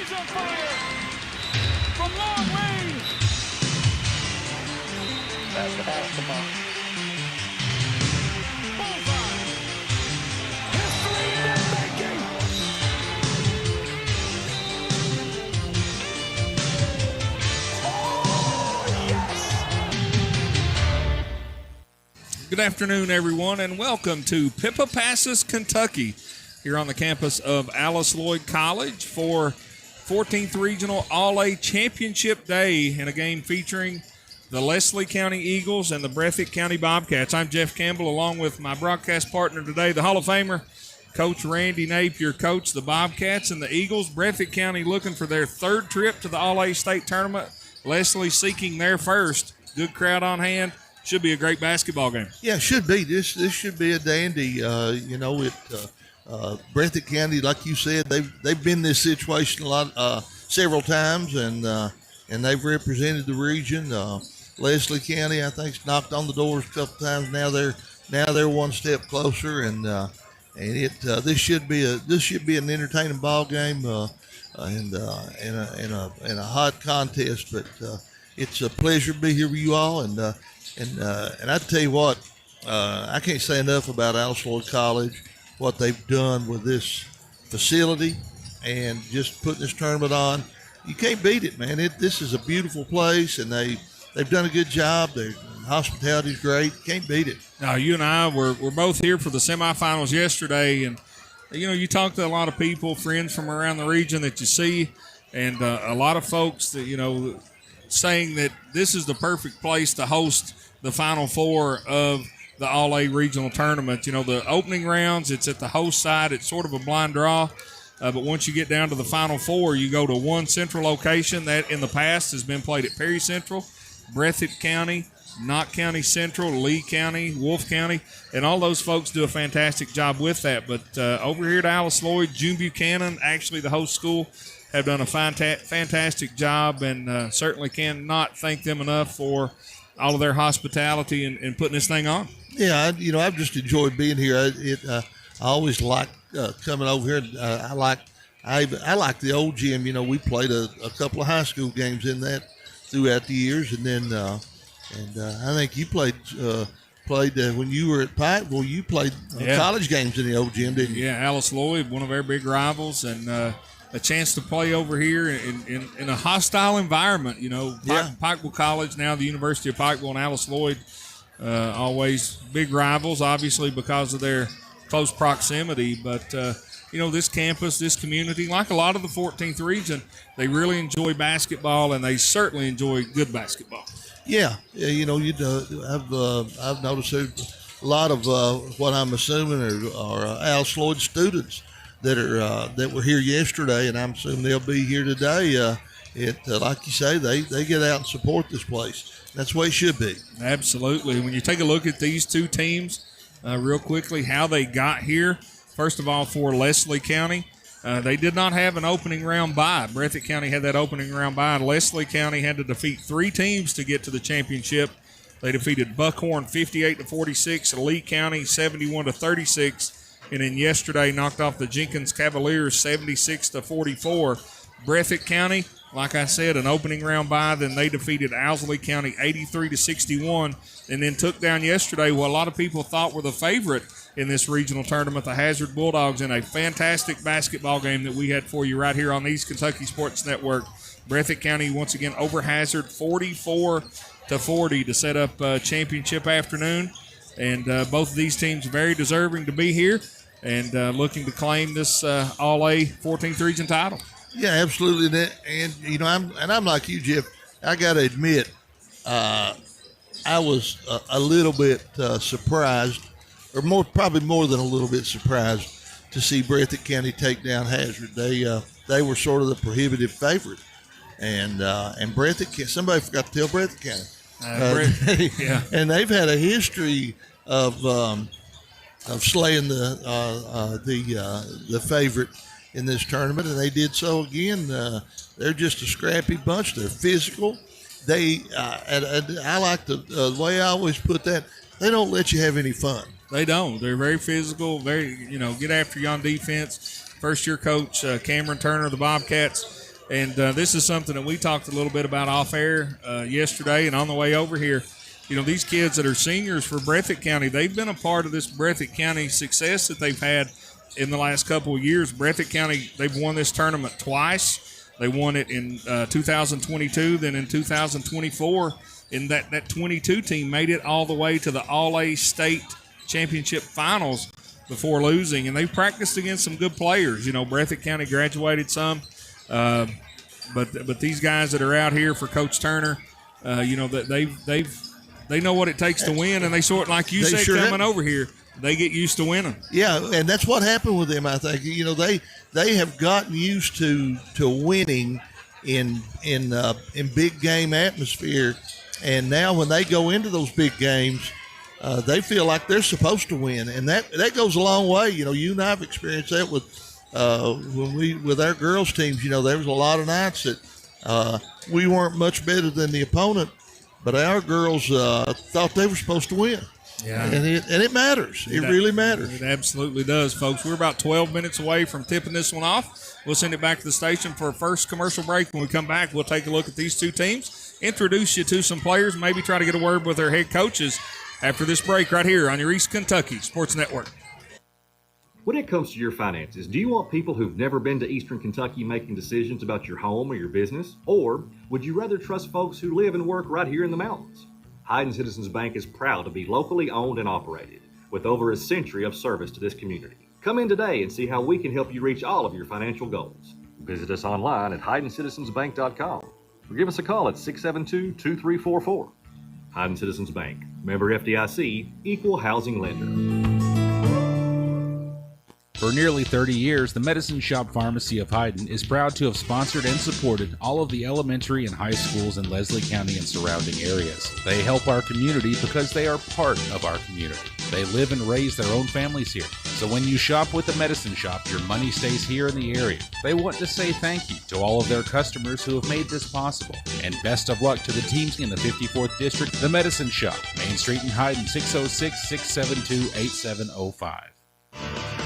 laser fire from long range. That's the basketball. Bullseye. History in the making. Oh, yes. Good afternoon, everyone, and welcome to Pippa Passes, Kentucky, here on the campus of Alice Lloyd College for 14th Regional All-A Championship Day in a game featuring the Leslie County Eagles and the Breathitt County Bobcats. I'm Jeff Campbell, along with my broadcast partner today, the Hall of Famer, Coach Randy Napier. Coach, the Bobcats and the Eagles, Breathitt County looking for their third trip to the All-A State Tournament. Leslie seeking their first. Good crowd on hand. Should be a great basketball game. Yeah, it should be. This should be a dandy. Breathitt County, like you said, they've been in this situation several times, and they've represented the region. Leslie County, I think, knocked on the doors a couple times. Now they're one step closer, and this should be an entertaining ball game and a hot contest. But it's a pleasure to be here with you all, and I tell you what, I can't say enough about Alice Lloyd College, what they've done with this facility and just putting this tournament on. You can't beat it, man. This is a beautiful place, and they've done a good job. Their hospitality's great. Can't beat it. Now, you and I were both here for the semifinals yesterday, and you talk to a lot of people, friends from around the region that you see, and a lot of folks that saying that this is the perfect place to host the Final Four of the All-A regional tournament. The opening rounds, it's at the host side. It's sort of a blind draw. But once you get down to the Final Four, you go to one central location that in the past has been played at Perry Central, Breathitt County, Knott County Central, Lee County, Wolfe County, and all those folks do a fantastic job with that. But over here at Alice Lloyd, June Buchanan, actually the host school, have done a fantastic job, and certainly cannot thank them enough for all of their hospitality and putting this thing on. Yeah, I've just enjoyed being here. I always like coming over here. I like the old gym. We played a couple of high school games in that throughout the years, and then I think you played when you were at Pikeville. You played college games in the old gym, didn't you? Yeah, Alice Lloyd, one of our big rivals, and a chance to play over here in a hostile environment. Pikeville College, now the University of Pikeville, and Alice Lloyd, always big rivals, obviously because of their close proximity. But this campus, this community, like a lot of the 14th region, they really enjoy basketball, and they certainly enjoy good basketball. Yeah, I've noticed there's a lot of what I'm assuming are Alice Lloyd students that were here yesterday, and I'm assuming they'll be here today. Like you say, they get out and support this place. That's the way it should be. Absolutely. When you take a look at these two teams real quickly, how they got here, first of all, for Leslie County, they did not have an opening round bye. Breathitt County had that opening round bye. Leslie County had to defeat three teams to get to the championship. They defeated Buckhorn 58-46, Lee County 71-36, and then yesterday knocked off the Jenkins Cavaliers 76-44. Breathitt County, like I said, an opening round bye. Then they defeated Owsley County 83-61, and then took down yesterday what a lot of people thought were the favorite in this regional tournament, the Hazard Bulldogs, in a fantastic basketball game that we had for you right here on the East Kentucky Sports Network. Breathitt County once again over Hazard 44-40 to set up championship afternoon. And both of these teams very deserving to be here and looking to claim this All-A 14th region title. Yeah, absolutely. And I'm like you, Jeff. I got to admit, I was a little bit surprised, or probably more than a little bit surprised, to see Breathitt County take down Hazard. They were sort of the prohibitive favorite, and Breathitt. Somebody forgot to tell Breathitt County. Yeah. And they've had a history of slaying the favorite in this tournament, and they did so again. They're just a scrappy bunch. They're physical. I like the way I always put that. They don't let you have any fun. They don't. They're very physical. Very get after you on defense. First year coach Cameron Turner of the Bobcats And this is something that we talked a little bit about off air yesterday and on the way over here. You know, these kids that are seniors for Breathitt County, they've been a part of this Breathitt County success that they've had in the last couple of years. Breathitt County, they've won this tournament twice. They won it in 2022, then in 2024. And that 22 team made it all the way to the All-A State Championship Finals before losing. And they've practiced against some good players. You know, Breathitt County graduated some. But these guys that are out here for Coach Turner, you know, that they know what it takes to win, and they sort like you said sure coming over here, they get used to winning. Yeah, and that's what happened with them. I think you know they have gotten used to winning in big game atmosphere, and now when they go into those big games, they feel like they're supposed to win, and that goes a long way. You know, you and I've experienced that with our girls teams. You know, there was a lot of nights that we weren't much better than the opponent, but our girls thought they were supposed to win. Yeah, and it matters. It really matters. It absolutely does, folks. We're about 12 minutes away from tipping this one off. We'll send it back to the station for a first commercial break. When we come back, we'll take a look at these two teams, introduce you to some players, maybe try to get a word with their head coaches after this break right here on your East Kentucky Sports Network. When it comes to your finances, do you want people who've never been to Eastern Kentucky making decisions about your home or your business? Or would you rather trust folks who live and work right here in the mountains? Hyden Citizens Bank is proud to be locally owned and operated, with over a century of service to this community. Come in today and see how we can help you reach all of your financial goals. Visit us online at HydenCitizensBank.com or give us a call at 672-2344. Hyden Citizens Bank, member FDIC, equal housing lender. For nearly 30 years, the Medicine Shop Pharmacy of Hyden is proud to have sponsored and supported all of the elementary and high schools in Leslie County and surrounding areas. They help our community because they are part of our community. They live and raise their own families here. So when you shop with the Medicine Shop, your money stays here in the area. They want to say thank you to all of their customers who have made this possible. And best of luck to the teams in the 54th District, the Medicine Shop, Main Street in Hyden, 606-672-8705.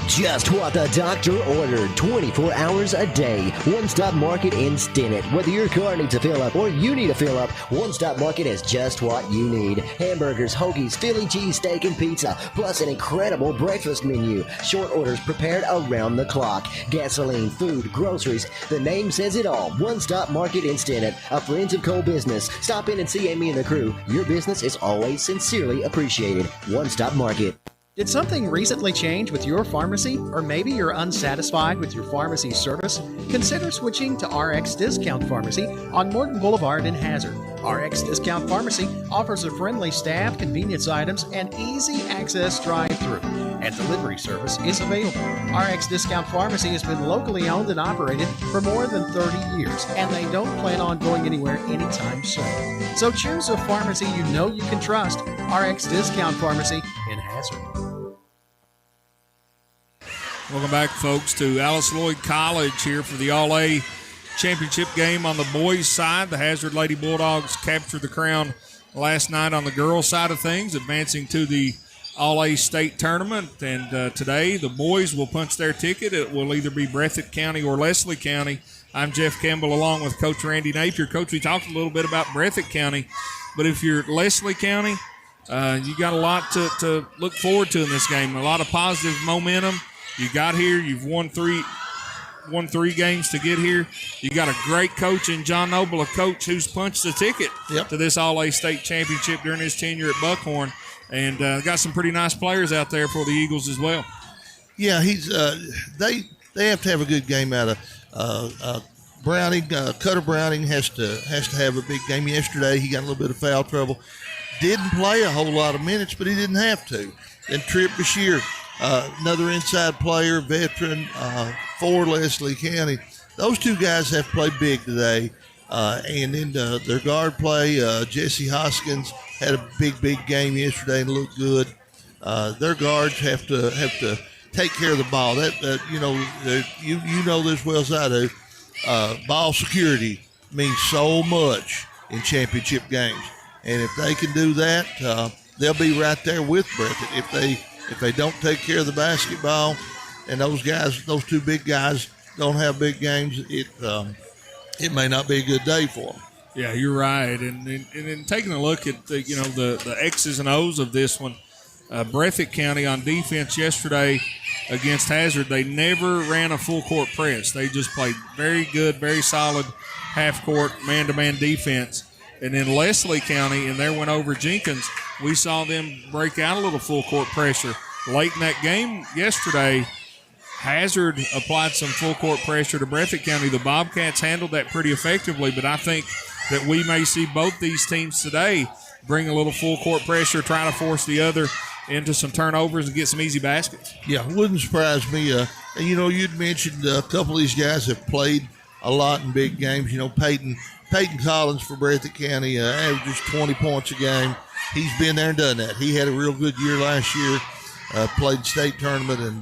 Just what the doctor ordered, 24 hours a day. One Stop Market in Stinnett. Whether your car needs a fill up or you need a fill up, One Stop Market has just what you need. Hamburgers, hoagies, Philly cheese steak, and pizza, plus an incredible breakfast menu. Short orders prepared around the clock. Gasoline, food, groceries. The name says it all. One Stop Market in Stinnett, a Friends of Coal business. Stop in and see Amy and the crew. Your business is always sincerely appreciated. One Stop Market. Did something recently change with your pharmacy? Or maybe you're unsatisfied with your pharmacy service? Consider switching to RX Discount Pharmacy on Morton Boulevard in Hazard. RX Discount Pharmacy offers a friendly staff, convenience items, and easy access drive-through. And delivery service is available. RX Discount Pharmacy has been locally owned and operated for more than 30 years, and they don't plan on going anywhere anytime soon. So choose a pharmacy you know you can trust. RX Discount Pharmacy in Hazard. Welcome back, folks, to Alice Lloyd College here for the All-A Championship game on the boys' side. The Hazard Lady Bulldogs captured the crown last night on the girls' side of things, advancing to the All-A State Tournament. And today the boys will punch their ticket. It will either be Breathitt County or Leslie County. I'm Jeff Campbell along with Coach Randy Napier. Coach, we talked a little bit about Breathitt County, but if you're Leslie County, you got a lot to look forward to in this game, a lot of positive momentum. You got here. You've won three games to get here. You got a great coach in John Noble, a coach who's punched the ticket to this All-A State Championship during his tenure at Buckhorn, and got some pretty nice players out there for the Eagles as well. Yeah, he's they have to have a good game out of Browning. Cutter Browning has to have a big game. Yesterday he got a little bit of foul trouble. Didn't play a whole lot of minutes, but he didn't have to. And Tripp Bashir, another inside player, veteran for Leslie County. Those two guys have played big today. And in their guard play, Jesse Hoskins had a big game yesterday and looked good. Their guards have to take care of the ball. You know this well as I do. Ball security means so much in championship games, and if they can do that, they'll be right there with Breathitt. If they don't take care of the basketball, and those two big guys don't have big games, it may not be a good day for them. Yeah, you're right. And in taking a look at the X's and O's of this one, Breathitt County on defense yesterday against Hazard, they never ran a full court press. They just played very good, very solid half court man-to-man defense. And then Leslie County in their win over Jenkins, we saw them break out a little full court pressure. Late in that game yesterday, Hazard applied some full court pressure to Breathitt County. The Bobcats handled that pretty effectively, but I think that we may see both these teams today bring a little full court pressure, try to force the other into some turnovers and get some easy baskets. Yeah, wouldn't surprise me. And you'd mentioned a couple of these guys have played a lot in big games. Peyton Collins for Breathitt County averages 20 points a game. He's been there and done that. He had a real good year last year. Played state tournament and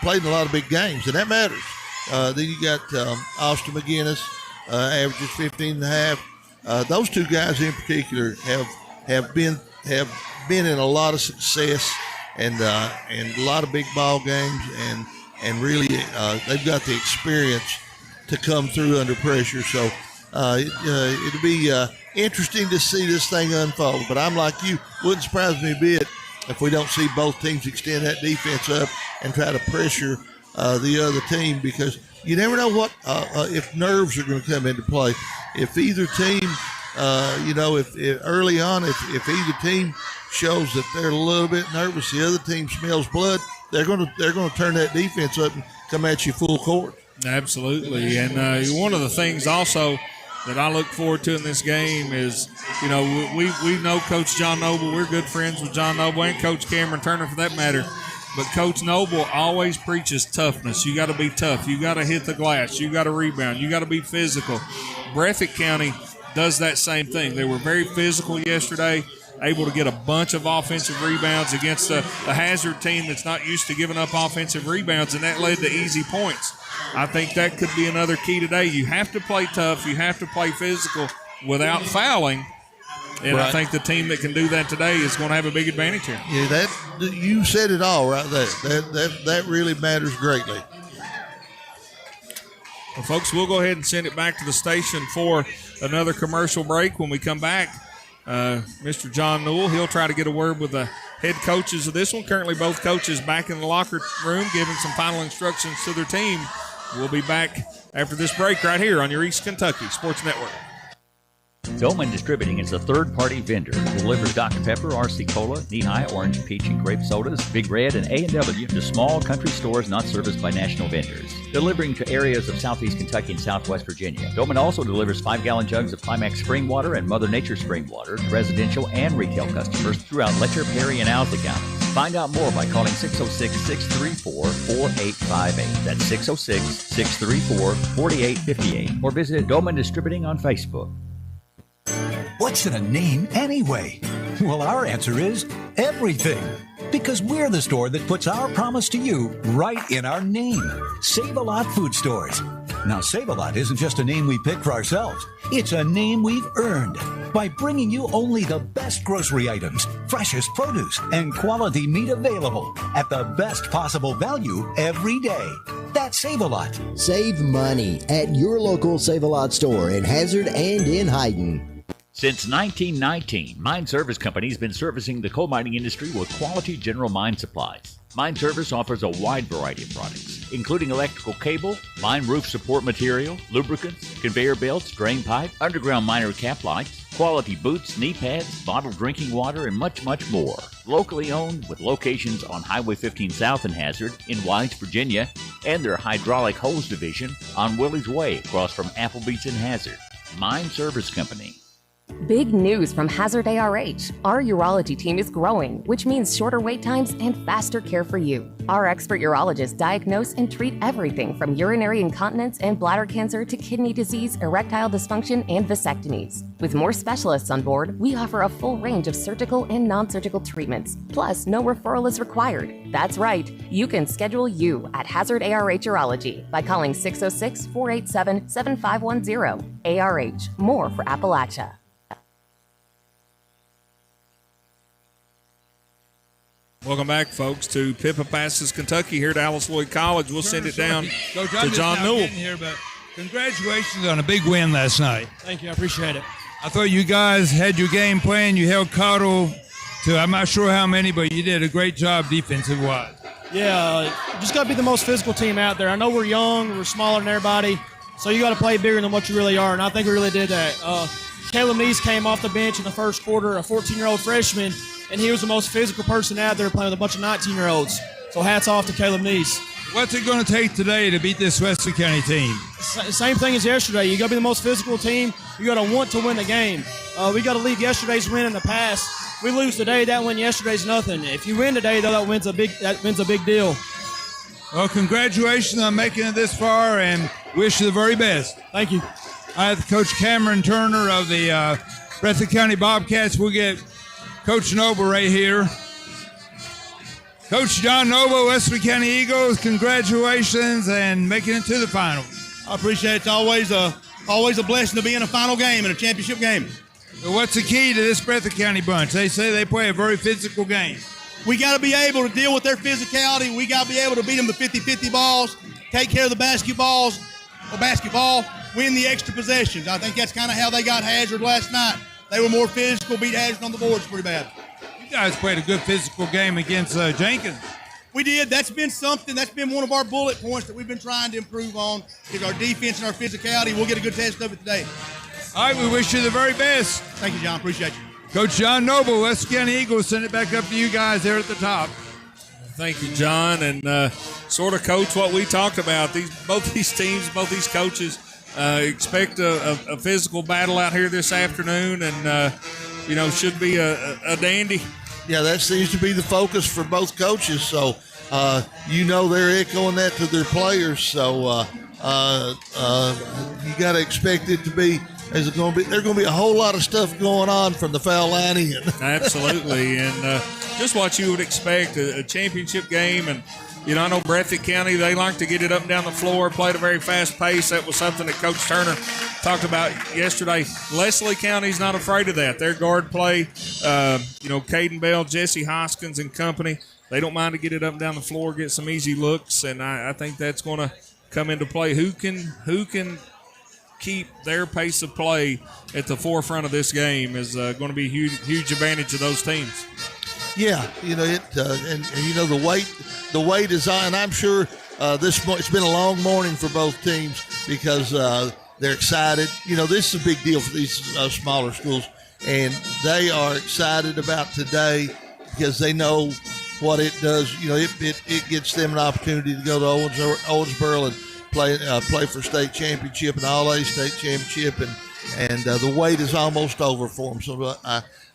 played in a lot of big games, and that matters. Then you got Austin McGinnis, averages 15 and a half. Those two guys in particular have been in a lot of success and a lot of big ball games, and really they've got the experience to come through under pressure. So it'll be interesting to see this thing unfold. But I'm like you, wouldn't surprise me a bit if we don't see both teams extend that defense up and try to pressure the other team, because you never know what if nerves are going to come into play. If either team, if early on, if either team shows that they're a little bit nervous, the other team smells blood, they're going to turn that defense up and come at you full court. Absolutely, and one of the things also that I look forward to in this game is, we know Coach John Noble. We're good friends with John Noble and Coach Cameron Turner for that matter. But Coach Noble always preaches toughness. You got to be tough. You got to hit the glass. You got to rebound. You got to be physical. Breathitt County does that same thing. They were very physical yesterday, able to get a bunch of offensive rebounds against a Hazard team that's not used to giving up offensive rebounds, and that led to easy points. I think that could be another key today. You have to play tough. You have to play physical without fouling. And right. I think the team that can do that today is going to have a big advantage here. Yeah, you said it all right there. That really matters greatly. Well, folks, we'll go ahead and send it back to the station for another commercial break. When we come back, Mr. John Newell, he'll try to get a word with the head coaches of this one. Currently, both coaches back in the locker room giving some final instructions to their team. We'll be back after this break right here on your East Kentucky Sports Network. Dolman Distributing is a third-party vendor. Delivers Dr. Pepper, RC Cola, Knee-High, Orange, Peach, and Grape sodas, Big Red, and A&W to small country stores not serviced by national vendors. Delivering to areas of southeast Kentucky and southwest Virginia. Dolman also delivers 5-gallon jugs of Climax spring water and Mother Nature spring water to residential and retail customers throughout Letcher, Perry, and Owsley counties. Find out more by calling 606-634-4858. That's 606-634-4858. Or visit Dolman Distributing on Facebook. What's in a name anyway? Well, our answer is everything. Because we're the store that puts our promise to you right in our name. Save-A-Lot Food Stores. Now, Save-A-Lot isn't just a name we pick for ourselves. It's a name we've earned by bringing you only the best grocery items, freshest produce, and quality meat available at the best possible value every day. That's Save-A-Lot. Save money at your local Save-A-Lot store in Hazard and in Hyden. Since 1919, Mine Service Company has been servicing the coal mining industry with quality general mine supplies. Mine Service offers a wide variety of products, including electrical cable, mine roof support material, lubricants, conveyor belts, drain pipe, underground miner cap lights, quality boots, knee pads, bottled drinking water, and much, much more. Locally owned with locations on Highway 15 South in Hazard, in Wise, Virginia, and their hydraulic hose division on Willie's Way across from Applebee's in Hazard. Mine Service Company. Big news from Hazard ARH. Our urology team is growing, which means shorter wait times and faster care for you. Our expert urologists diagnose and treat everything from urinary incontinence and bladder cancer to kidney disease, erectile dysfunction, and vasectomies. With more specialists on board, we offer a full range of surgical and non-surgical treatments. Plus, no referral is required. That's right. You can schedule you at Hazard ARH Urology by calling 606-487-7510. ARH, more for Appalachia. Welcome back, folks, to Pippa Passes Kentucky here at Alice Lloyd College. We'll send it down to John Newell. Here, but Congratulations on a big win last night. Thank you. I appreciate it. I thought you guys had your game plan. You held Cottle to I'm not sure how many, but you did a great job defensive-wise. Yeah, just got to be the most physical team out there. I know we're young, we're smaller than everybody, so you got to play bigger than what you really are, and I think we really did that. Caleb Neese came off the bench in the first quarter, a 14-year-old freshman, and he was the most physical person out there playing with a bunch of 19-year-olds. So hats off to Caleb Neese. What's it going to take today to beat this Wesley County team? Same thing as yesterday. You got to be the most physical team. You got to want to win the game. We got to leave yesterday's win in the past. We lose today, that win yesterday's nothing. If you win today, though, that wins a big deal. Well, congratulations on making it this far, and wish you the very best. Thank you. I have Coach Cameron Turner of the Breathitt County Bobcats. We'll get Coach Noble right here. Coach John Noble, Wesley County Eagles, congratulations and making it to the final. I appreciate it. It's always a blessing to be in a final game, in a championship game. So what's the key to this Breathitt County bunch? They say they play a very physical game. We got to be able to deal with their physicality. We got to be able to beat them to 50-50 balls, take care of the basketball, win the extra possessions. I think that's kind of how they got Hazard last night. They were more physical, beat Hazard on the boards pretty bad. You guys played a good physical game against Jenkins. We did. That's been something. That's been one of our bullet points that we've been trying to improve on is our defense and our physicality. We'll get a good test of it today. All right, we wish you the very best. Thank you, John. Appreciate you. Coach John Noble, West County Eagles, send it back up to you guys there at the top. Thank you, John. And sort of, Coach, what we talked about, both these teams, both these coaches expect a physical battle out here this afternoon and, should be a dandy. Yeah, that seems to be the focus for both coaches. So, they're echoing that to their players. So, you got to expect it to be. There's going to be a whole lot of stuff going on from the foul lining. Absolutely, and just what you would expect, a championship game. And, I know Breathitt County, they like to get it up and down the floor, play at a very fast pace. That was something that Coach Turner talked about yesterday. Leslie County's not afraid of that. Their guard play, Caden Bell, Jesse Hoskins and company, they don't mind to get it up and down the floor, get some easy looks, and I think that's going to come into play. Who can keep their pace of play at the forefront of this game is going to be a huge advantage of those teams. Yeah, the weight is on. And I'm sure it's been a long morning for both teams because they're excited. This is a big deal for these smaller schools, and they are excited about today because they know what it does. It gets them an opportunity to go to Owensboro and play for state championship and all-A state championship, and the wait is almost over for them. So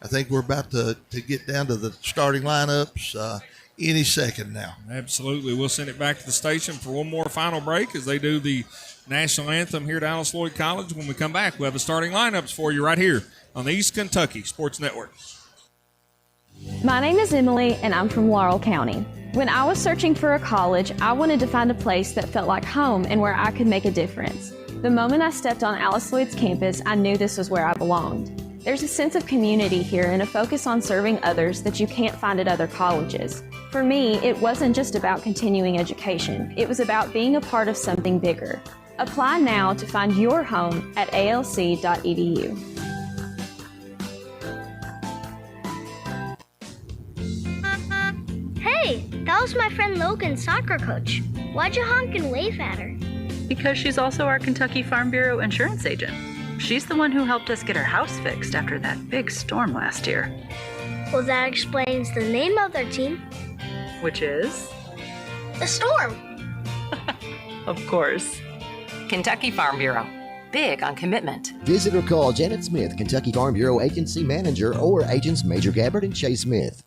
I think we're about to get down to the starting lineups any second now. Absolutely. We'll send it back to the station for one more final break as they do the national anthem here at Alice Lloyd College. When we come back, we'll have the starting lineups for you right here on the East Kentucky Sports Network. My name is Emily, and I'm from Laurel County. When I was searching for a college, I wanted to find a place that felt like home and where I could make a difference. The moment I stepped on Alice Lloyd's campus, I knew this was where I belonged. There's a sense of community here and a focus on serving others that you can't find at other colleges. For me, it wasn't just about continuing education. It was about being a part of something bigger. Apply now to find your home at alc.edu. Hey, that was my friend Logan's soccer coach. Why'd you honk and wave at her? Because she's also our Kentucky Farm Bureau insurance agent. She's the one who helped us get our house fixed after that big storm last year. Well, that explains the name of their team. Which is? The Storm. Of course. Kentucky Farm Bureau. Big on commitment. Visit or call Janet Smith, Kentucky Farm Bureau Agency Manager, or Agents Major Gabbard and Chase Smith.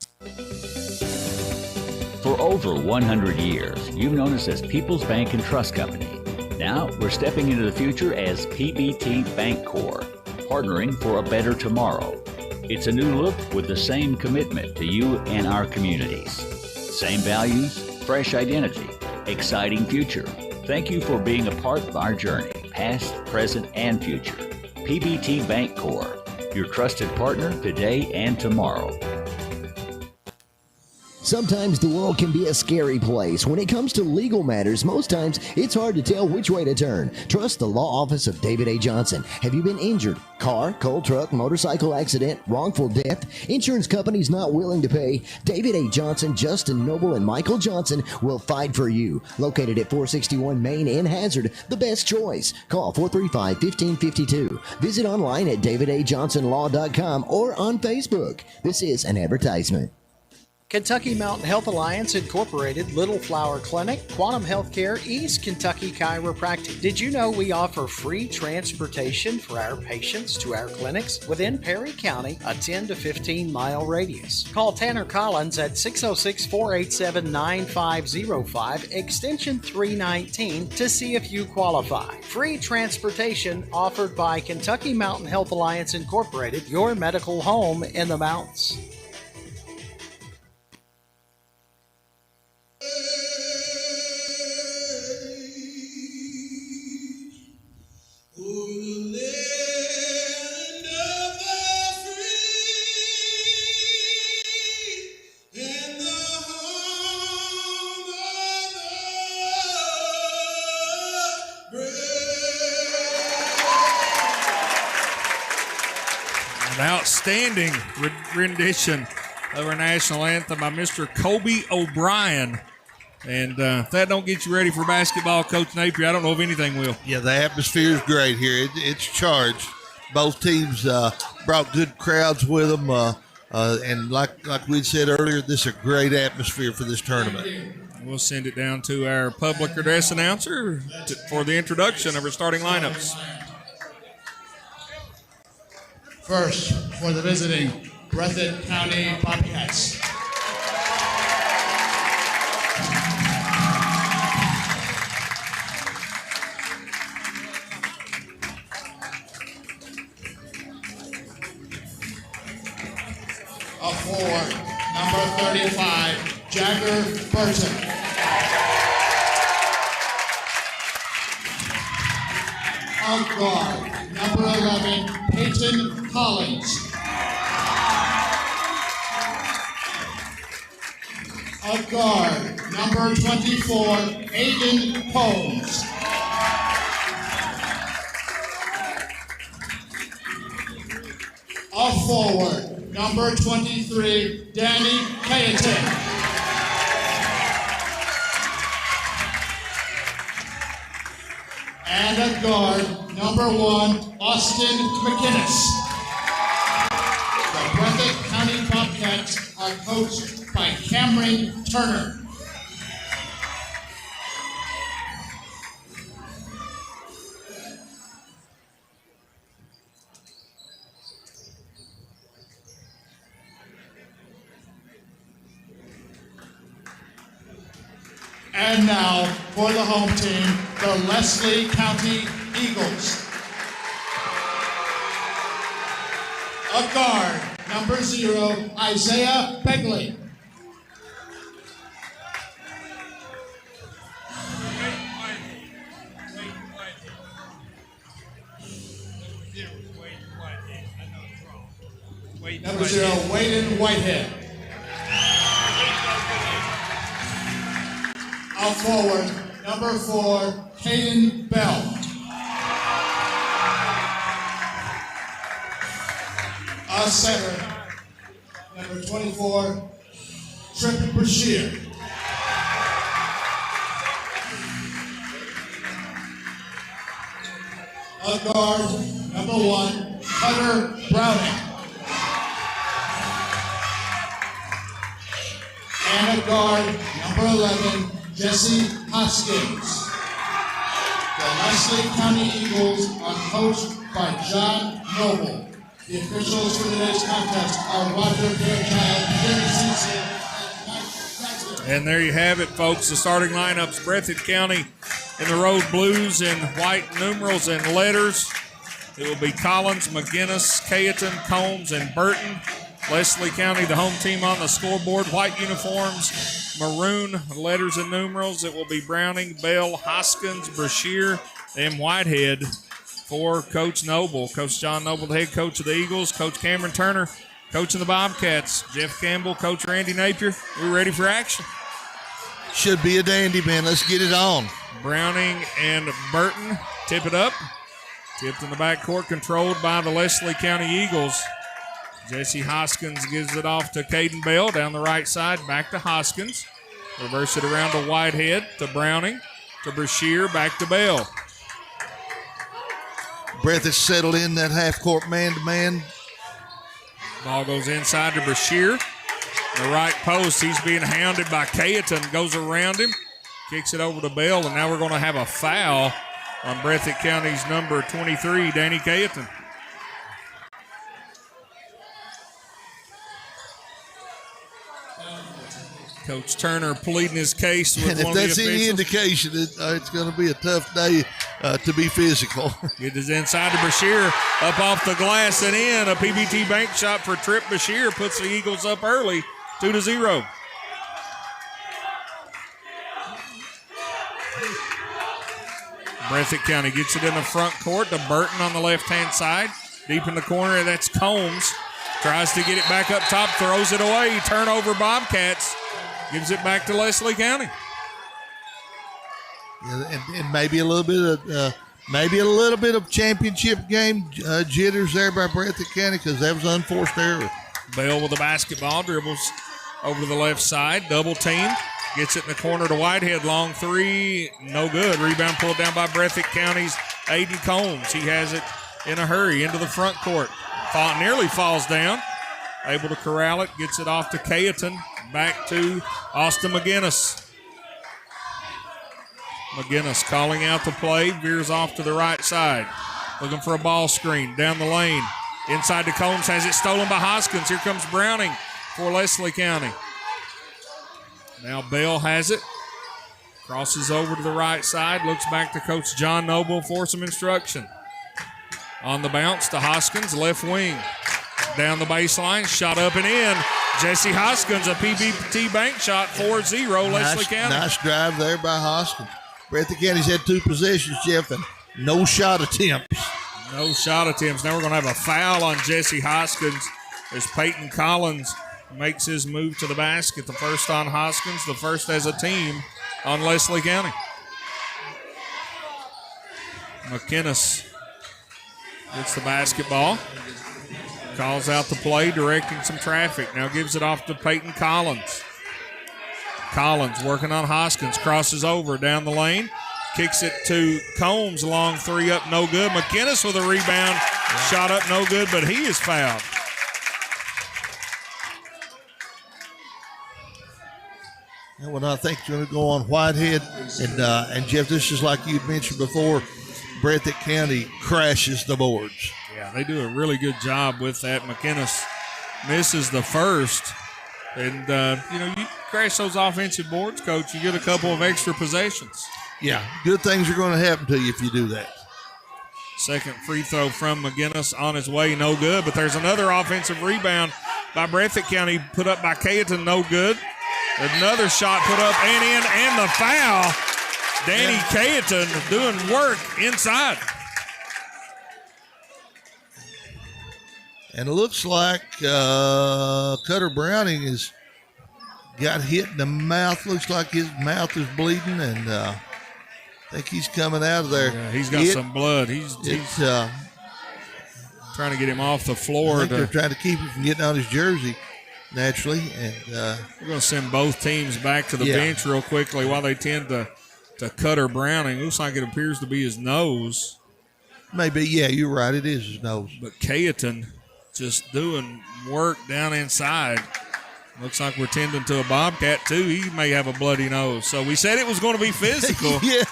For over 100 years, you've known us as People's Bank and Trust Company. Now, we're stepping into the future as PBT Bancorp, partnering for a better tomorrow. It's a new look with the same commitment to you and our communities. Same values, fresh identity, exciting future. Thank you for being a part of our journey, past, present, and future. PBT Bancorp, your trusted partner today and tomorrow. Sometimes the world can be a scary place. When it comes to legal matters, most times it's hard to tell which way to turn. Trust the law office of David A. Johnson. Have you been injured? Car, coal truck, motorcycle accident, wrongful death? Insurance companies not willing to pay? David A. Johnson, Justin Noble, and Michael Johnson will fight for you. Located at 461 Main in Hazard, the best choice. Call 435-1552. Visit online at davidajohnsonlaw.com or on Facebook. This is an advertisement. Kentucky Mountain Health Alliance Incorporated, Little Flower Clinic, Quantum Healthcare, East Kentucky Chiropractic. Did you know we offer free transportation for our patients to our clinics within Perry County, a 10 to 15 mile radius? Call Tanner Collins at 606-487-9505, extension 319 to see if you qualify. Free transportation offered by Kentucky Mountain Health Alliance Incorporated, your medical home in the mountains. An outstanding rendition of our national anthem by Mr. Kobe O'Brien. And if that don't get you ready for basketball, Coach Napier, I don't know if anything will. Yeah, the atmosphere is great here. It's charged. Both teams brought good crowds with them. And like we said earlier, this is a great atmosphere for this tournament. We'll send it down to our public address announcer for the introduction of our starting lineups. First, for the visiting Breathitt County Bobcats. A 4, number 35, Jagger Burton. A guard, number 11, Peyton Collins. A guard, number 24, Aiden Combs. A forward, number 23, Danny Cayetan. And a guard, number 1, Austin McInnes. The Breathitt County Bobcats are coached by Cameron Turner. And now for the home team, the Leslie County Eagles. A guard, number 0, Isaiah Begley. Number 0, Waden Whitehead. A forward, number 4, Caden Bell. A center, number 24, Trip Brashear. A guard, number 1, Hunter Browning. And a guard, number 11, Jesse Hoskins. The Leslie County Eagles are coached by John Noble. The officials for today's contest are Roger Fairchild, Jerry Cecil, and Mike Jackson. And there you have it, folks. The starting lineups: Breathitt County in the road blues in white numerals and letters. It will be Collins, McGinnis, Cayetan, Combs, and Burton. Leslie County, the home team on the scoreboard, white uniforms, maroon letters and numerals. It will be Browning, Bell, Hoskins, Brashear, and Whitehead for Coach Noble. Coach John Noble, the head coach of the Eagles. Coach Cameron Turner, Coaching the Bobcats, Jeff Campbell, Coach Randy Napier. We're ready for action. Should be a dandy, man. Let's get it on. Browning and Burton tip it up. Tipped in the backcourt, controlled by the Leslie County Eagles. Jesse Hoskins gives it off to Caden Bell down the right side, back to Hoskins. Reverse it around to Whitehead, to Browning, to Brashear, back to Bell. Breathitt settled in that half-court man-to-man. Ball goes inside to Brashear. The right post, he's being hounded by Cayeton, goes around him, kicks it over to Bell, and now we're going to have a foul on Breathitt County's number 23, Danny Cayeton. Coach Turner pleading his case with and one of the if that's any indication, it's going to be a tough day to be physical. It is inside to Brashear, up off the glass and in. A PBT bank shot for Trip Brashear puts the Eagles up early, 2-0. Breathitt County gets it in the front court to Burton on the left-hand side. Deep in the corner, that's Combs. Tries to get it back up top, throws it away. Turnover Bobcats. Gives it back to Leslie County. Yeah, and maybe a little bit of championship game jitters there by Breathitt County because that was an unforced error. Bell with the basketball, dribbles over to the left side, double team. Gets it in the corner to Whitehead. Long three, no good. Rebound pulled down by Breathitt County's Aiden Combs. He has it in a hurry into the front court. Nearly falls down. Able to corral it. Gets it off to Cayeton. Back to Austin McGinnis. McGinnis calling out the play. Veers off to the right side. Looking for a ball screen down the lane. Inside to Combs. Has it stolen by Hoskins. Here comes Browning for Leslie County. Now Bell has it. Crosses over to the right side. Looks back to Coach John Noble for some instruction. On the bounce to Hoskins, left wing. Down the baseline, shot up and in. Jesse Hoskins, a PBT bank shot, 4-0, Leslie County. Nice drive there by Hoskins. Breathitt County's had 2 possessions, Jeff, and no shot attempts. No shot attempts. Now we're going to have a foul on Jesse Hoskins as Peyton Collins makes his move to the basket. The first on Hoskins, the first as a team on Leslie County. McInnes gets the basketball. Calls out the play, directing some traffic. Now gives it off to Peyton Collins. Collins working on Hoskins. Crosses over down the lane. Kicks it to Combs. Long three up, no good. McInnes with a rebound. Shot up, no good, but he is fouled. Well, I think it's going to go on Whitehead. And Jeff, this is like you'd mentioned before, Breathitt County crashes the boards. Yeah, they do a really good job with that. McInnes misses the first. And, you crash those offensive boards, Coach, you get a couple of extra possessions. Yeah, good things are going to happen to you if you do that. Second free throw from McInnes on his way, no good. But there's another offensive rebound by Breathitt County, put up by Cayeton, no good. Another shot put up and in, and the foul. Danny Cayeton doing work inside. And it looks like Cutter Browning has got hit in the mouth. Looks like his mouth is bleeding, and I think he's coming out of there. Yeah, he's got some blood. He's trying to get him off the floor. I think they're trying to keep him from getting on his jersey, naturally. And we're going to send both teams back to the bench real quickly while they tend to Cutter Browning. Looks like it appears to be his nose. Maybe, yeah, you're right. It is his nose. But Cayeton just doing work down inside. Looks like we're tending to a Bobcat, too. He may have a bloody nose. So we said it was going to be physical. Yeah,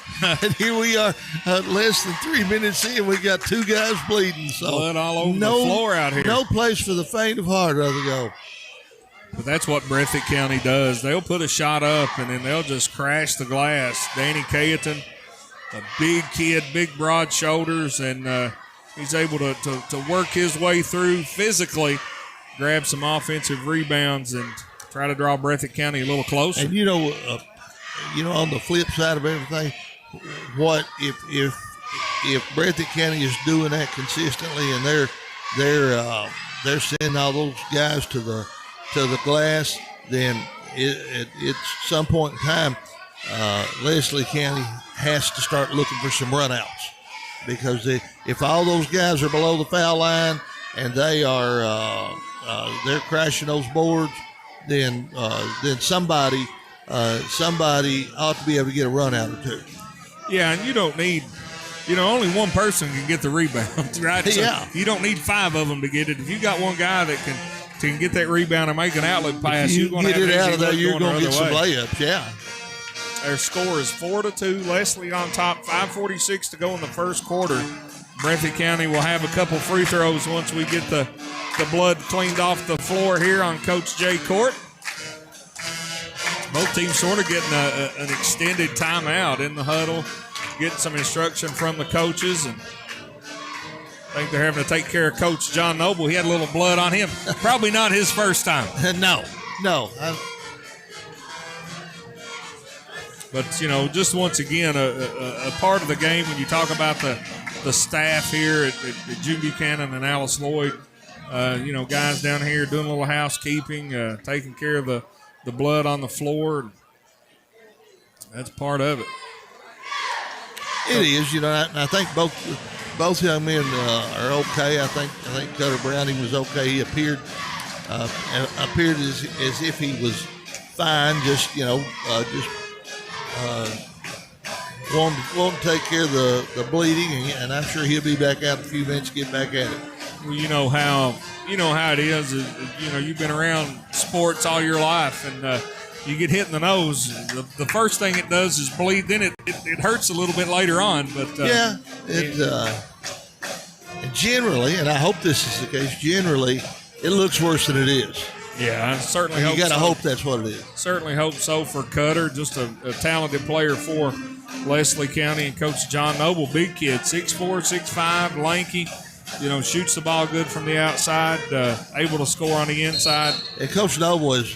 and here we are, less than 3 minutes in. We got 2 guys bleeding. So blood all over the floor out here. No place for the faint of heart, rather go. But that's what Breathitt County does. They'll put a shot up, and then they'll just crash the glass. Danny Cayeton, a big kid, big broad shoulders, and he's able to work his way through physically, grab some offensive rebounds, and try to draw Breathitt County a little closer. And on the flip side of everything, what if Breathitt County is doing that consistently, and they're they're sending all those guys to the glass, then it's some point in time, Leslie County has to start looking for some runouts, because if all those guys are below the foul line and they are they're crashing those boards, then somebody ought to be able to get a run out or two. Yeah, and you don't need, only one person can get the rebound, right? So yeah. You don't need 5 of them to get it. If you got one guy that can get that rebound and make an outlet pass, If you you're going to get have it an out easy of there, look you're going to the get other some way. layups. Yeah. Their score is 4-2. Leslie on top. 5:46 to go in the first quarter. Breathitt County will have a couple free throws once we get the blood cleaned off the floor here on Coach Jay Court. Both teams sort of getting an extended timeout in the huddle, getting some instruction from the coaches, and I think they're having to take care of Coach John Noble. He had a little blood on him. Probably not his first time. No. But, just once again, a part of the game when you talk about the staff here at June Buchanan and Alice Lloyd, guys down here doing a little housekeeping, taking care of the blood on the floor. That's part of it. It is, and I think both young men are okay. I think Cutter Browning was okay. He appeared as if he was fine. Wanting to take care of the bleeding, and I'm sure he'll be back out in a few minutes to get back at it. Well, you know how it is. You've been around sports all your life, and you get hit in the nose. The first thing it does is bleed. Then it hurts a little bit later on. But generally, and I hope this is the case. Generally, it looks worse than it is. Yeah, I certainly hope so. You got to hope that's what it is. Certainly hope so for Cutter. Just a talented player for Leslie County, and Coach John Noble, big kid, 6'4", 6'5", lanky. Shoots the ball good from the outside, able to score on the inside. And Coach Noble is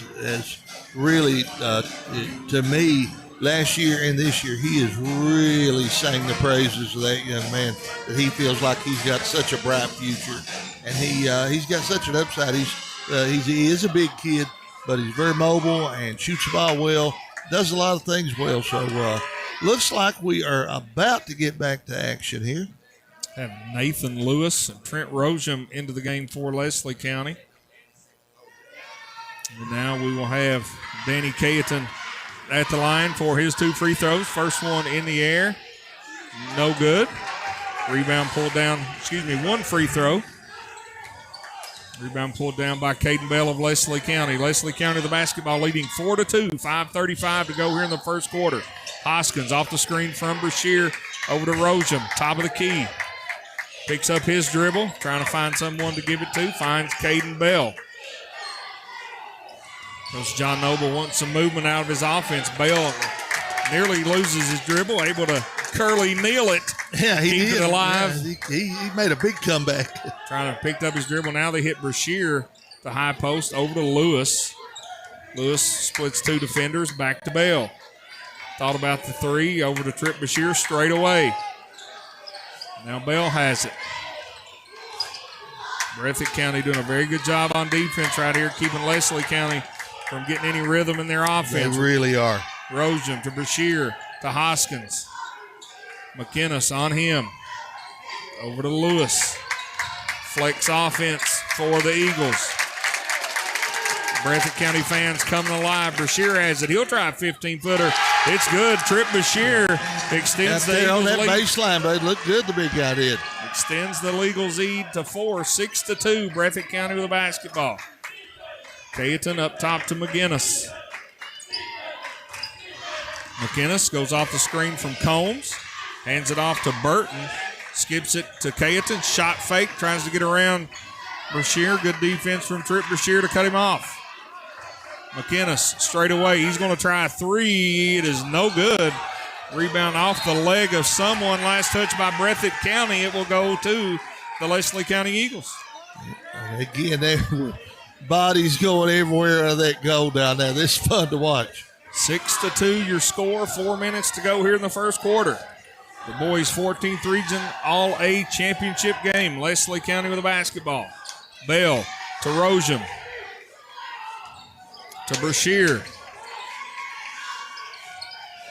really, to me, last year and this year, he has really sang the praises of that young man, that he feels like he's got such a bright future. And he's got such an upside. He is a big kid, but he's very mobile and shoots the ball well, does a lot of things well. So looks like we are about to get back to action here. Have Nathan Lewis and Trent Rosium into the game for Leslie County. And now we will have Danny Cayeton at the line for his 2 free throws. First one in the air, no good. Rebound pulled down, 1 free throw. Rebound pulled down by Caden Bell of Leslie County. Leslie County the basketball leading 4-2. 5:35 to go here in the first quarter. Hoskins off the screen from Brashear over to Rosium, top of the key. Picks up his dribble, trying to find someone to give it to. Finds Caden Bell. Coach John Noble wants some movement out of his offense. Bell nearly loses his dribble, able to curly kneel it. Yeah, he keep did. it alive. Yeah, he made a big comeback. Trying to pick up his dribble. Now they hit Brashear, the high post, over to Lewis. Lewis splits 2 defenders, back to Bell. Thought about the 3, over to Trip Brashear straight away. Now Bell has it. Breathitt County doing a very good job on defense right here, keeping Leslie County from getting any rhythm in their offense. They really are. Rosium to Brashear to Hoskins. McInnes on him. Over to Lewis. Flex offense for the Eagles. Breathitt County fans coming alive. Brashear has it. He'll try a 15-footer. It's good. Trip Brashear extends the Eagles' on that lead. baseline, but it looked good, the big guy did. Extends the Eagles' lead to 4, 6-2. Breathitt County with the basketball. Cayeton up top to McInnes. McInnes goes off the screen from Combs. Hands it off to Burton. Skips it to Cayeton. Shot fake. Tries to get around Brashear. Good defense from Trip Brashear to cut him off. McInnes straight away. He's going to try a 3. It is no good. Rebound off the leg of someone. Last touch by Breathitt County. It will go to the Leslie County Eagles. Again, there bodies going everywhere out of that goal down there. This is fun to watch. 6-2 your score. 4 minutes to go here in the first quarter. The boys' 14th Region All-A Championship game. Leslie County with the basketball. Bell to Rosium. To Brashear.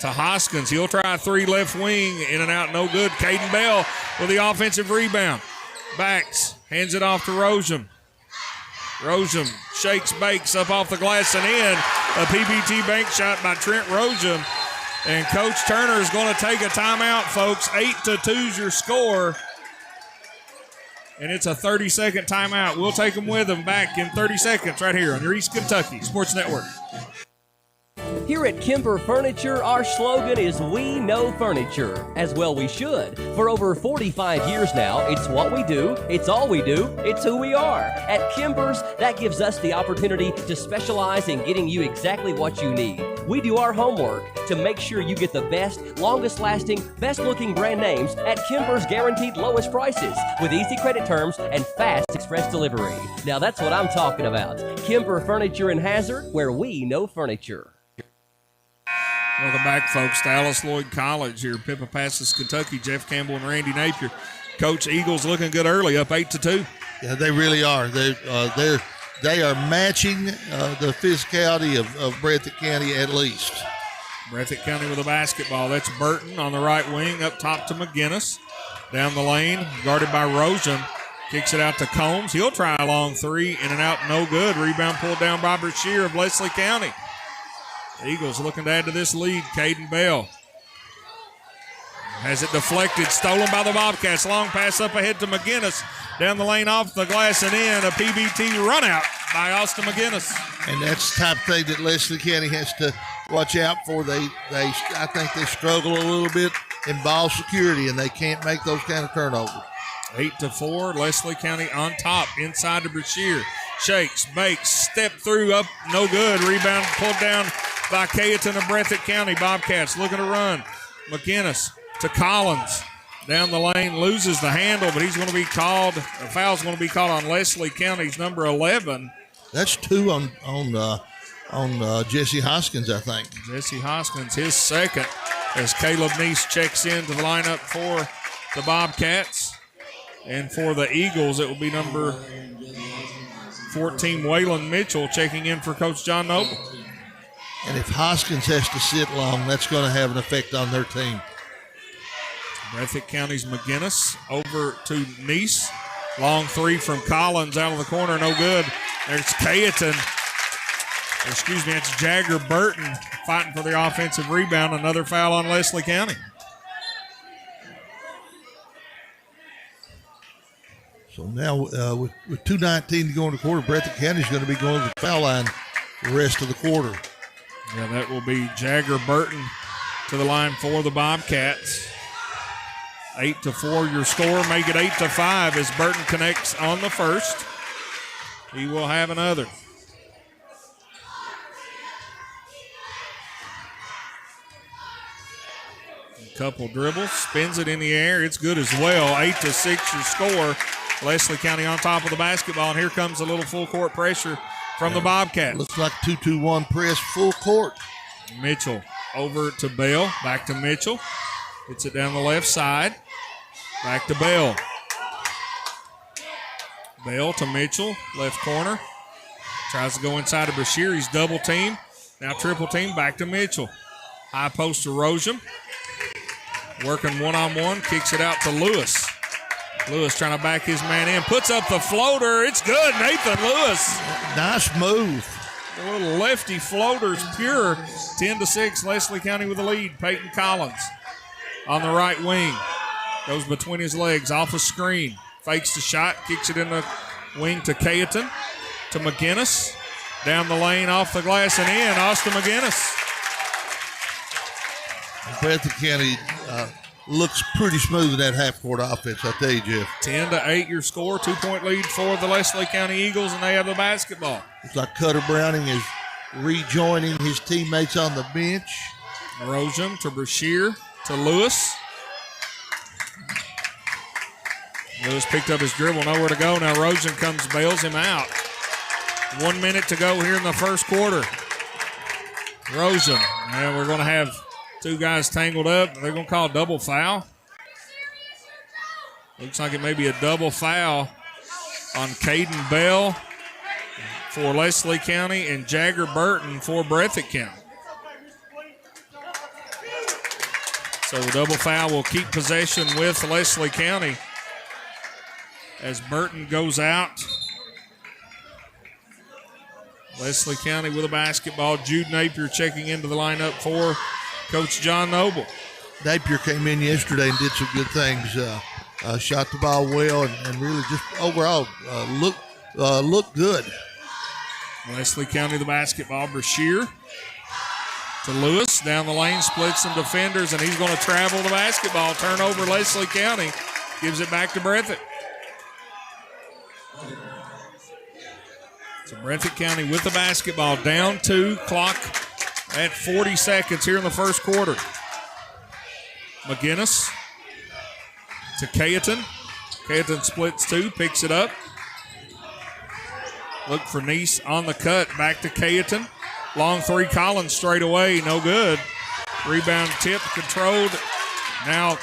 To Hoskins. He'll try a 3 left wing. In and out, no good. Caden Bell with the offensive rebound. Backs. Hands it off to Rosium. Rosium shakes, bakes up off the glass and in. A PBT bank shot by Trent Rosium. And Coach Turner is going to take a timeout, folks. 8-2 is your score. And it's a 30-second timeout. We'll take them with them back in 30 seconds right here on your East Kentucky Sports Network. Here at Kemper Furniture, our slogan is "We know furniture." As well we should. For over 45 years now, it's what we do, it's all we do, it's who we are. At Kemper's, that gives us the opportunity to specialize in getting you exactly what you need. We do our homework to make sure you get the best, longest lasting, best looking brand names at Kemper's guaranteed lowest prices with easy credit terms and fast express delivery. Now that's what I'm talking about. Kemper Furniture in Hazard, where we know furniture. Welcome back, folks, to Alice Lloyd College here. Pippa Passes, Kentucky. Jeff Campbell and Randy Napier. Coach, Eagles looking good early, up 8-2. Yeah, they really are. They are matching the physicality of Breathitt County at least. Breathitt County with a basketball. That's Burton on the right wing, up top to McGinnis. Down the lane, guarded by Rosium. Kicks it out to Combs. He'll try a long 3, in and out, no good. Rebound pulled down by Brashear of Leslie County. Eagles looking to add to this lead. Caden Bell has it deflected, stolen by the Bobcats. Long pass up ahead to McGinnis. Down the lane, off the glass and in. A PBT run out by Austin McGinnis. And that's the type of thing that Leslie County has to watch out for. I think they struggle a little bit in ball security, and they can't make those kind of turnovers. 8-4, Leslie County on top. Inside to Brashear. Shakes, bakes, step through, up, no good. Rebound pulled down by Cayetan of Breathitt County. Bobcats looking to run. McGinnis to Collins. Down the lane, loses the handle, but he's going to be called. A foul's going to be called on Leslie County's number 11. That's 2 on Jesse Hoskins, I think. Jesse Hoskins, his second, as Caleb Neese checks into the lineup for the Bobcats. And for the Eagles, it will be number 14, Waylon Mitchell, checking in for Coach John Noble. And if Hoskins has to sit long, that's going to have an effect on their team. Breathitt County's McGinnis over to Neese. Long 3 from Collins out of the corner, no good. There's Cayetan. It's Jagger Burton fighting for the offensive rebound. Another foul on Leslie County. So now with 2:19 to go in the quarter, Breathitt County is going to be going to the foul line the rest of the quarter. Yeah, that will be Jagger Burton to the line for the Bobcats. 8-4 your score. Make it 8-5 as Burton connects on the first. He will have another. A couple dribbles, spins it in the air. It's good as well. 8-6 your score. Leslie County on top of the basketball, and here comes a little full court pressure from the Bobcats. Looks like 2-2-1 press full court. Mitchell over to Bell, back to Mitchell. Hits it down the left side. Back to Bell. Bell to Mitchell, left corner. Tries to go inside of Brashear. He's double team. Now triple team, back to Mitchell. High post to Rosium. Working one-on-one, kicks it out to Lewis. Lewis trying to back his man in. Puts up the floater. It's good, Nathan Lewis. Nice move. The little lefty floater's pure. 10-6, Leslie County with the lead. Peyton Collins on the right wing. Goes between his legs, off a screen. Fakes the shot, kicks it in the wing to Cayetan, to McGinnis. Down the lane, off the glass and in. Austin McGinnis. Breathitt County looks pretty smooth in that half-court offense, I tell you, Jeff. 10-8 your score. 2-point lead for the Leslie County Eagles, and they have the basketball. Looks like Cutter Browning is rejoining his teammates on the bench. Rosium to Brashear to Lewis. Lewis picked up his dribble, nowhere to go. Now Rosium comes, bails him out. 1 minute to go here in the first quarter. Rosium, and we're going to have two guys tangled up. They're going to call a double foul. Looks like it may be a double foul on Caden Bell for Leslie County and Jagger Burton for Breathitt County. So the double foul will keep possession with Leslie County as Burton goes out. Leslie County with a basketball. Jude Napier checking into the lineup for Coach John Noble. Napier came in yesterday and did some good things. Shot the ball well and really just overall looked good. Leslie County the basketball. Brashear to Lewis. Down the lane, splits some defenders, and he's going to travel the basketball. Turnover Leslie County. Gives it back to Breathitt. So Breathitt County with the basketball. Down 2, clock at 40 seconds here in the first quarter. McGinnis to Cayeton. Cayeton splits 2, picks it up. Look for Neese on the cut. Back to Cayeton. Long 3, Collins straight away, no good. Rebound tip controlled. Now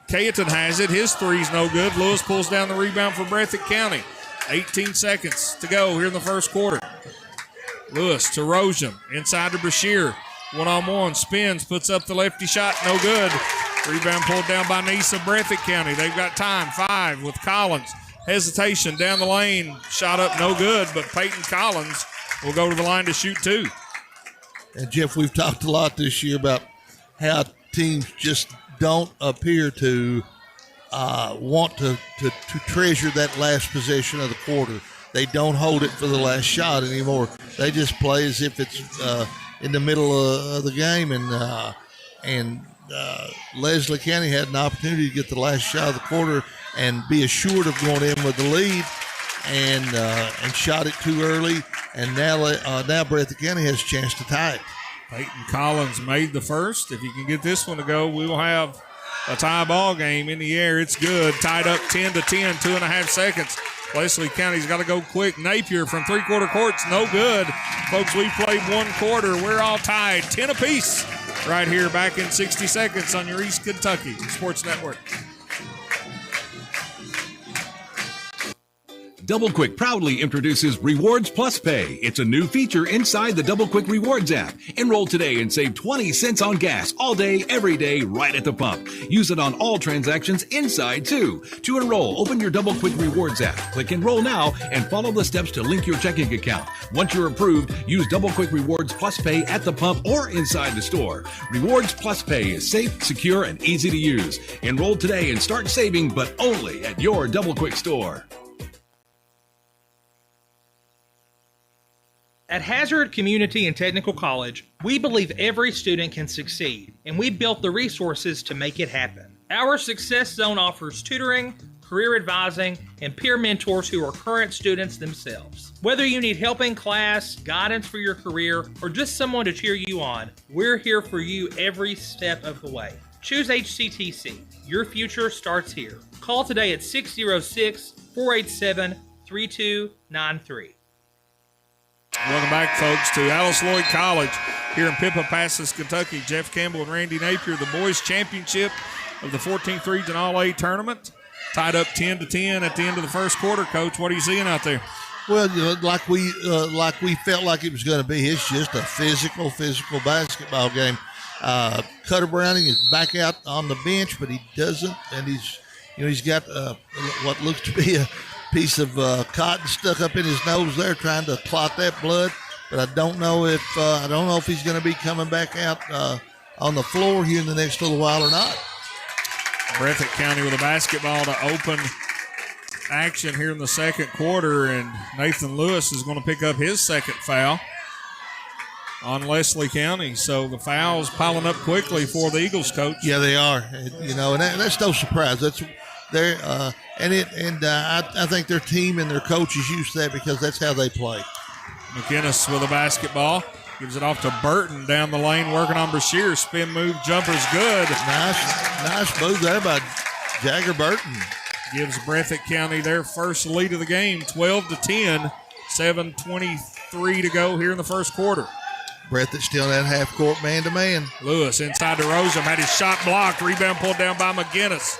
Cayeton has it. His three's no good. Lewis pulls down the rebound for Breathitt County. 18 seconds to go here in the first quarter. Lewis to Rosium. Inside to Brashear. One-on-one. Spins. Puts up the lefty shot. No good. Rebound pulled down by Neese of Breathitt County. They've got time. 5 with Collins. Hesitation down the lane. Shot up no good, but Peyton Collins will go to the line to shoot 2. And, Jeff, we've talked a lot this year about how teams just don't appear to want to treasure that last possession of the quarter. They don't hold it for the last shot anymore. They just play as if it's in the middle of the game. And Leslie County had an opportunity to get the last shot of the quarter and be assured of going in with the lead, and shot it too early. And now Breathitt County has a chance to tie it. Peyton Collins made the first. If you can get this one to go, we will have a tie ball game in the air. It's good. Tied up 10-10, 2.5 seconds. Leslie County's got to go quick. Napier from three-quarter courts, no good. Folks, we played 1 quarter. We're all tied, 10 apiece. Right here, back in 60 seconds on your East Kentucky Sports Network. Double Quick proudly introduces Rewards Plus Pay. It's a new feature inside the Double Quick Rewards app. Enroll today and save 20 cents on gas all day, every day, right at the pump. Use it on all transactions inside, too. To enroll, open your Double Quick Rewards app. Click Enroll Now and follow the steps to link your checking account. Once you're approved, use Double Quick Rewards Plus Pay at the pump or inside the store. Rewards Plus Pay is safe, secure, and easy to use. Enroll today and start saving, but only at your Double Quick store. At Hazard Community and Technical College, we believe every student can succeed, and we built the resources to make it happen. Our Success Zone offers tutoring, career advising, and peer mentors who are current students themselves. Whether you need help in class, guidance for your career, or just someone to cheer you on, we're here for you every step of the way. Choose HCTC. Your future starts here. Call today at 606-487-3293. Welcome back, folks, to Alice Lloyd College here in Pippa-Passes, Kentucky. Jeff Campbell and Randy Napier, the boys' championship of the 14th Region All-A tournament. Tied up 10-10 at the end of the first quarter. Coach, what are you seeing out there? Well, like we felt like it was going to be. It's just a physical basketball game. Cutter Browning is back out on the bench, but he doesn't, and he's got what looks to be a piece of cotton stuck up in his nose there, trying to clot that blood. But I don't know if he's going to be coming back out on the floor here in the next little while or not. Breathitt County with a basketball to open action here in the second quarter, and Nathan Lewis is going to pick up his second foul on Leslie County. So the fouls piling up quickly for the Eagles, Coach. Yeah, they are. And that's no surprise. I think their team and their coach is used to that because that's how they play. McInnes with a basketball. Gives it off to Burton down the lane, working on Brashear. Spin move, jumper's good. Nice move there by Jagger Burton. Gives Breathitt County their first lead of the game, 12-10. 7:23 to go here in the first quarter. Breathitt still in that half-court man-to-man. Lewis inside to Rosium. Had his shot blocked. Rebound pulled down by McInnes.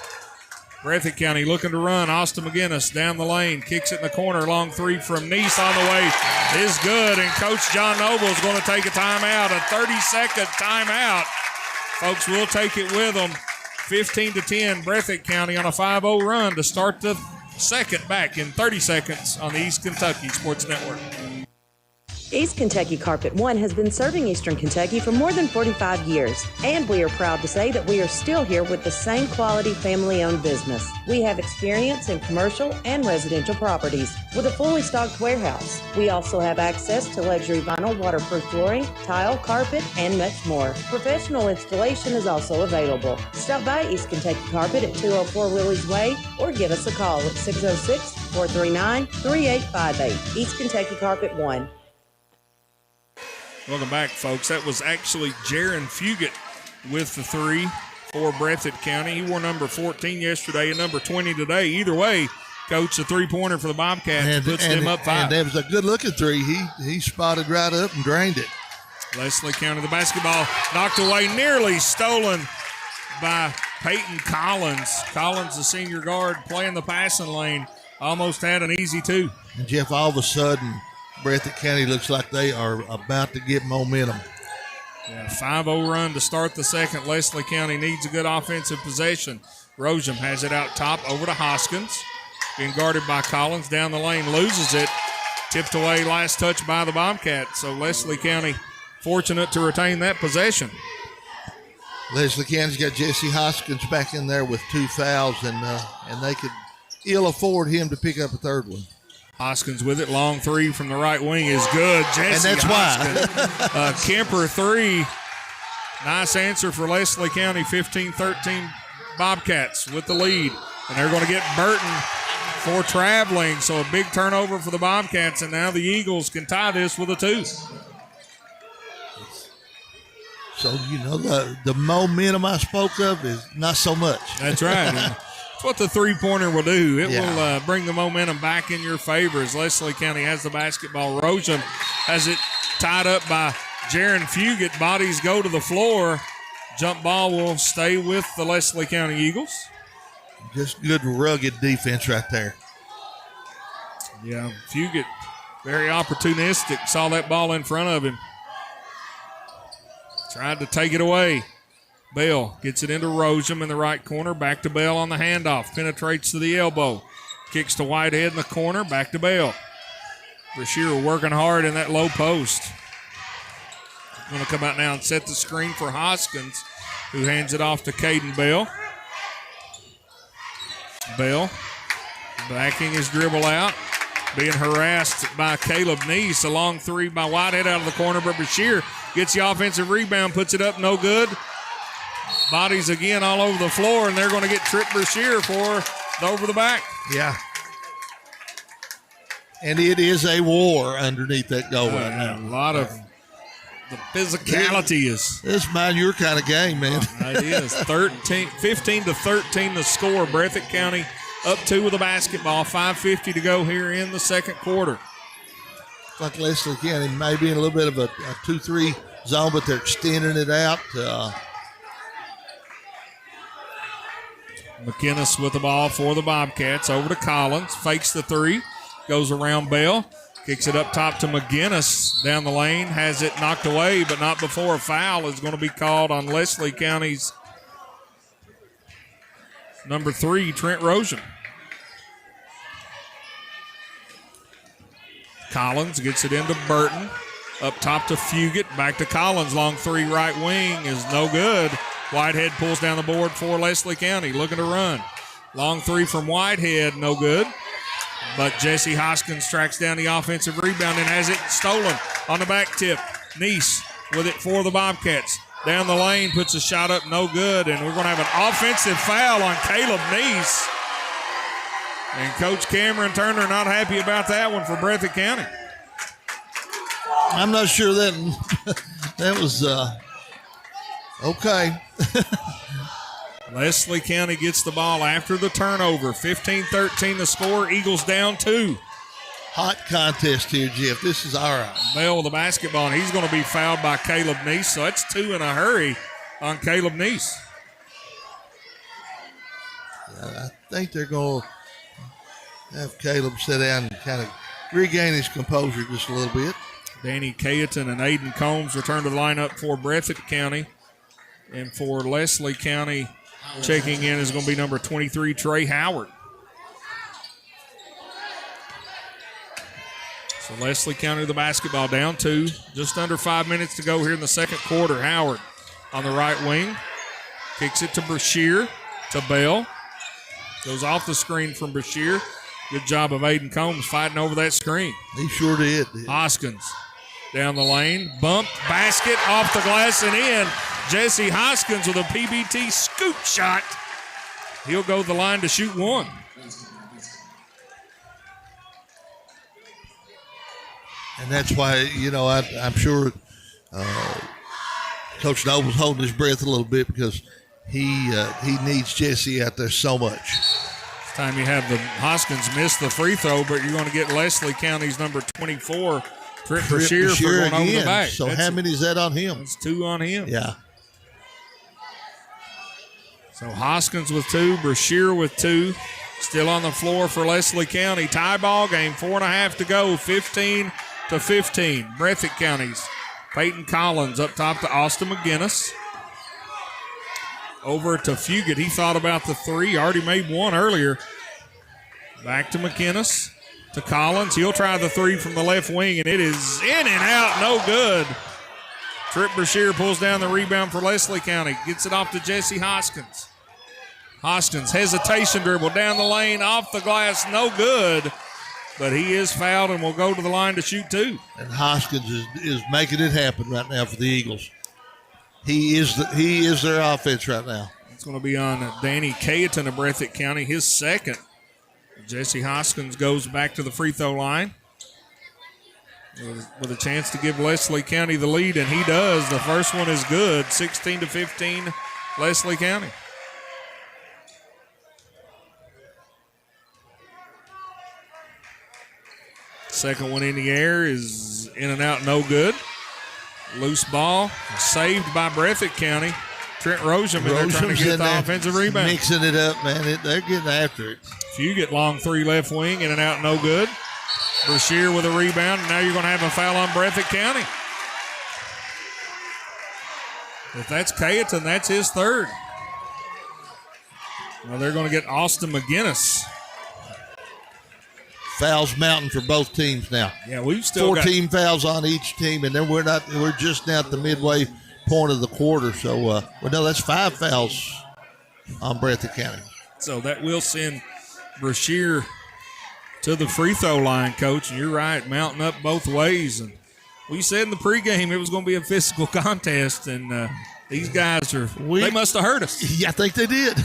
Breathitt County looking to run. Austin McGinnis down the lane, kicks it in the corner. Long three from Neese on the way is good, and Coach John Noble is going to take a timeout, a 30-second timeout. Folks, we'll take it with them. 15-10, Breathitt County on a 5-0 run to start the second back in 30 seconds on the East Kentucky Sports Network. East Kentucky Carpet One has been serving Eastern Kentucky for more than 45 years, and we are proud to say that we are still here with the same quality family-owned business. We have experience in commercial and residential properties with a fully stocked warehouse. We also have access to luxury vinyl waterproof flooring, tile, carpet, and much more. Professional installation is also available. Stop by East Kentucky Carpet at 204 Willie's Way or give us a call at 606-439-3858. East Kentucky Carpet One. Welcome back, folks. That was actually Jaron Fugit with the three for Breathitt County. He wore number 14 yesterday and number 20 today. Either way, Coach, the three-pointer for the Bobcats puts them up 5. And that was a good-looking three. He spotted right up and drained it. Leslie County, the basketball knocked away, nearly stolen by Peyton Collins. Collins, the senior guard, playing the passing lane, almost had an easy 2. And, Jeff, all of a sudden, Breathitt County looks like they are about to get momentum. Yeah, 5-0 run to start the second. Leslie County needs a good offensive possession. Rojam has it out top over to Hoskins. Being guarded by Collins. Down the lane, loses it. Tipped away, last touch by the Bobcats. So Leslie County fortunate to retain that possession. Leslie County's got Jesse Hoskins back in there with 2 fouls, and they could ill afford him to pick up a third one. Hoskins with it. Long three from the right wing is good. Jesse and that's Hoskins. Why. Kemper three. Nice answer for Leslie County. 15-13 Bobcats with the lead. And they're going to get Burton for traveling. So a big turnover for the Bobcats. And now the Eagles can tie this with a 2. So, the momentum I spoke of is not so much. That's right. What the three-pointer will do. It will bring the momentum back in your favor as Leslie County has the basketball. Rojam has it tied up by Jaron Fugit. Bodies go to the floor. Jump ball will stay with the Leslie County Eagles. Just good, rugged defense right there. Yeah, Fugit, very opportunistic. Saw that ball in front of him. Tried to take it away. Bell gets it into Rojam in the right corner. Back to Bell on the handoff. Penetrates to the elbow. Kicks to Whitehead in the corner. Back to Bell. Brashear working hard in that low post. Going to come out now and set the screen for Hoskins, who hands it off to Caden Bell. Bell backing his dribble out. Being harassed by Caleb Neese. A long three by Whitehead out of the corner, but Brashear gets the offensive rebound, puts it up, no good. Bodies again all over the floor, and they're going to get Trip Brashear for the over the back. Yeah. And it is a war underneath that goal right now. A lot of the physicality is. It's mine, your kind of game, man. It is. 15-13 the score. Breathitt County up 2 with the basketball. 5:50 to go here in the second quarter. Like Leslie County may be in a little bit of a 2-3 zone, but they're extending it out. McInnes with the ball for the Bobcats. Over to Collins. Fakes the three. Goes around Bell. Kicks it up top to McGinnis. Down the lane. Has it knocked away, but not before a foul is going to be called on Leslie County's number 3, Trent Rojam. Collins gets it into Burton. Up top to Fugit. Back to Collins. Long three right wing is no good. Whitehead pulls down the board for Leslie County, looking to run. Long three from Whitehead, no good. But Jesse Hoskins tracks down the offensive rebound and has it stolen on the back tip. Neese with it for the Bobcats. Down the lane, puts a shot up, no good. And we're going to have an offensive foul on Caleb Neese. And Coach Cameron Turner not happy about that one for Breathitt County. I'm not sure that was okay. Leslie County gets the ball after the turnover. 15-13 the score. Eagles down 2. Hot contest here, Jeff. This is all right. Bell with the basketball, and he's going to be fouled by Caleb Neese. So that's 2 in a hurry on Caleb Neese. I think they're going to have Caleb sit down and kind of regain his composure just a little bit. Danny Cayeton and Aiden Combs return to the lineup for Breathitt County. And for Leslie County, checking in is going to be number 23, Trey Howard. So Leslie County the basketball down 2. Just under 5 minutes to go here in the second quarter. Howard on the right wing. Kicks it to Brashear, to Bell. Goes off the screen from Brashear. Good job of Aiden Combs fighting over that screen. He sure did. Hoskins down the lane. Bumped, basket, off the glass and in. Jesse Hoskins with a PBT scoop shot. He'll go to the line to shoot 1. And that's why, I'm sure Coach Noble's holding his breath a little bit because he needs Jesse out there so much. This time you have the Hoskins miss the free throw, but you're going to get Leslie County's number 24, Trent Brashear, for going over the back. So how many is that on him? That's 2 on him. Yeah. So Hoskins with 2, Brashear with 2. Still on the floor for Leslie County. Tie ball game, 4.5 to go, 15-15. Breathitt County's Peyton Collins up top to Austin McGinnis. Over to Fugit. He thought about the 3. Already made 1 earlier. Back to McGinnis. To Collins. He'll try the 3 from the left wing, and it is in and out. No good. Trip Brashear pulls down the rebound for Leslie County. Gets it off to Jesse Hoskins. Hoskins, hesitation dribble down the lane, off the glass, no good. But he is fouled and will go to the line to shoot 2. And Hoskins is making it happen right now for the Eagles. He is their offense right now. It's going to be on Danny Cayeton of Breathitt County, his second. Jesse Hoskins goes back to the free throw line with a chance to give Leslie County the lead, and he does. The first one is good, 16-15, Leslie County. Second one in the air is in and out, no good. Loose ball, saved by Breathitt County. Trent Rosium, and they're trying to get the offensive rebound. Mixing it up, man. They're getting after it. Fugit, long 3 left wing, in and out, no good. Brashear with a rebound, and now you're going to have a foul on Breathitt County. If that's Cayeton, that's his 3rd. Well, they're going to get Austin McGinnis. Fouls mounting for both teams now. Yeah, we've still 14 fouls on each team, and then we're just now at the midway point of the quarter. So, no, that's 5 fouls on Breathitt County. So that will send Brashear to the free throw line, Coach. And you're right, mounting up both ways. And we said in the pregame it was going to be a physical contest, and these guys they must have hurt us. Yeah, I think they did.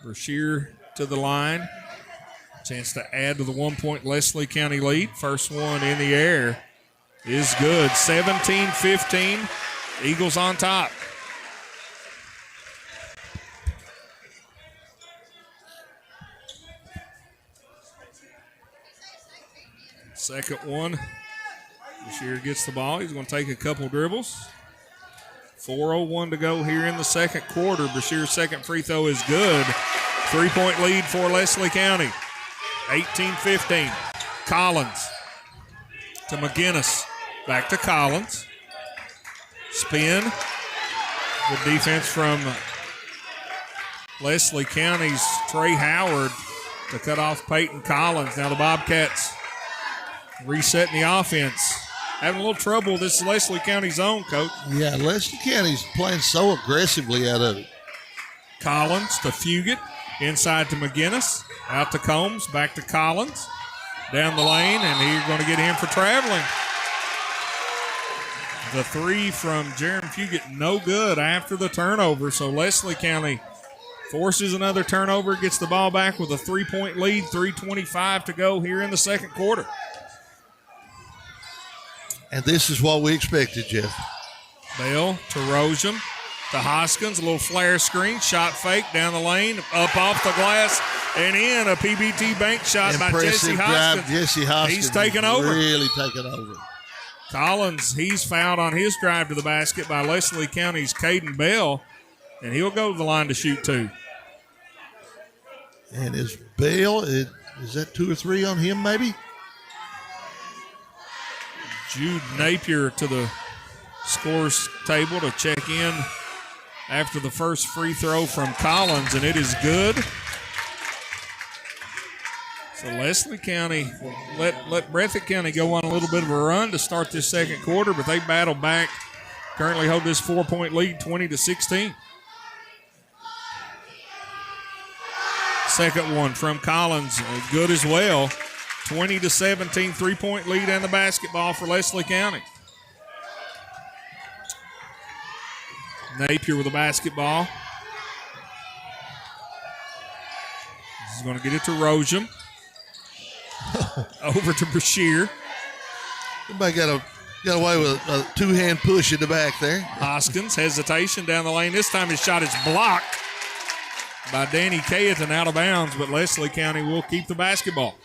Brashear to the line. Chance to add to the 1-point Leslie County lead. First one in the air is good. 17-15. Eagles on top. Second one. Brashear gets the ball. He's going to take a couple dribbles. 4:01 to go here in the second quarter. Brashear's second free throw is good. 3-point lead for Leslie County. 18-15. Collins to McGinnis. Back to Collins. Spin. Good defense from Leslie County's Trey Howard to cut off Peyton Collins. Now the Bobcats resetting the offense. Having a little trouble with this Leslie County zone, Coach. Yeah, Leslie County's playing so aggressively out of it. Collins to Fugit. Inside to McGinnis. Out to Combs. Back to Collins. Down the lane, and he's going to get him for traveling. The 3 from Jerem Fugit, no good after the turnover. So Leslie County forces another turnover, gets the ball back with a 3-point lead. 3:25 to go here in the second quarter. And this is what we expected, Jeff. Bell to Rosium. To Hoskins, a little flare screen, shot fake down the lane, up off the glass, and in a PBT bank shot by Jesse Hoskins. Jesse Hoskins. He's taken over. Really taken over. Collins, he's fouled on his drive to the basket by Leslie County's Caden Bell, and he'll go to the line to shoot 2. And is Bell, is that 2 or 3 on him maybe? Jude Napier to the scores table to check in after the first free throw from Collins, and it is good. So Leslie County let Breathitt County go on a little bit of a run to start this second quarter, but they battle back. Currently hold this 4-point lead, 20-16. Second one from Collins, good as well. 20-17, 3-point lead and the basketball for Leslie County. Napier with the basketball. He's going to get it to Rojam. Over to Brashear. Somebody got away with a 2-hand push in the back there. Hoskins, hesitation down the lane. This time his shot is blocked by Danny Cayetan out of bounds, but Leslie County will keep the basketball.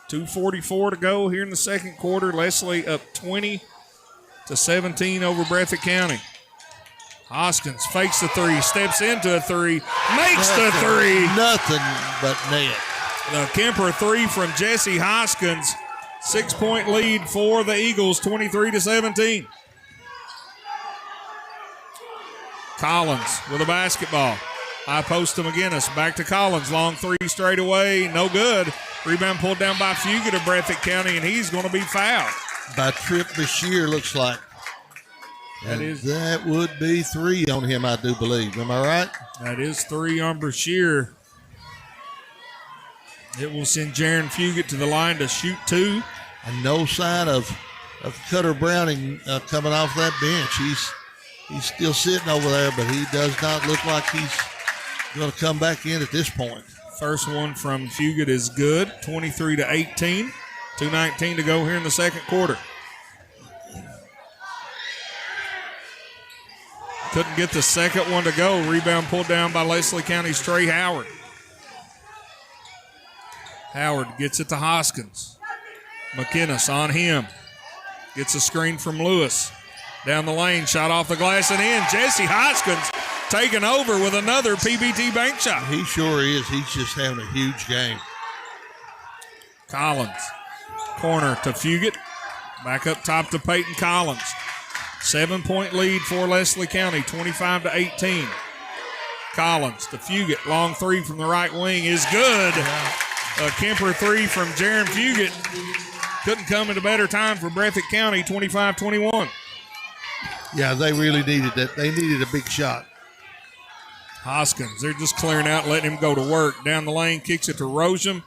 2:44 to go here in the second quarter. Leslie up 20-17 over Breathitt County. Hoskins fakes the three, steps into a three, makes the three. Nothing but net. The Kemper three from Jesse Hoskins. 6-point lead for the Eagles, 23-17. Collins with a basketball. High post to McGinnis. Back to Collins. Long three straight away. No good. Rebound pulled down by Fugit of Breathitt County, and he's going to be fouled. By Trip Bashir, looks like. That would be 3 on him, I do believe. Am I right? That is 3 on Brashear. It will send Jaron Fugit to the line to shoot 2. And no sign of Cutter Browning coming off that bench. He's still sitting over there, but he does not look like he's going to come back in at this point. First one from Fugit is good, 23-18. 2:19 to go here in the second quarter. Couldn't get the second one to go. Rebound pulled down by Leslie County's Trey Howard. Howard gets it to Hoskins. McInnes on him. Gets a screen from Lewis. Down the lane, shot off the glass and in. Jesse Hoskins taking over with another PBT bank shot. He sure is. He's just having a huge game. Collins. Corner to Fugit. Back up top to Peyton Collins. 7-point lead for Leslie County, 25-18. Collins to Fugit. Long three from the right wing is good. A Kemper three from Jaron Fugit. Couldn't come at a better time for Breathitt County, 25-21. Yeah, they really needed that. They needed a big shot. Hoskins, they're just clearing out, letting him go to work. Down the lane, kicks it to Rojam.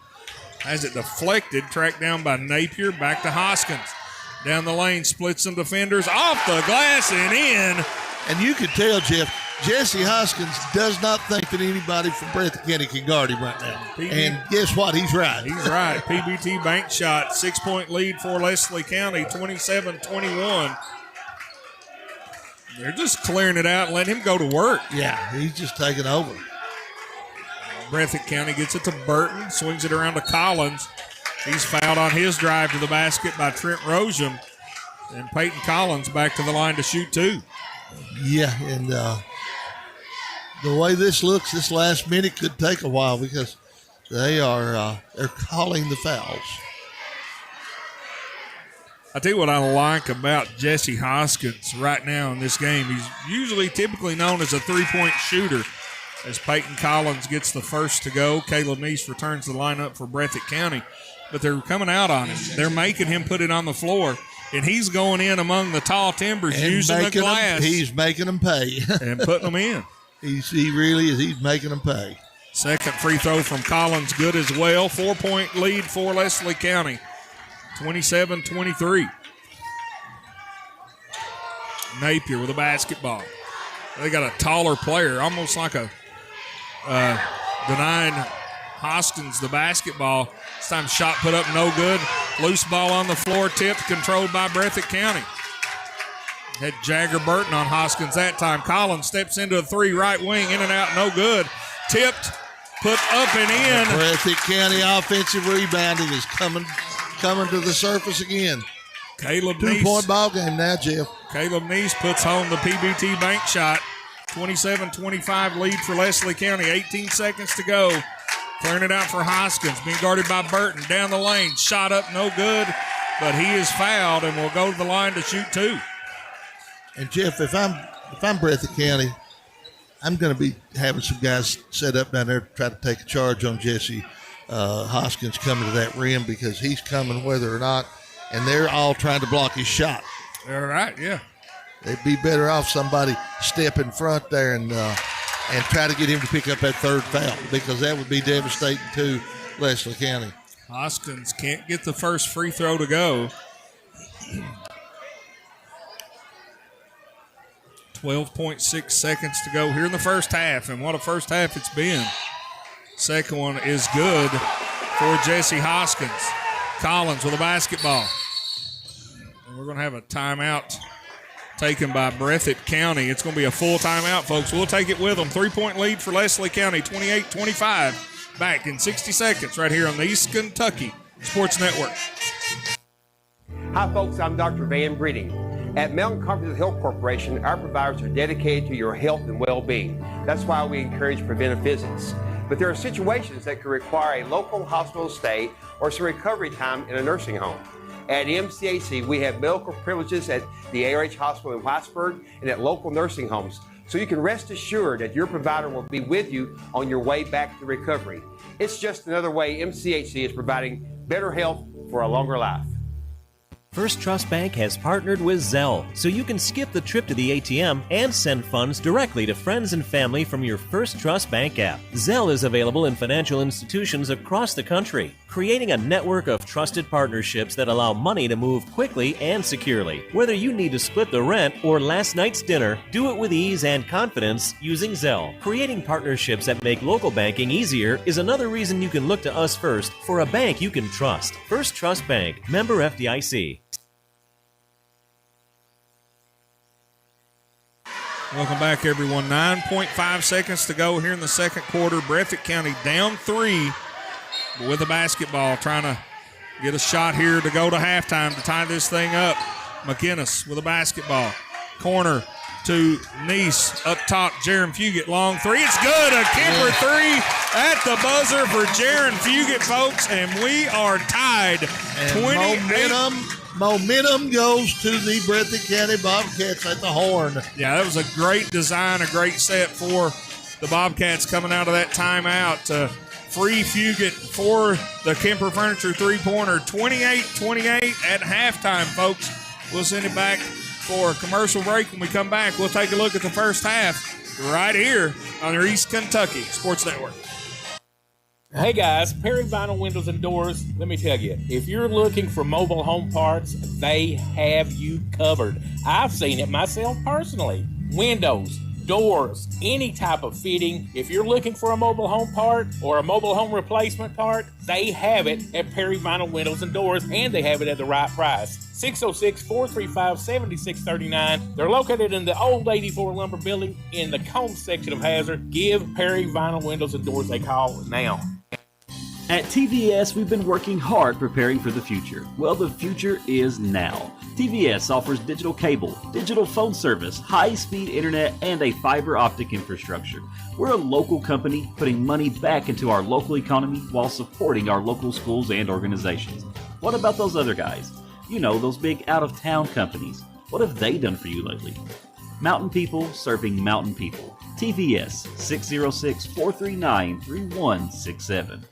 Has it deflected, tracked down by Napier. Back to Hoskins. Down the lane, splits some defenders. Off the glass and in. And you can tell, Jeff, Jesse Hoskins does not think that anybody from Breathitt County can guard him right now. And guess what? He's right. He's right. PBT bank shot. 6-point lead for Leslie County, 27-21. They're just clearing it out and letting him go to work. Yeah, he's just taking over. Breathitt County gets it to Burton, swings it around to Collins. He's fouled on his drive to the basket by Trent Rojam. And Peyton Collins back to the line to shoot 2. Yeah, and the way this looks, this last minute could take a while because they're calling the fouls. I tell you what I like about Jesse Hoskins right now in this game. He's typically known as a 3-point shooter. As Peyton Collins gets the first to go, Caleb Neese returns the lineup for Breathitt County. But they're coming out on him. They're making him put it on the floor, and he's going in among the tall timbers and using the glass. He's making them pay. And putting them in. He really is. He's making them pay. Second free throw from Collins, good as well. 4-point lead for Leslie County, 27-23. Napier with a basketball. They got a taller player, almost like a denying Hoskins the basketball. This time shot put up no good. Loose ball on the floor, tipped, controlled by Breathitt County. Had Jagger Burton on Hoskins that time. Collins steps into a three, right wing, in and out, no good. Tipped, put up and in. Breathitt County offensive rebounding is coming to the surface again. Caleb Neese. 2-point ball game now, Jeff. Caleb Neese puts home the PBT bank shot. 27-25 lead for Leslie County. 18 seconds to go. Clearing it out for Hoskins. Being guarded by Burton. Down the lane. Shot up, no good. But he is fouled and will go to the line to shoot 2. And Jeff, if I'm Breathitt County, I'm going to be having some guys set up down there to try to take a charge on Jesse Hoskins coming to that rim, because he's coming whether or not, and they're all trying to block his shot. All right, yeah. They'd be better off somebody step in front there and try to get him to pick up that third foul, because that would be devastating to Leslie County. Hoskins can't get the first free throw to go. 12.6 seconds to go here in the first half, and what a first half it's been. Second one is good for Jesse Hoskins. Collins with a basketball. And we're going to have a timeout taken by Breathitt County. It's going to be a full timeout, folks. We'll take it with them. 3-point lead for Leslie County, 28-25. Back in 60 seconds right here on the East Kentucky Sports Network. Hi, folks. I'm Dr. Van Breeding. At Mountain Comprehensive Health Corporation, our providers are dedicated to your health and well-being. That's why we encourage preventive visits. But there are situations that could require a local hospital stay or some recovery time in a nursing home. At MCAC, we have medical privileges at the ARH Hospital in Whitesburg and at local nursing homes, so you can rest assured that your provider will be with you on your way back to recovery. It's just another way MCHC is providing better health for a longer life. First Trust Bank has partnered with Zelle, so you can skip the trip to the ATM and send funds directly to friends and family from your First Trust Bank app. Zelle is available in financial institutions across the country, creating a network of trusted partnerships that allow money to move quickly and securely. Whether you need to split the rent or last night's dinner, do it with ease and confidence using Zelle. Creating partnerships that make local banking easier is another reason you can look to us first for a bank you can trust. First Trust Bank, member FDIC. Welcome back, everyone. 9.5 seconds to go here in the second quarter. Breathitt County down 3 with a basketball, trying to get a shot here to go to halftime to tie this thing up. McInnes with a basketball. Corner to Nice. Up top, Jaron Fugit. Long 3. It's good. A Kemper 3 at the buzzer for Jaron Fugit, folks. And we are tied. 28. Momentum goes to the Breathitt County Bobcats at the horn. Yeah, that was a great design, a great set for the Bobcats coming out of that timeout. Free Fugit for the Kemper Furniture three-pointer. 28-28 at halftime, folks. We'll send it back for a commercial break. When we come back, we'll take a look at the first half right here on your East Kentucky Sports Network. Hey guys, Perry Vinyl Windows and Doors, let me tell you, if you're looking for mobile home parts, they have you covered. I've seen it myself personally. Windows, doors, any type of fitting. If you're looking for a mobile home part or a mobile home replacement part, they have it at Perry Vinyl Windows and Doors, and they have it at the right price. 606-435-7639. They're located in the old 84 Lumber Building in the Combs section of Hazard. Give Perry Vinyl Windows and Doors a call now. At TVS, we've been working hard preparing for the future. Well, the future is now. TVS offers digital cable, digital phone service, high-speed internet, and a fiber optic infrastructure. We're a local company putting money back into our local economy while supporting our local schools and organizations. What about those other guys? You know, those big out-of-town companies. What have they done for you lately? Mountain people serving mountain people. TVS, 606-439-3167.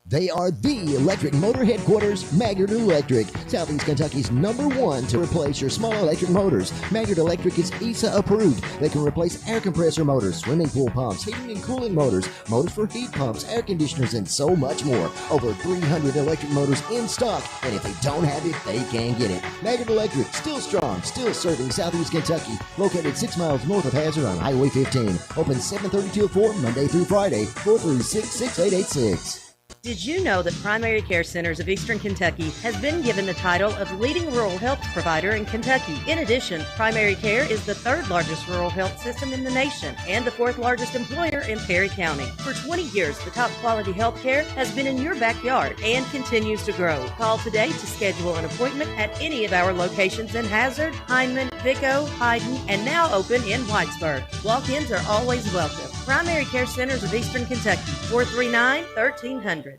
They are the electric motor headquarters, Maggard Electric, Southeast Kentucky's #1 to replace your small electric motors. Maggard Electric is ESA approved. They can replace air compressor motors, swimming pool pumps, heating and cooling motors, motors for heat pumps, air conditioners, and so much more. Over 300 electric motors in stock, and if they don't have it, they can get it. Maggard Electric, still strong, still serving Southeast Kentucky, located 6 miles north of Hazard on Highway 15. Open 7:30 till 4, Monday through Friday, 436-6886. Did you know that Primary Care Centers of Eastern Kentucky has been given the title of leading rural health provider in Kentucky? In addition, Primary Care is the third largest rural health system in the nation and the fourth largest employer in Perry County. For 20 years, the top quality health care has been in your backyard and continues to grow. Call today to schedule an appointment at any of our locations in Hazard, Hindman, Vico, Hyden, and now open in Whitesburg. Walk-ins are always welcome. Primary Care Centers of Eastern Kentucky, 439-1300.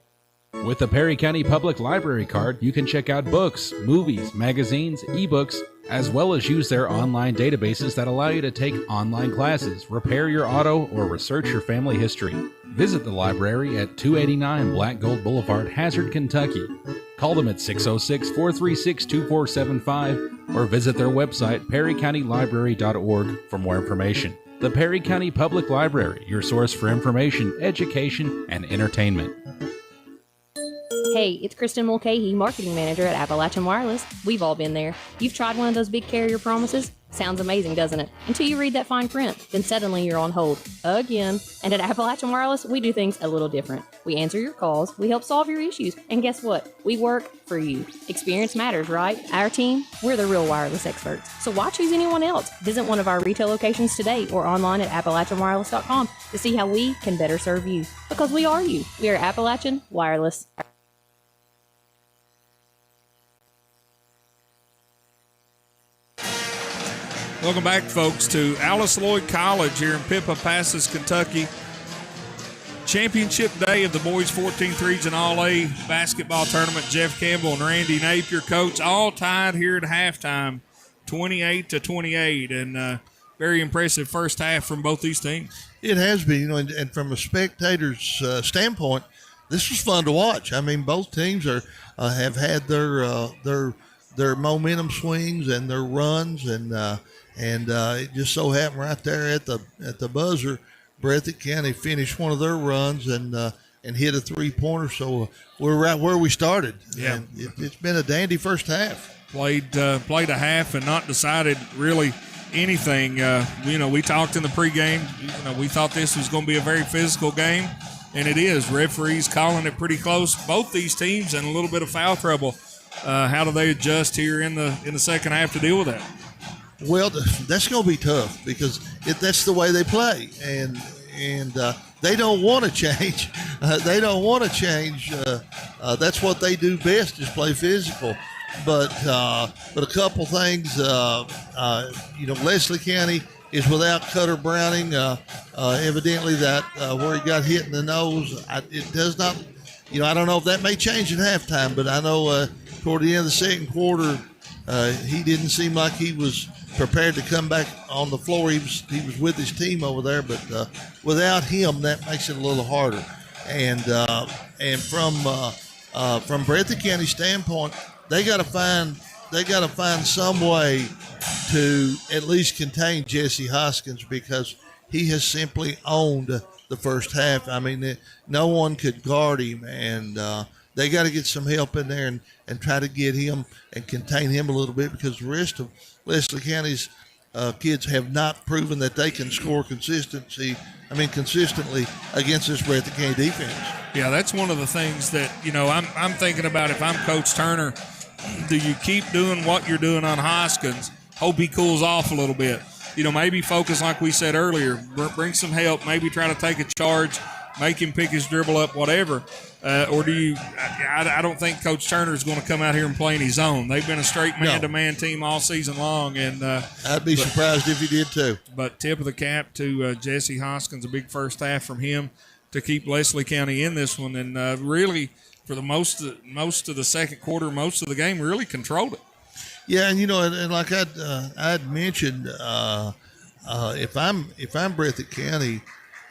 With the Perry County Public Library card, you can check out books, movies, magazines, ebooks, as well as use their online databases that allow you to take online classes, repair your auto, or research your family history. Visit the library at 289 Black Gold Boulevard, Hazard, Kentucky. Call them at 606-436-2475 or visit their website, perrycountylibrary.org, for more information. The Perry County Public Library, your source for information, education, and entertainment. Hey, it's Kristen Mulcahy, Marketing Manager at Appalachian Wireless. We've all been there. You've tried one of those big carrier promises? Sounds amazing, doesn't it? Until you read that fine print. Then suddenly you're on hold. Again. And at Appalachian Wireless, we do things a little different. We answer your calls, we help solve your issues, and guess what? We work for you. Experience matters, right? Our team, we're the real wireless experts. So why choose anyone else? Visit one of our retail locations today or online at AppalachianWireless.com to see how we can better serve you. Because we are you. We are Appalachian Wireless. Welcome back, folks, to Alice Lloyd College here in Pippa-Passes, Kentucky. Championship day of the boys 14th Region All-A basketball tournament. Jeff Campbell and Randy Napier, coach, all tied here at halftime, 28-28, and very impressive first half from both these teams. It has been, and from a spectator's standpoint, this was fun to watch. I mean, both teams have had their momentum swings and their runs, and it just so happened right there at the buzzer, Breathitt County finished one of their runs and hit a 3-pointer. So we're right where we started. Yeah, and it's been a dandy first half. Played a half and not decided really anything. We talked in the pregame. We thought this was going to be a very physical game, and it is. Referees calling it pretty close. Both these teams in a little bit of foul trouble. How do they adjust here in the second half to deal with that? Well, that's going to be tough because that's the way they play, and they don't want to change. They don't want to change. That's what they do best is play physical. But a couple things. Leslie County is without Cutter Browning. Evidently, that where he got hit in the nose, it does not. I don't know if that may change at halftime, but I know toward the end of the second quarter, he didn't seem like he was prepared to come back on the floor. He was with his team over there, but without him, that makes it a little harder. And from Breathitt County standpoint, they got to find some way to at least contain Jesse Hoskins because he has simply owned the first half. I mean, no one could guard him, and they got to get some help in there and try to get him and contain him a little bit because the rest of Leslie County's kids have not proven that they can score consistently against this Breathitt County defense. Yeah, that's one of the things that, I'm thinking about if I'm Coach Turner. Do you keep doing what you're doing on Hoskins? Hope he cools off a little bit. Maybe focus, like we said earlier, bring some help, maybe try to take a charge, make him pick his dribble up, whatever. Or do you – I don't think Coach Turner is going to come out here and play in his own. They've been a straight man-to-man team all season long. And I'd be surprised if he did too. But tip of the cap to Jesse Hoskins, a big first half from him to keep Leslie County in this one. And really, for the most of the second quarter, most of the game, really controlled it. Yeah, and like I'd mentioned, if I'm Breathitt County,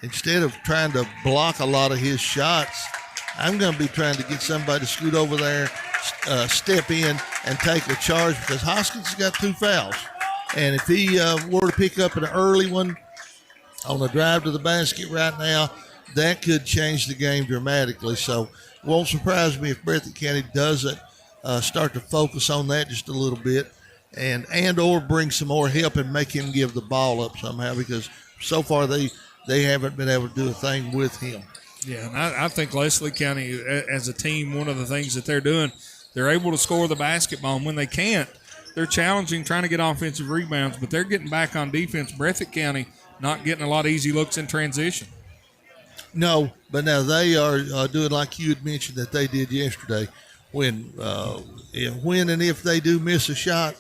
instead of trying to block a lot of his shots, I'm going to be trying to get somebody to scoot over there, step in, and take a charge because Hoskins has got 2 fouls. And if he were to pick up an early one on the drive to the basket right now, that could change the game dramatically. So it won't surprise me if Breathitt County doesn't start to focus on that just a little bit and or bring some more help and make him give the ball up somehow because so far they haven't been able to do a thing with him. Yeah, and I think Leslie County, as a team, one of the things that they're doing, they're able to score the basketball. And when they can't, they're challenging, trying to get offensive rebounds, but they're getting back on defense. Breathitt County not getting a lot of easy looks in transition. No, but now they are doing like you had mentioned that they did yesterday. When and if they do miss a shot,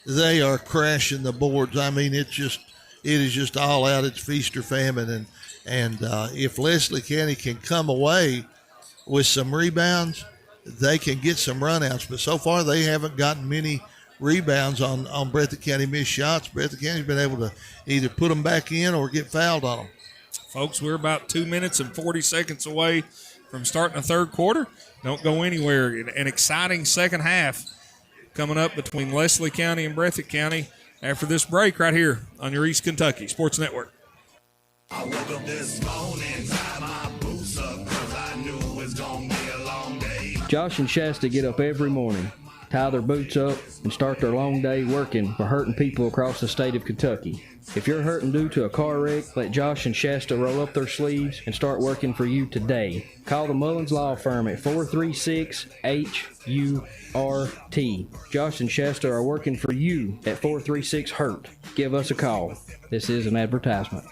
they are crashing the boards. I mean, it is just all out. It's feast or famine. And if Leslie County can come away with some rebounds, they can get some runouts. But so far, they haven't gotten many rebounds on Breathitt County missed shots. Breathitt County's been able to either put them back in or get fouled on them. Folks, we're about 2 minutes and 40 seconds away from starting the third quarter. Don't go anywhere. An exciting second half coming up between Leslie County and Breathitt County after this break right here on your East Kentucky Sports Network. I woke up this morning, tied my boots up, 'cause I knew it's gonna be a long day. Josh and Shasta get up every morning, tie their boots up, and start their long day working for hurting people across the state of Kentucky. If you're hurting due to a car wreck, let Josh and Shasta roll up their sleeves and start working for you today. Call the Mullins Law Firm at 436-HURT. Josh and Shasta are working for you at 436-HURT. Give us a call. This is an advertisement.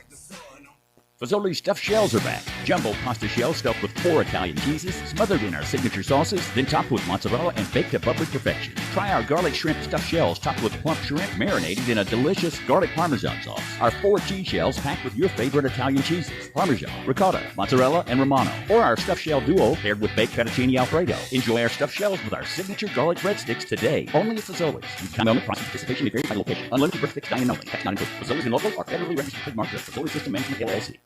Fazoli's stuffed shells are back. Jumbo pasta shells stuffed with 4 Italian cheeses, smothered in our signature sauces, then topped with mozzarella and baked to bubbly perfection. Try our garlic shrimp stuffed shells topped with plump shrimp marinated in a delicious garlic parmesan sauce. Our 4 cheese shells packed with your favorite Italian cheeses, Parmesan, ricotta, mozzarella, and Romano. Or our stuffed shell duo paired with baked fettuccine Alfredo. Enjoy our stuffed shells with our signature garlic breadsticks today, only at Fazoli's. You can only price participation may vary by location. Unlimited breadsticks, dining only. Tax not included. Fazoli's and local are federally registered trademarks of Fazoli's System Management LLC.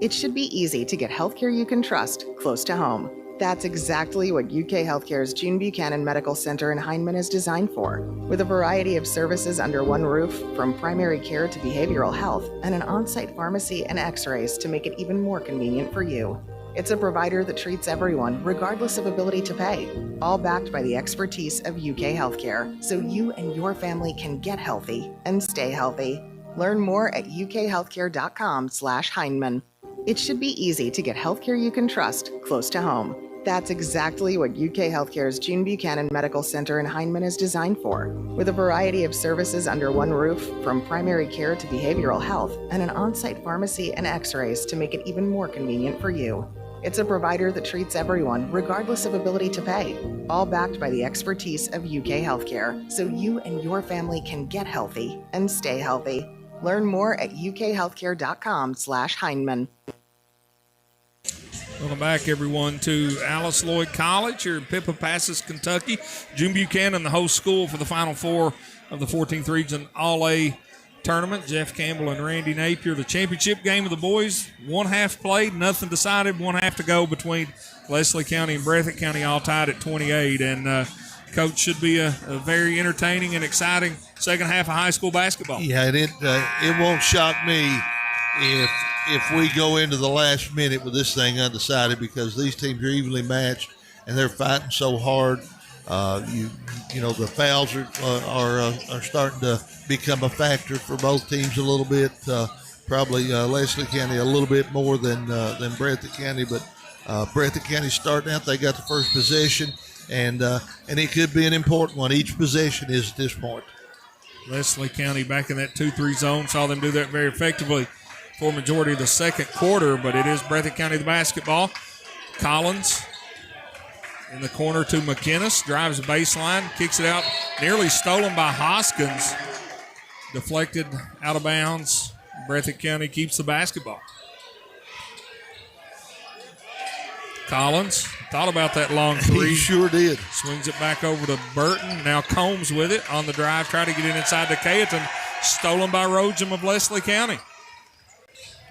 It should be easy to get healthcare you can trust close to home. That's exactly what UK Healthcare's June Buchanan Medical Center in Hindman is designed for. With a variety of services under one roof, from primary care to behavioral health, and an on-site pharmacy and x-rays to make it even more convenient for you. It's a provider that treats everyone, regardless of ability to pay, all backed by the expertise of UK Healthcare, so you and your family can get healthy and stay healthy. Learn more at ukhealthcare.com/Hindman. It should be easy to get healthcare you can trust close to home. That's exactly what UK Healthcare's June Buchanan Medical Center in Hindman is designed for. With a variety of services under one roof, from primary care to behavioral health, and an on-site pharmacy and x-rays to make it even more convenient for you. It's a provider that treats everyone, regardless of ability to pay, all backed by the expertise of UK Healthcare, so you and your family can get healthy and stay healthy. Learn more at ukhealthcare.com/Hindman. Welcome back, everyone, to Alice Lloyd College here in Pippa-Passes, Kentucky. June Buchanan, the host school for the Final Four of the 14th Region All-A Tournament. Jeff Campbell and Randy Napier. The championship game of the boys, 1 half played, nothing decided, 1 half to go between Leslie County and Breathitt County, all tied at 28. And Coach, should be a very entertaining and exciting second half of high school basketball. Yeah, it won't shock me if we go into the last minute with this thing undecided, because these teams are evenly matched and they're fighting so hard. You know the fouls are starting to become a factor for both teams a little bit. Probably Leslie County a little bit more than Breathitt County, but Breathitt County starting out, they got the first possession, and it could be an important one. Each possession is at this point. Leslie County back in that 2-3 zone, saw them do that very effectively for majority of the second quarter, but it is Breathitt County the basketball. Collins in the corner to McInnes, drives the baseline, kicks it out, nearly stolen by Hoskins, deflected out of bounds. Breathitt County keeps the basketball. Collins thought about that long three. He sure did. Swings it back over to Burton. Now Combs with it on the drive, try to get it inside to Cayetan. Stolen by Rogem of Leslie County.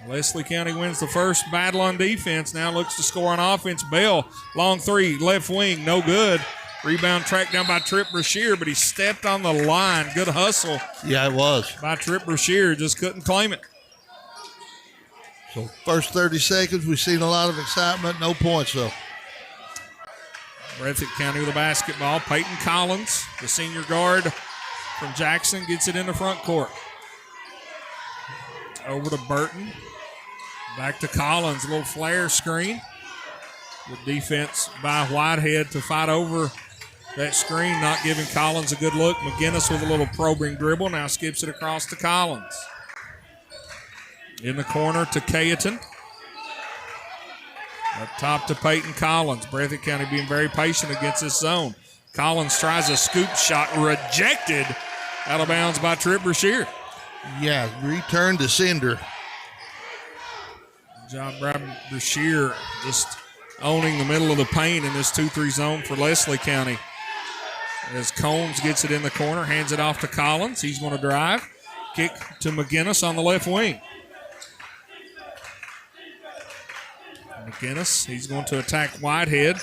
Leslie County wins the first battle on defense. Now looks to score on offense. Bell, long three, left wing, no good. Rebound tracked down by Trip Brashear, but he stepped on the line. Good hustle. Yeah, it was. By Trip Brashear, just couldn't claim it. So first 30 seconds, we've seen a lot of excitement. No points, though. Breathitt County with the basketball. Peyton Collins, the senior guard from Jackson, gets it in the front court. Over to Burton. Back to Collins, a little flare screen. The defense by Whitehead to fight over that screen, not giving Collins a good look. McGinnis with a little probing dribble, now skips it across to Collins. In the corner to Cayeton. Up top to Peyton Collins. Breathitt County being very patient against this zone. Collins tries a scoop shot, rejected out of bounds by Trip Brashear. Yeah, return to sender. Job by Brashear just owning the middle of the paint in this 2-3 zone for Leslie County. As Combs gets it in the corner, hands it off to Collins. He's going to drive. Kick to McGinnis on the left wing. McGinnis, he's going to attack Whitehead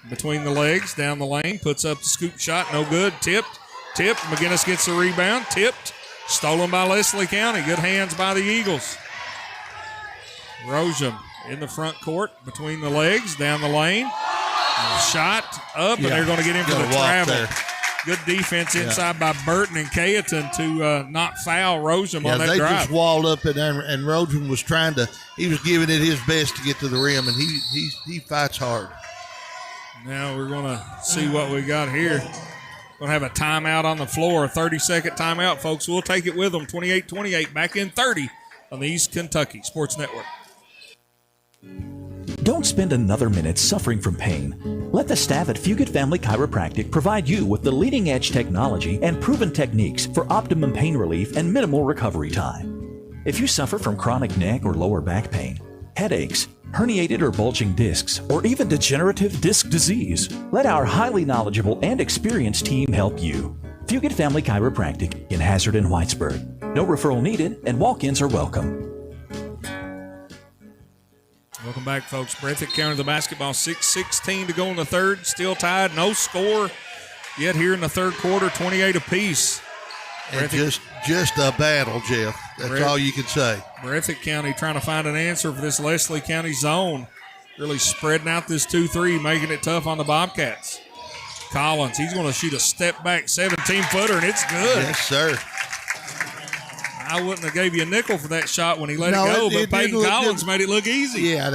between the legs, down the lane, puts up the scoop shot, no good, tipped. McGinnis gets the rebound, tipped, stolen by Leslie County. Good hands by the Eagles. Rojam in the front court, between the legs, down the lane. Shot up, and they're going to get him for the travel. There. Good defense inside by Burton and Cayeton to not foul Rojam on that they drive. Just walled up, and Rojam was he was giving it his best to get to the rim, and he fights hard. Now we're going to see what we got here. Going to have a timeout on the floor, a 30-second timeout, folks. We'll take it with them, 28-28, back in 30 on the East Kentucky Sports Network. Don't spend another minute suffering from pain. Let the staff at Fugit Family Chiropractic provide you with the leading-edge technology and proven techniques for optimum pain relief and minimal recovery time. If you suffer from chronic neck or lower back pain, headaches, herniated or bulging discs, or even degenerative disc disease, let our highly knowledgeable and experienced team help you. Fugit Family Chiropractic in Hazard and Whitesburg. No referral needed, and walk-ins are welcome. Welcome back, folks. Breathitt County the basketball, 6:16 to go in the third. Still tied, no score yet here in the third quarter, 28 apiece. And just a battle, Jeff. That's all you can say. Breathitt County trying to find an answer for this Leslie County zone. Really spreading out this 2-3, making it tough on the Bobcats. Collins, he's going to shoot a step-back 17-footer, and it's good. Yes, sir. I wouldn't have gave you a nickel for that shot when he let it go, but Peyton Collins made it look easy. Yeah,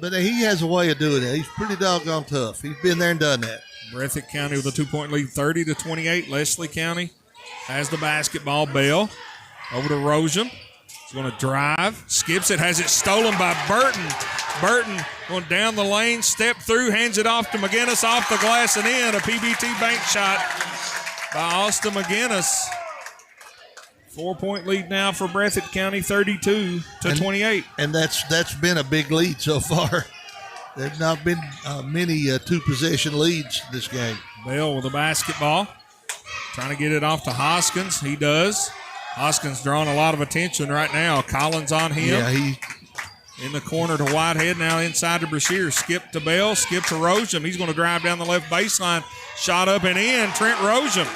but he has a way of doing it. He's pretty doggone tough. He's been there and done that. Breathitt County with a 2-point lead, 30-28. Leslie County has the basketball. Bell over to Rojam. He's going to drive, skips it, has it stolen by Burton. Burton going down the lane, step through, hands it off to McGinnis, off the glass and in. A PBT bank shot by Austin McGinnis. 4-point lead now for Breathitt County, 32-28. And that's been a big lead so far. There's not been many two-possession leads this game. Bell with the basketball. Trying to get it off to Hoskins. He does. Hoskins drawing a lot of attention right now. Collins on him. Yeah, he in the corner to Whitehead. Now inside to Brashear. Skip to Bell. Skip to Rojam. He's going to drive down the left baseline. Shot up and in. Trent Rojam.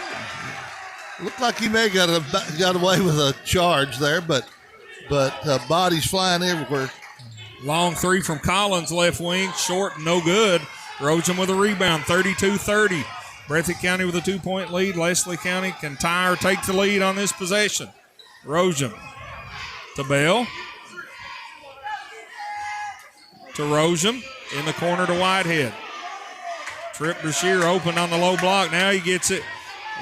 Looked like he may have got away with a charge there, but bodies flying everywhere. Long three from Collins, left wing, short, no good. Rojam with a rebound, 32-30. Breathitt County with a 2-point lead. Leslie County can tie or take the lead on this possession. Rojam to Bell. To Rojam in the corner to Whitehead. Trip Brashear open on the low block. Now he gets it.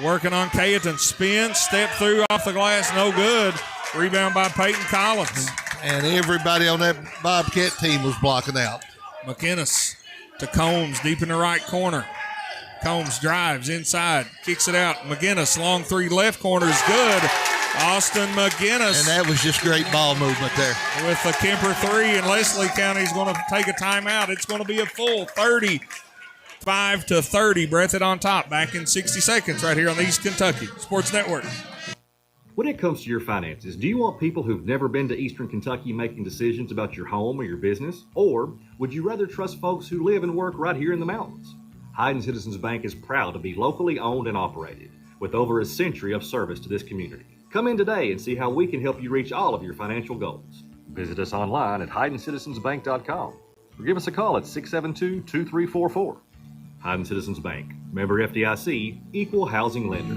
Working on Cayeton. Spin, step through off the glass, no good. Rebound by Peyton Collins. And everybody on that Bobcat team was blocking out. McInnes to Combs, deep in the right corner. Combs drives inside, kicks it out. McGinnis, long three, left corner is good. Austin McGinnis. And that was just great ball movement there. With the Kemper three, and Leslie County is going to take a timeout. It's going to be a full 35-30. Breathitt on top. Back in 60 seconds right here on the East Kentucky Sports Network. When it comes to your finances, do you want people who've never been to Eastern Kentucky making decisions about your home or your business? Or would you rather trust folks who live and work right here in the mountains? Hayden Citizens Bank is proud to be locally owned and operated with over a century of service to this community. Come in today and see how we can help you reach all of your financial goals. Visit us online at HaydenCitizensBank.com or give us a call at 672-2344. Hayden Citizens Bank, member FDIC, equal housing lender.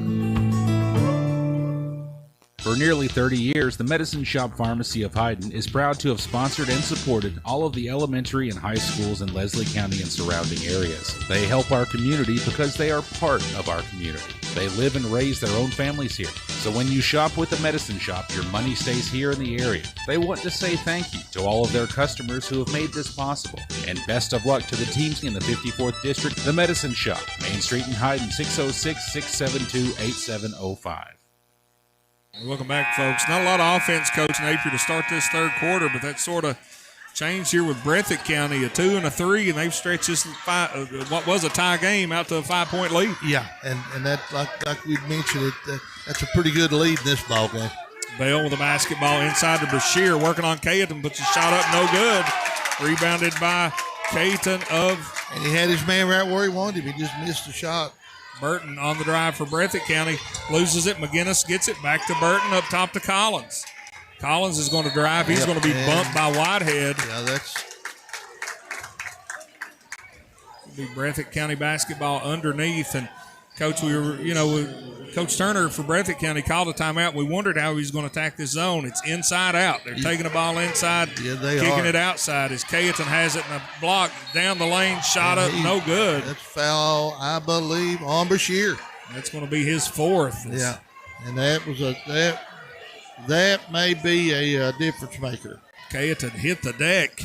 For nearly 30 years, the Medicine Shop Pharmacy of Hyden is proud to have sponsored and supported all of the elementary and high schools in Leslie County and surrounding areas. They help our community because they are part of our community. They live and raise their own families here. So when you shop with the Medicine Shop, your money stays here in the area. They want to say thank you to all of their customers who have made this possible. And best of luck to the teams in the 54th District, the Medicine Shop, Main Street in Hyden, 606-672-8705. Welcome back, folks. Not a lot of offense, Coach Napier, to start this third quarter, but that sort of changed here with Breathitt County, a 2 and a 3, and they've stretched this what was a tie game out to a 5-point lead. Yeah, and that, like we mentioned, that's a pretty good lead in this ball game. Bell with the basketball inside to Brashear, working on Cayeton, puts a shot up, no good. Rebounded by Cayeton and he had his man right where he wanted him. He just missed the shot. Burton on the drive for Breathitt County, loses it. McGinnis gets it back to Burton, up top to Collins. Collins is going to drive. He's going to be bumped by Whitehead. Yeah, that's be Breathitt County basketball underneath. And Coach, Coach Turner for Breathitt County called a timeout. We wondered how he was going to attack this zone. It's inside out. They're taking the ball inside, kicking it outside as Cayeton has it in a block down the lane, shot up, no good. That's foul, I believe, on Brashear. That's going to be his fourth. Yeah, and that was that may be a difference maker. Cayeton hit the deck,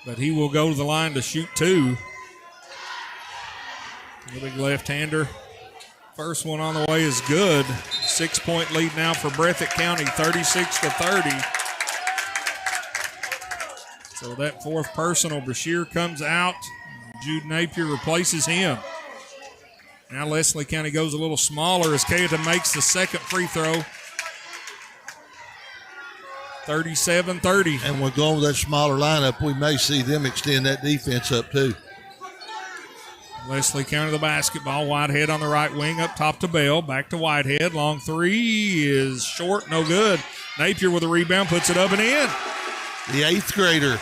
but he will go to the line to shoot two. The big left-hander. First one on the way is good. 6-point lead now for Breathitt County, 36-30. So that fourth personal, Brashear comes out. Jude Napier replaces him. Now Leslie County goes a little smaller as Cayeton makes the second free throw. 37-30. And we're going with that smaller lineup. We may see them extend that defense up too. Leslie County the basketball. Whitehead on the right wing, up top to Bell. Back to Whitehead. Long three is short, no good. Napier with a rebound, puts it up and in. The eighth grader,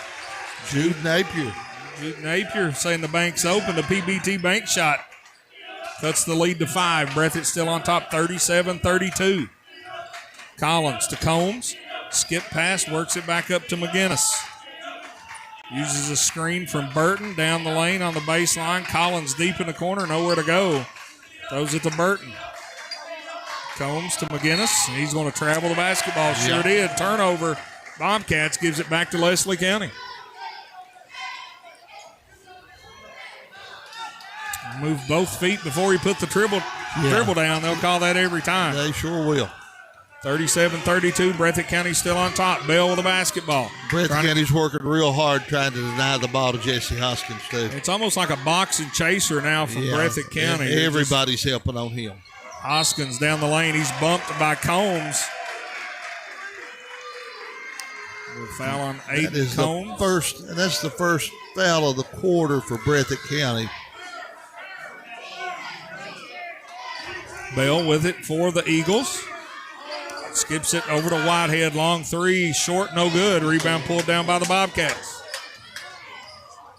Jude Napier. Jude Napier saying the bank's open. The PBT bank shot cuts the lead to 5. Breathitt still on top, 37-32. Collins to Combs. Skip pass, works it back up to McGinnis. Uses a screen from Burton down the lane on the baseline. Collins deep in the corner, nowhere to go. Throws it to Burton. Combs to McGinnis. He's going to travel the basketball. Sure did. Turnover. Bobcats gives it back to Leslie County. Move both feet before he put the dribble down. They'll call that every time. They sure will. 37-32. Breathitt County still on top. Bell with the basketball. Breathitt County's working real hard trying to deny the ball to Jesse Hoskins, too. It's almost like a boxing chaser now from Breathitt County. Everybody's helping on him. Hoskins down the lane. He's bumped by Combs. Foul on Aiden Combs. That's the first foul of the quarter for Breathitt County. Bell with it for the Eagles. Skips it over to Whitehead. Long three. Short, no good. Rebound pulled down by the Bobcats.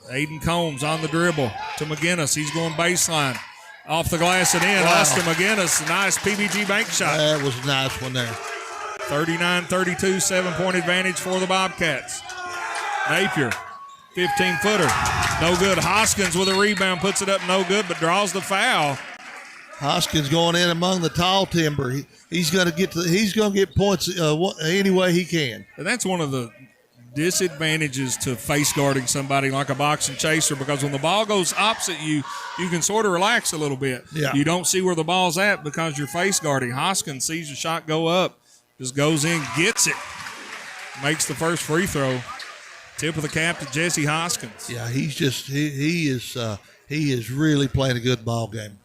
Aiden Combs on the dribble to McGinnis. He's going baseline. Off the glass and in. Austin McGinnis. Nice PBG bank shot. That was a nice one there. 39-32. 7-point advantage for the Bobcats. Napier. 15-footer. No good. Hoskins with a rebound. Puts it up no good, but draws the foul. Hoskins going in among the tall timber. He's going to get points any way he can. And that's one of the disadvantages to face guarding somebody like a boxing chaser, because when the ball goes opposite you, you can sort of relax a little bit. Yeah. You don't see where the ball's at because you're face guarding. Hoskins sees the shot go up, just goes in, gets it, makes the first free throw. Tip of the cap to Jesse Hoskins. Yeah, he is really playing a good ball game.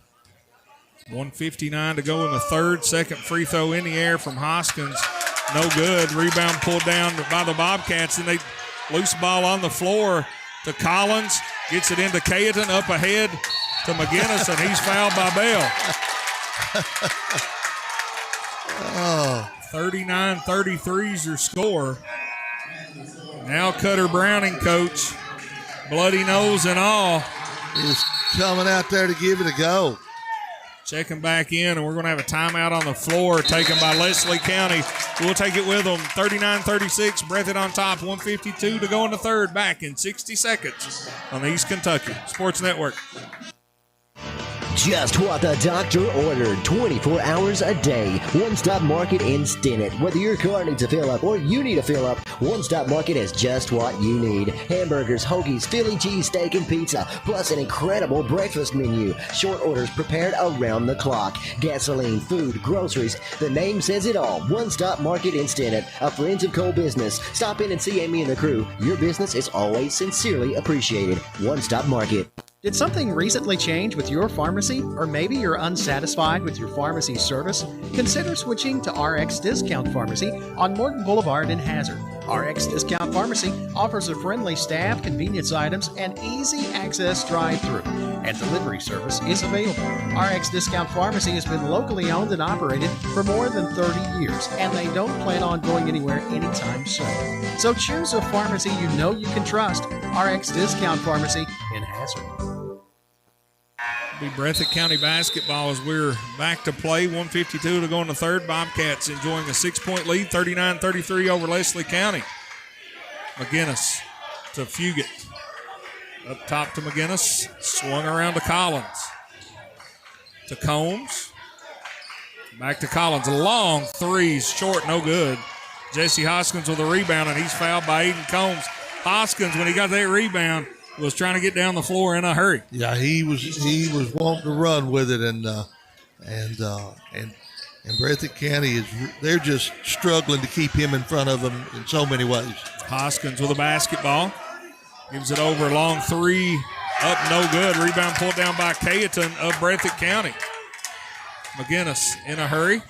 1:59 to go in the third. Second free throw in the air from Hoskins. No good. Rebound pulled down by the Bobcats, and they loose ball on the floor to Collins. Gets it into Cayeton, up ahead to McGinnis, and he's fouled by Bell. 39-33 is your score. Now Cutter Browning, coach, bloody nose and all, is coming out there to give it a go. checking back in, and we're going to have a timeout on the floor taken by Leslie County. We'll take it with them. 39-36, Breathitt on top, 1:52 to go in the third. Back in 60 seconds on the East Kentucky Sports Network. Just what the doctor ordered, 24 hours a day. One-stop market in Stinnett. Whether your car needs a fill-up or you need a fill-up, One-Stop Market has just what you need. Hamburgers, hoagies, Philly cheesesteak, and pizza, plus an incredible breakfast menu. Short orders prepared around the clock. Gasoline, food, groceries. The name says it all. One-Stop Market in Stinnett, a Friends of Coal business. Stop in and see Amy and the crew. Your business is always sincerely appreciated. One-Stop Market. Did something recently change with your pharmacy? Or maybe you're unsatisfied with your pharmacy service? Consider switching to RX Discount Pharmacy on Morton Boulevard in Hazard. RX Discount Pharmacy offers a friendly staff, convenience items, and easy access drive-through. And delivery service is available. RX Discount Pharmacy has been locally owned and operated for more than 30 years, and they don't plan on going anywhere anytime soon. So choose a pharmacy you know you can trust. RX Discount Pharmacy in Hazard. Be Breathitt County basketball as we're back to play. 1:52 to go in the third. Bobcats enjoying a 6-point lead, 39-33 over Leslie County. McGinnis to Fugit. Up top to McGinnis. Swung around to Collins. To Combs. Back to Collins. Long threes. Short, no good. Jesse Hoskins with a rebound, and he's fouled by Aiden Combs. Hoskins, when he got that rebound, was trying to get down the floor in a hurry. Yeah, he was wanting to run with it, and Breathitt County they're just struggling to keep him in front of them in so many ways. Hoskins with a basketball, gives it over, long three, up, no good. Rebound pulled down by Cayetan of Breathitt County. McGinnis in a hurry.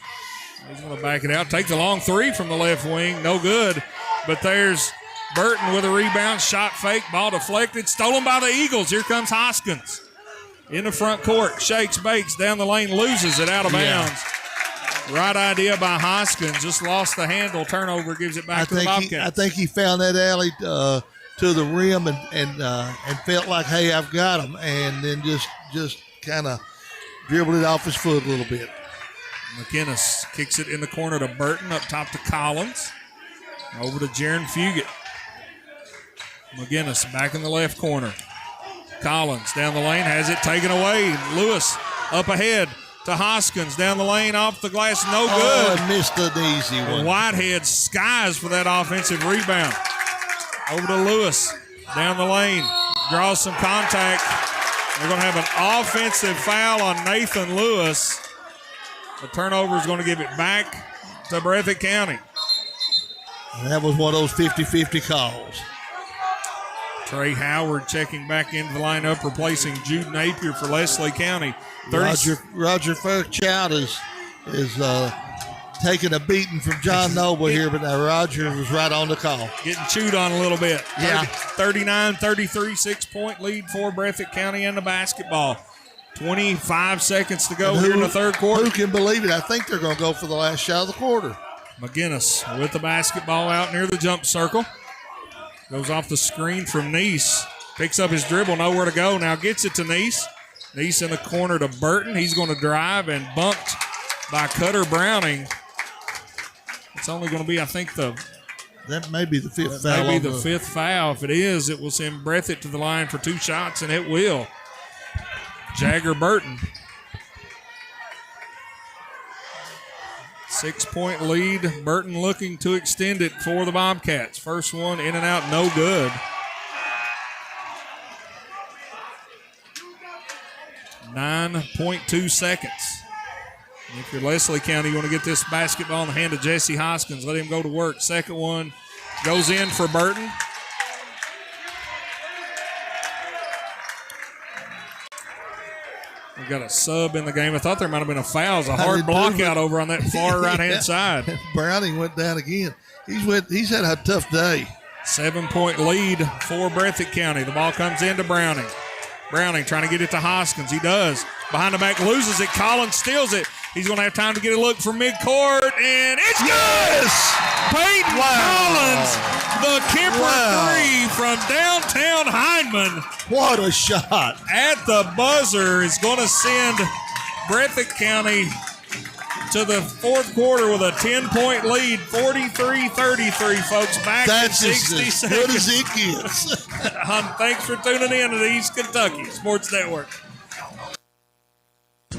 He's going to back it out. Take the long three from the left wing, no good. But there's Burton with a rebound, shot fake, ball deflected, stolen by the Eagles. Here comes Hoskins in the front court, shakes, bakes, down the lane, loses it out of bounds. Right idea by Hoskins, just lost the handle, turnover, gives it back to the Bobcats. I think he found that alley to the rim and felt like, hey, I've got him, and then just kind of dribbled it off his foot a little bit. McInnes kicks it in the corner to Burton, up top to Collins, over to Jaron Fugit. McGinnis back in the left corner. Collins down the lane, has it taken away. Lewis up ahead to Hoskins, down the lane, off the glass, no good. Oh, missed an easy one. Whitehead skies for that offensive rebound. Over to Lewis, down the lane, draws some contact. They're going to have an offensive foul on Nathan Lewis. The turnover is going to give it back to Breathitt County. And that was one of those 50-50 calls. Trey Howard checking back into the lineup, replacing Jude Napier for Leslie County. Roger Fairchild is taking a beating from John Noble here, but now Roger was right on the call. Getting chewed on a little bit. Yeah. 39-33, 6-point lead for Breathitt County in the basketball. 25 seconds to go here in the third quarter. Who can believe it? I think they're going to go for the last shot of the quarter. McGinnis with the basketball out near the jump circle. Goes off the screen from Neese. Picks up his dribble, nowhere to go. Now gets it to Neese. Neese in the corner to Burton. He's going to drive and bumped by Cutter Browning. It's only going to be, I think, that may be the fifth foul. That may be the fifth foul. If it is, it will send Breathitt to the line for 2 shots, and it will. Jagger Burton. 6-point lead. Burton looking to extend it for the Bobcats. First one in and out, no good. 9.2 seconds. If you're Leslie County, you want to get this basketball in the hand of Jesse Hoskins. Let him go to work. Second one goes in for Burton. We've got a sub in the game. I thought there might have been a foul. It was a hard block out over on that far right-hand side. Browning went down again. He's had a tough day. 7-point lead for Breathitt County. The ball comes into Browning. Browning trying to get it to Hoskins. He does. Behind the back, loses it. Collins steals it. He's going to have time to get a look from midcourt, and it's good! Peyton Collins, the Kemper three from downtown Hindman. What a shot. At the buzzer is going to send Breathitt County to the fourth quarter with a 10-point lead, 43-33, folks. Back in 60 seconds. Good as it gets. Thanks for tuning in to the East Kentucky Sports Network.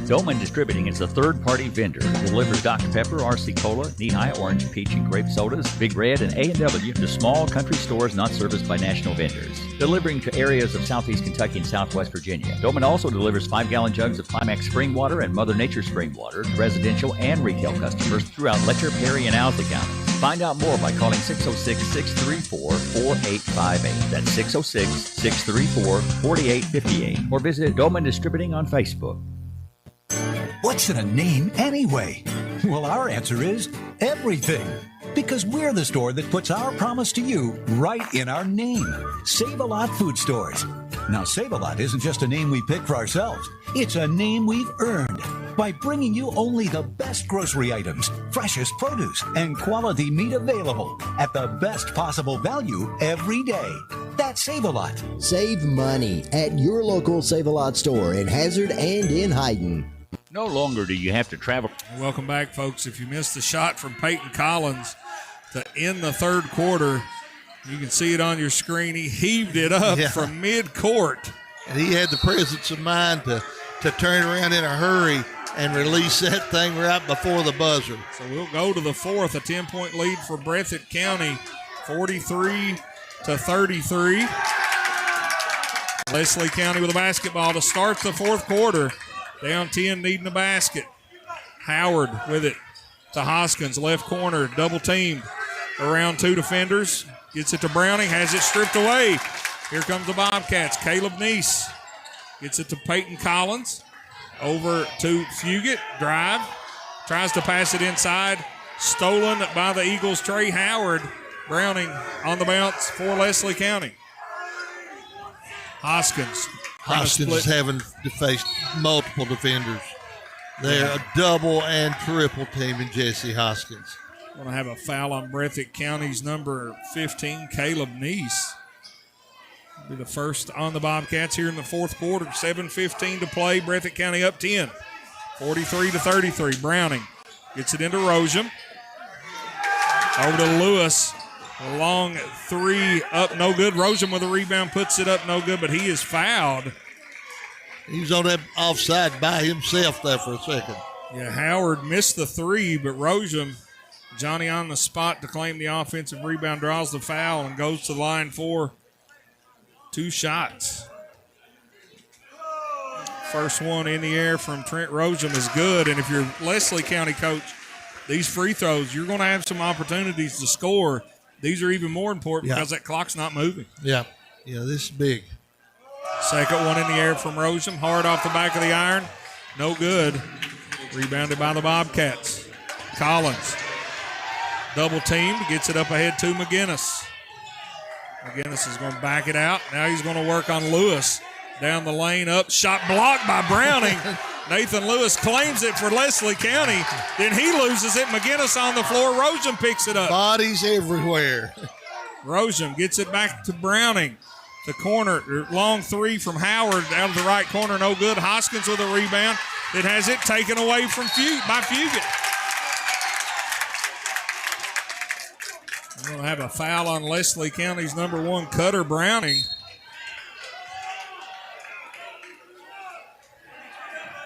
Doman Distributing is a third-party vendor. Delivers Dr. Pepper, RC Cola, Knee-High Orange, Peach, and Grape sodas, Big Red, and A&W to small country stores not serviced by national vendors. Delivering to areas of southeast Kentucky and southwest Virginia. Doman also delivers 5-gallon jugs of Climax spring water and Mother Nature spring water to residential and retail customers throughout Letcher, Perry, and Owsley counties. Find out more by calling 606-634-4858. That's 606-634-4858. Or visit Doman Distributing on Facebook. What's in a name anyway? Well, our answer is everything. Because we're the store that puts our promise to you right in our name. Save-A-Lot Food Stores. Now, Save-A-Lot isn't just a name we pick for ourselves. It's a name we've earned by bringing you only the best grocery items, freshest produce, and quality meat available at the best possible value every day. That's Save-A-Lot. Save money at your local Save-A-Lot store in Hazard and in Hayden. No longer do you have to travel. Welcome back, folks. If you missed the shot from Peyton Collins to end the third quarter, you can see it on your screen. He heaved it up from mid-court. And he had the presence of mind to turn around in a hurry and release that thing right before the buzzer. So we'll go to the fourth, a 10-point lead for Breathitt County, 43-33. Leslie County with a basketball to start the fourth quarter. Down 10, needing a basket. Howard with it to Hoskins, left corner, double teamed around two defenders. Gets it to Browning, has it stripped away. Here comes the Bobcats. Caleb Neese gets it to Peyton Collins. Over to Fugit, drive. Tries to pass it inside. Stolen by the Eagles, Trey Howard. Browning on the bounce for Leslie County. Hoskins is having to face multiple defenders. They're a double and triple teaming Jesse Hoskins. Going to have a foul on Breathitt County's number 15, Caleb Neese. Be the first on the Bobcats here in the fourth quarter. 7:15 to play. Breathitt County up 10. 43-33. Browning gets it into Rosium. Over to Lewis. A long three up, no good. Rosium with a rebound, puts it up, no good, but he is fouled. He was on that offside by himself there for a second. Yeah, Howard missed the three, but Rosium, Johnny on the spot to claim the offensive rebound, draws the foul and goes to the line for two shots. First one in the air from Trent Rosium is good, and if you're Leslie County coach, these free throws, you're going to have some opportunities to score. These are even more important because that clock's not moving. Yeah, this is big. Second one in the air from Rosium, hard off the back of the iron. No good. Rebounded by the Bobcats. Collins, double teamed, gets it up ahead to McGinnis. McGinnis is going to back it out. Now he's going to work on Lewis. Down the lane, up, shot blocked by Browning. Nathan Lewis claims it for Leslie County. Then he loses it. McGinnis on the floor. Rosium picks it up. Bodies everywhere. Rosium gets it back to Browning. The corner, long three from Howard out of the right corner. No good. Hoskins with a rebound. It has it taken away from by Fugit. We're going to have a foul on Leslie County's number one, Cutter Browning.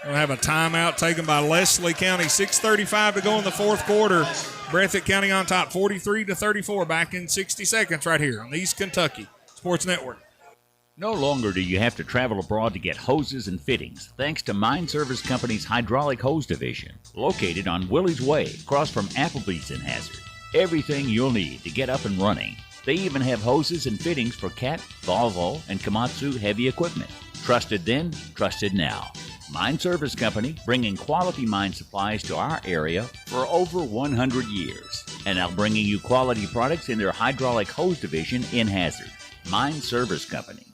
We'll have a timeout taken by Leslie County. 6:35 to go in the fourth quarter. Breathitt County on top, 43-34. Back in 60 seconds right here on the East Kentucky Sports Network. No longer do you have to travel abroad to get hoses and fittings, thanks to Mine Service Company's Hydraulic Hose Division, located on Willie's Way, across from Applebee's in Hazard. Everything you'll need to get up and running. They even have hoses and fittings for Cat, Volvo, and Komatsu heavy equipment. Trusted then, trusted now. Mine Service Company, bringing quality mine supplies to our area for over 100 years. And now bringing you quality products in their hydraulic hose division in Hazard. Mine Service Company.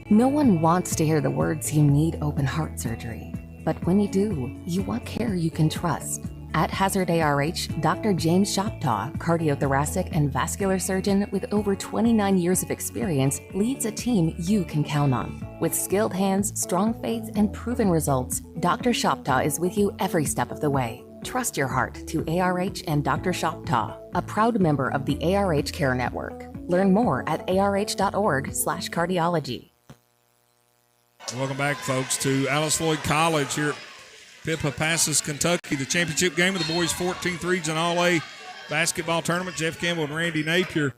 No one wants to hear the words you need open heart surgery. But when you do, you want care you can trust. At Hazard ARH, Dr. James Shoptaw, cardiothoracic and vascular surgeon with over 29 years of experience, leads a team you can count on. With skilled hands, strong faith, and proven results, Dr. Shoptaw is with you every step of the way. Trust your heart to ARH and Dr. Shoptaw, a proud member of the ARH Care Network. Learn more at arh.org/cardiology. Welcome back, folks, to Alice Lloyd College here at Pippa-Passes, Kentucky. The championship game of the boys' 14th Region All-A basketball tournament. Jeff Campbell and Randy Napier.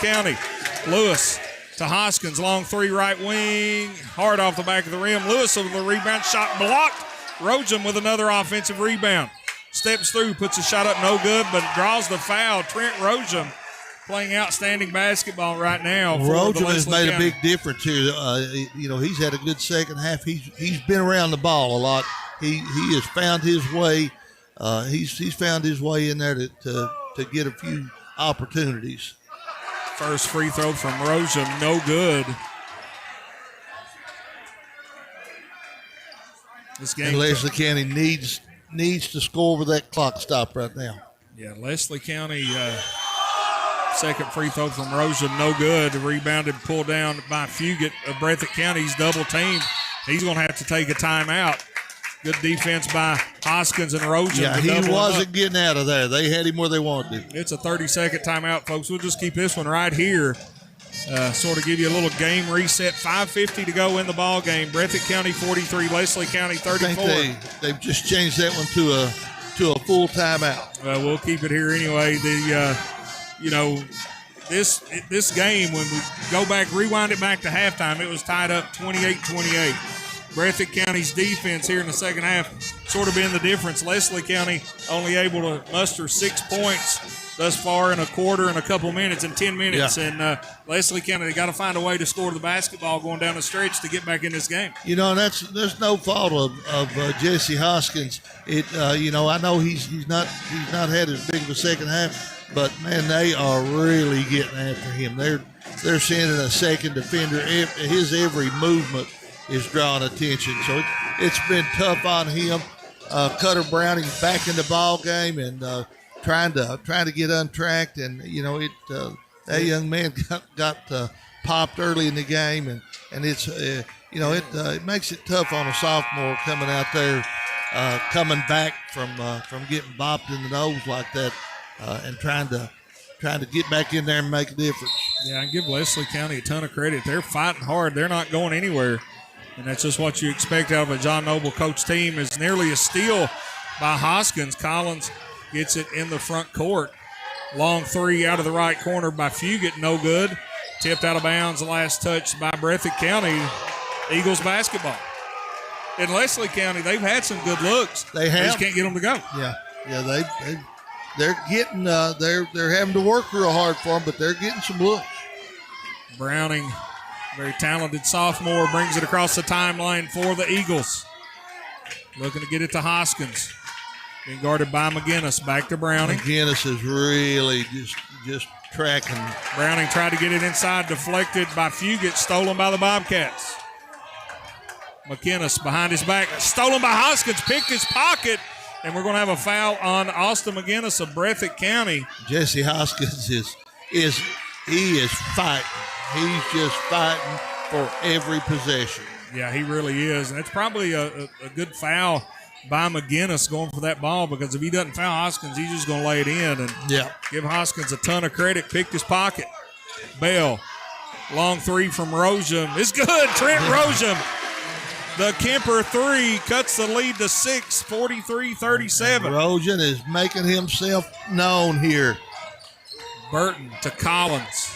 County. Lewis to Hoskins, long three, right wing, hard off the back of the rim. Lewis with the rebound, shot blocked. Rojum with another offensive rebound. Steps through, puts a shot up, no good, but draws the foul. Trent Rojum playing outstanding basketball right now. Rojum has made a big difference here. He's had a good second half. He's been around the ball a lot. He has found his way. He's found his way in there to get a few opportunities. First free throw from Rojum, no good. This game, and Leslie County needs to score with that clock stop right now. Yeah, Leslie County, second free throw from Rojum, no good. Rebounded, pulled down by Fugit of Breathitt County's double team. He's going to have to take a timeout. Good defense by Hoskins and Rojum. Yeah, he wasn't getting out of there. They had him where they wanted to. It's a 30-second timeout, folks. We'll just keep this one right here. Sort of give you a little game reset. 5:50 to go in the ball game. Breathitt County 43, Leslie County 34. I think they've just changed that one to a full timeout. We'll keep it here anyway. This game, when we go back, rewind it back to halftime, it was tied up 28-28. Breathitt County's defense here in the second half sort of been the difference. Leslie County only able to muster 6 points thus far in a quarter and a couple minutes and 10 minutes. Yeah. And Leslie County, they got to find a way to score the basketball going down the stretch to get back in this game. There's no fault of Jesse Hoskins. I know he's not had as big of a second half, but man, they are really getting after him. They're sending a second defender. His every movement is drawing attention, so it's been tough on him. Cutter Browning back in the ball game and trying to get untracked, and that young man got popped early in the game, and it's it makes it tough on a sophomore coming out there, coming back from getting bopped in the nose like that, and trying to get back in there and make a difference. Yeah, I give Leslie County a ton of credit. They're fighting hard. They're not going anywhere. And that's just what you expect out of a John Noble coach team. Is nearly a steal by Hoskins. Collins gets it in the front court. Long three out of the right corner by Fugit, no good. Tipped out of bounds, the last touch by Breathitt County. Eagles basketball. In Leslie County, they've had some good looks. They have. They just can't get them to go. Yeah, they're getting they're having to work real hard for them, but they're getting some looks. Browning, very talented sophomore, brings it across the timeline for the Eagles. Looking to get it to Hoskins. Being guarded by McGinnis. Back to Browning. McGinnis is really just tracking. Browning tried to get it inside, deflected by Fugit, stolen by the Bobcats. McGinnis behind his back, stolen by Hoskins, picked his pocket, and we're going to have a foul on Austin McGinnis of Breathitt County. Jesse Hoskins is fighting. He's just fighting for every possession. Yeah, he really is. And it's probably a good foul by McGinnis going for that ball, because if he doesn't foul Hoskins, he's just going to lay it in. And give Hoskins a ton of credit. Picked his pocket. Bell, long three from Rojum. It's good. Trent Rojum. The Kemper three cuts the lead to 6, 43-37. Rojum is making himself known here. Burton to Collins.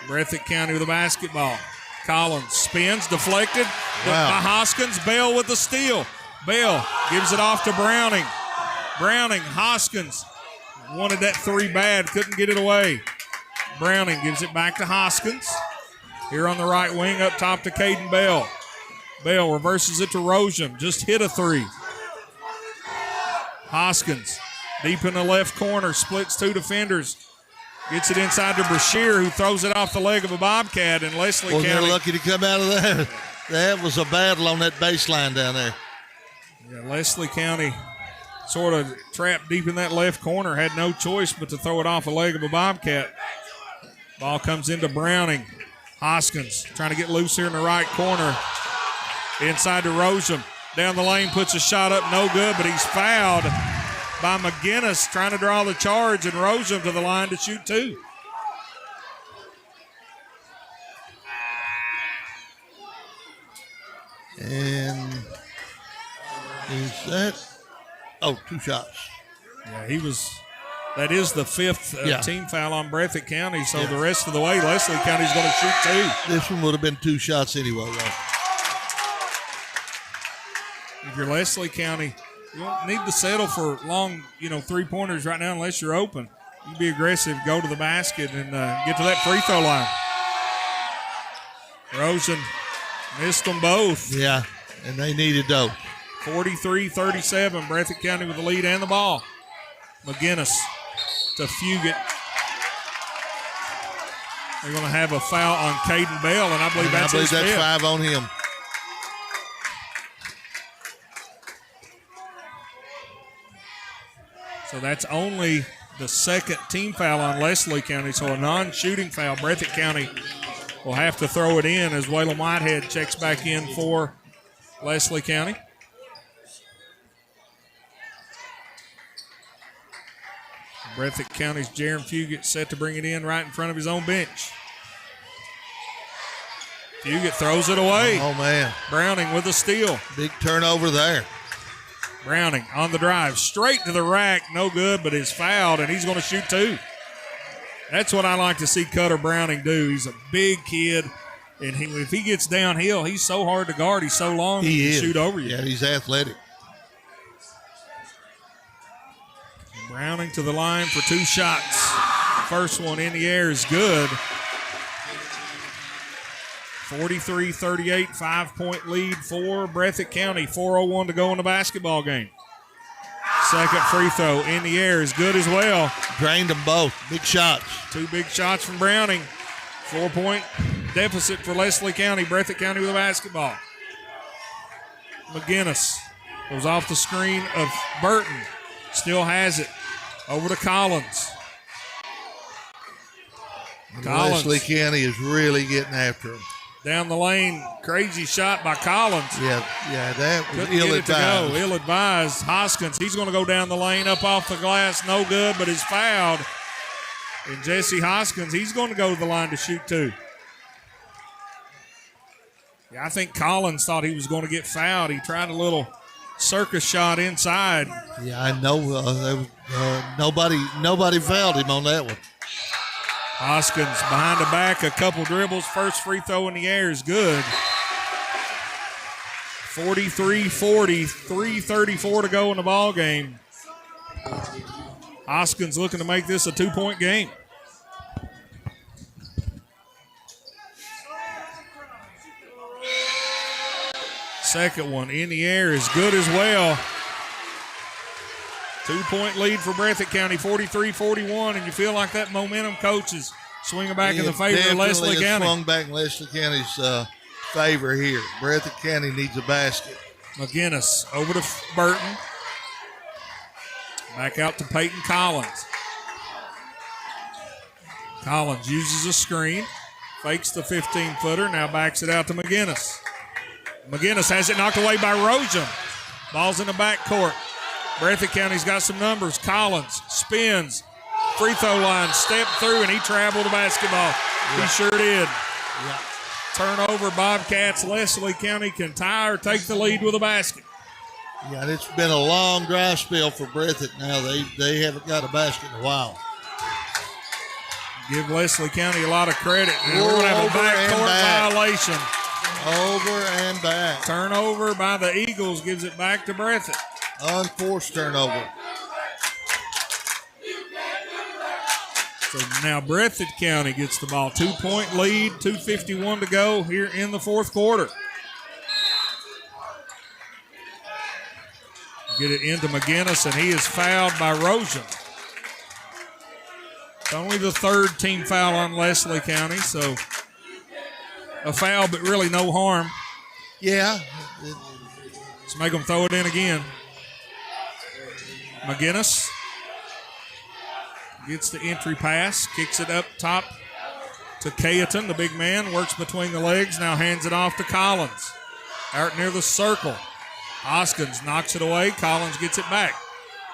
Breathitt County with the basketball. Collins spins, deflected by Hoskins. Bell with the steal. Bell gives it off to Browning. Browning, Hoskins wanted that three bad, couldn't get it away. Browning gives it back to Hoskins. Here on the right wing, up top to Caden Bell. Bell reverses it to Rojum. Just hit a three. Hoskins Deep in the left corner, splits two defenders. Gets it inside to Brashear, who throws it off the leg of a Bobcat, and Leslie Well, County. they're lucky to come out of that. That was a battle on that baseline down there. Yeah, Leslie County sort of trapped deep in that left corner, had no choice but to throw it off the leg of a Bobcat. Ball comes into Browning. Hoskins trying to get loose here in the right corner. Inside to Rosham. Down the lane, puts a shot up, no good, but he's fouled by McGinnis, trying to draw the charge, and Rosham to the line to shoot two. And is that? Oh, 2 shots. Yeah, that is the fifth team foul on Breathitt County, so the rest of the way, Leslie County's going to shoot two. This one would have been 2 shots anyway, though. If you're Leslie County, you don't need to settle for long, 3-pointers right now unless you're open. You be aggressive, go to the basket, and get to that free throw line. Rosen missed them both. Yeah, and they needed those. 43-37, Breathitt County with the lead and the ball. McGinnis to Fugit. They're going to have a foul on Caden Bell, and I believe that's his fifth. 5 on him. So that's only the second team foul on Leslie County, so a non-shooting foul. Breathitt County will have to throw it in as Waylon Whitehead checks back in for Leslie County. Breathitt County's Jaron Fugit set to bring it in right in front of his own bench. Fugit throws it away. Oh, man. Browning with a steal. Big turnover there. Browning on the drive, straight to the rack, no good, but is fouled, and he's going to shoot two. That's what I like to see Cutter Browning do. He's a big kid, and if he gets downhill, he's so hard to guard. He's so long he can shoot over you. Yeah, he's athletic. Browning to the line for 2 shots. First one in the air is good. 43-38, 5-point lead for Breathitt County. 4:01 to go in the basketball game. Second free throw in the air is good as well. Drained them both. Big shots. 2 big shots from Browning. 4-point deficit for Leslie County. Breathitt County with the basketball. McGinnis goes off the screen of Burton. Still has it. Over to Collins. Leslie County is really getting after him. Down the lane, crazy shot by Collins. Yeah, that was ill-advised. Ill-advised. Hoskins, he's going to go down the lane, up off the glass, no good, but is fouled. And Jesse Hoskins, he's going to go to the line to shoot two. Yeah, I think Collins thought he was going to get fouled. He tried a little circus shot inside. Yeah, I know. Nobody fouled him on that one. Hoskins behind the back, a couple dribbles. First free throw in the air is good. 43-40, 3:34 to go in the ball game. Hoskins looking to make this a 2-point game. Second one in the air is good as well. 2-point lead for Breathitt County, 43-41, and you feel like that momentum, coach, is swinging back in the favor of Leslie County. Swung back in Leslie County's favor here. Breathitt County needs a basket. McGinnis over to Burton. Back out to Peyton Collins. Collins uses a screen, fakes the 15-footer, now backs it out to McGinnis. McGinnis has it knocked away by Rosen. Ball's in the backcourt. Breathitt County's got some numbers. Collins spins, free throw line, stepped through, and he traveled the basketball. Yeah. He sure did. Yeah. Turnover, Bobcats. Leslie County can tie or take the lead with a basket. Yeah, and it's been a long dry spell for Breathitt now. They haven't got a basket in a while. Give Leslie County a lot of credit. We're going to have a backcourt violation. Over and back. Turnover by the Eagles gives it back to Breathitt. Unforced turnover. So now Breathitt County gets the ball. 2-point lead, 2:51 to go here in the fourth quarter. Get it into McGinnis, and he is fouled by Rosen. It's only the third team foul on Leslie County, so a foul, but really no harm. Yeah. Let's make them throw it in again. McGinnis gets the entry pass, kicks it up top to Cayeton, the big man, works between the legs, now hands it off to Collins. Out near the circle. Hoskins knocks it away. Collins gets it back.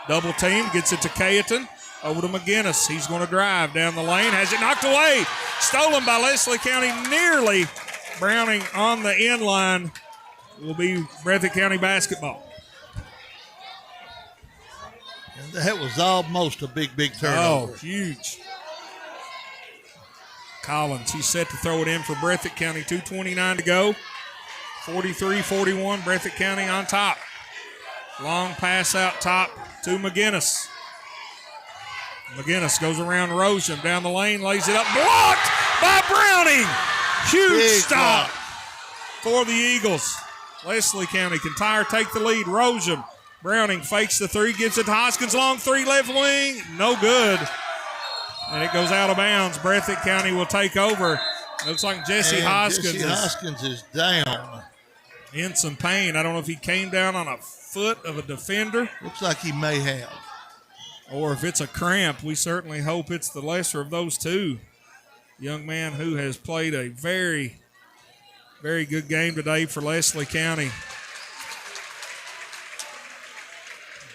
Double team, gets it to Cayeton. Over to McGinnis. He's going to drive down the lane. Has it knocked away. Stolen by Leslie County. Nearly Browning on the end line. Will be Breathitt County basketball. And that was almost a big turnover. Oh, huge. Collins, he's set to throw it in for Breathitt County. 2:29 to go. 43-41, Breathitt County on top. Long pass out top to McGinnis. McGinnis goes around Rosen down the lane, lays it up, blocked by Browning. Huge Big stop for the Eagles. Leslie County can take the lead. Rosen, Browning fakes the three, gives it to Hoskins, long three, left wing, no good. And it goes out of bounds. Breathitt County will take over. Looks like Jesse Hoskins is down. In some pain. I don't know if he came down on a foot of a defender. Looks like he may have. Or if it's a cramp. We certainly hope it's the lesser of those two. Young man who has played a very, very good game today for Leslie County.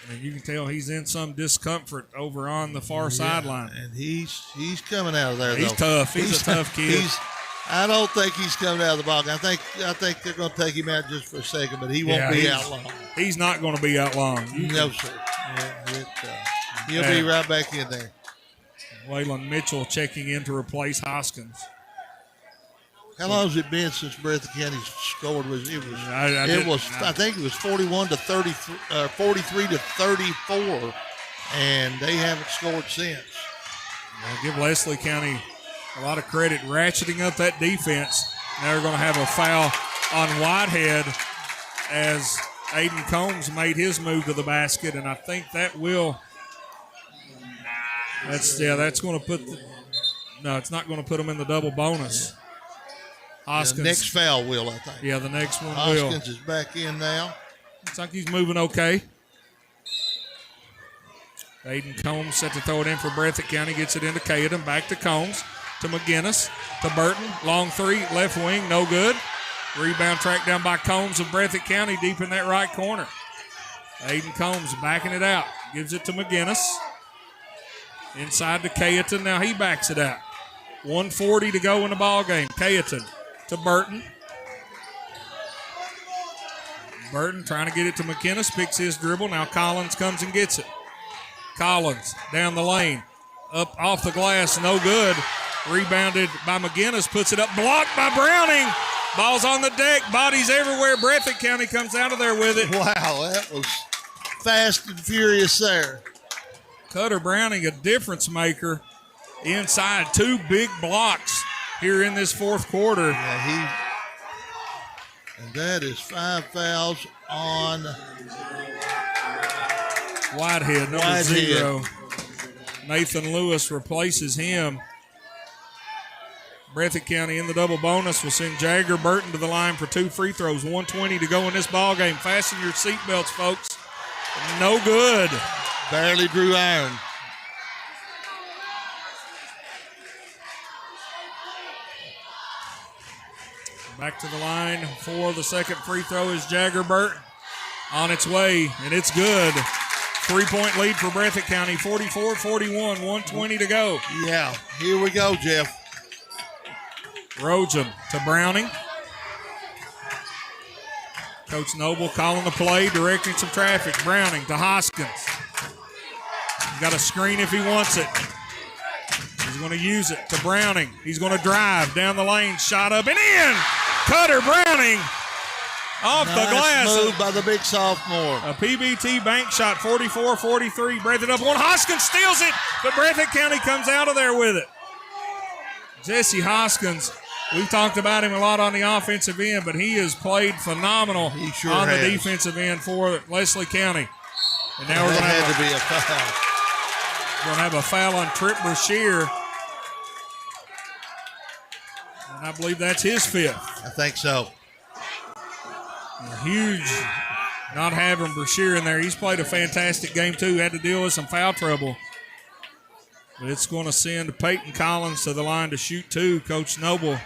And you can tell he's in some discomfort over on the far sideline. And he's coming out of there, He's tough. He's a tough kid. I don't think he's coming out of the ball game. I think they're going to take him out just for a second, but he won't be out long. He's not going to be out long. No, sir. He'll be right back in there. Waylon Mitchell checking in to replace Hoskins. How long has it been since Breathitt County scored? I think it was 41 to 30, 43 to 34, and they haven't scored since. I'll give Leslie County a lot of credit ratcheting up that defense. Now they're going to have a foul on Whitehead as Aiden Combs made his move to the basket, and I think that will. That's going to put. It's not going to put them in the double bonus. Hoskins. The next foul will, I think. Yeah, the next one will. Hoskins is back in now. Looks like he's moving okay. Aiden Combs set to throw it in for Breathitt County. Gets it into Cayeton. Back to Combs. To McGinnis. To Burton. Long three. Left wing. No good. Rebound tracked down by Combs of Breathitt County deep in that right corner. Aiden Combs backing it out. Gives it to McGinnis. Inside to Cayeton. Now he backs it out. 1:40 to go in the ball game. Cayeton to Burton. Burton trying to get it to McGinnis. Picks his dribble. Now Collins comes and gets it. Collins down the lane. Up off the glass. No good. Rebounded by McGinnis. Puts it up. Blocked by Browning. Ball's on the deck. Bodies everywhere. Breathitt County comes out of there with it. Wow, that was fast and furious there. Cutter Browning, a difference maker inside. Two big blocks here in this fourth quarter. Yeah, and that is 5 fouls on Whitehead, number 0. Nathan Lewis replaces him. Breathitt County in the double bonus will send Jagger Burton to the line for 2 free throws. 1:20 to go in this ball game. Fasten your seatbelts, folks. No good. Barely drew iron. Back to the line for the second free throw is Jagger Burton. On its way, and it's good. 3-point lead for Breathitt County, 44-41, 1:20 to go. Yeah, here we go, Jeff. Rojem to Browning. Coach Noble calling the play, directing some traffic. Browning to Hoskins. He's got a screen if he wants it. He's going to use it to Browning. He's going to drive down the lane, shot up and in. Cutter Browning off the glass. Move by the big sophomore. A PBT bank shot, 44-43. Breathitt up one. Hoskins steals it, but Breathitt County comes out of there with it. Jesse Hoskins, we've talked about him a lot on the offensive end, but he has played phenomenal He sure on has. the defensive end for Leslie County. And now we're going to had to be a foul. Going to have a foul on Trip Brashear. And I believe that's his fifth. I think so. Huge not having Brashear in there. He's played a fantastic game, too. Had to deal with some foul trouble. But it's going to send Peyton Collins to the line to shoot two. Coach Noble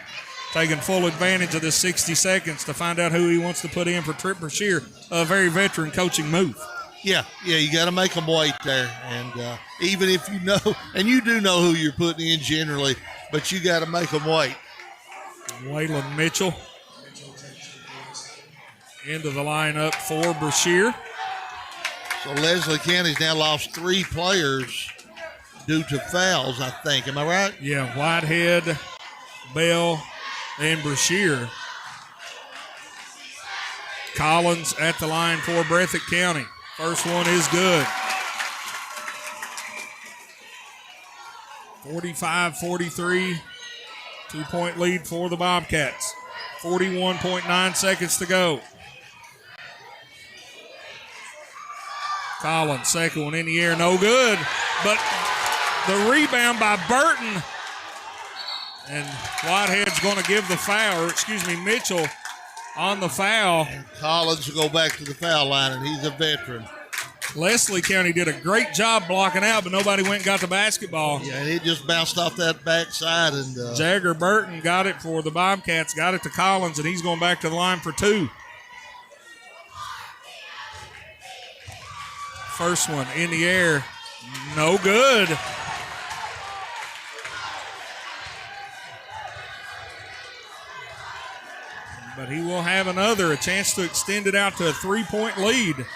taking full advantage of this 60 seconds to find out who he wants to put in for Trip Brashear. A very veteran coaching move. Yeah, you got to make them wait there. And even if you know, and you do know who you're putting in generally, but you got to make them wait. Waylon Mitchell into the lineup for Brashear. So Leslie County's now lost 3 players due to fouls, I think. Am I right? Yeah, Whitehead, Bell, and Brashear. Collins at the line for Breathitt County. First one is good. 45-43. 2-point lead for the Bobcats. 41.9 seconds to go. Collins, second one in the air, no good. But the rebound by Burton. And Whitehead's going to give the foul, Mitchell on the foul. And Collins will go back to the foul line, and he's a veteran. Leslie County did a great job blocking out, but nobody went and got the basketball. Yeah, and it just bounced off that backside. And Jagger Burton got it for the Bobcats, got it to Collins, and he's going back to the line for two. First one in the air, no good. But he will have a chance to extend it out to a 3-point lead.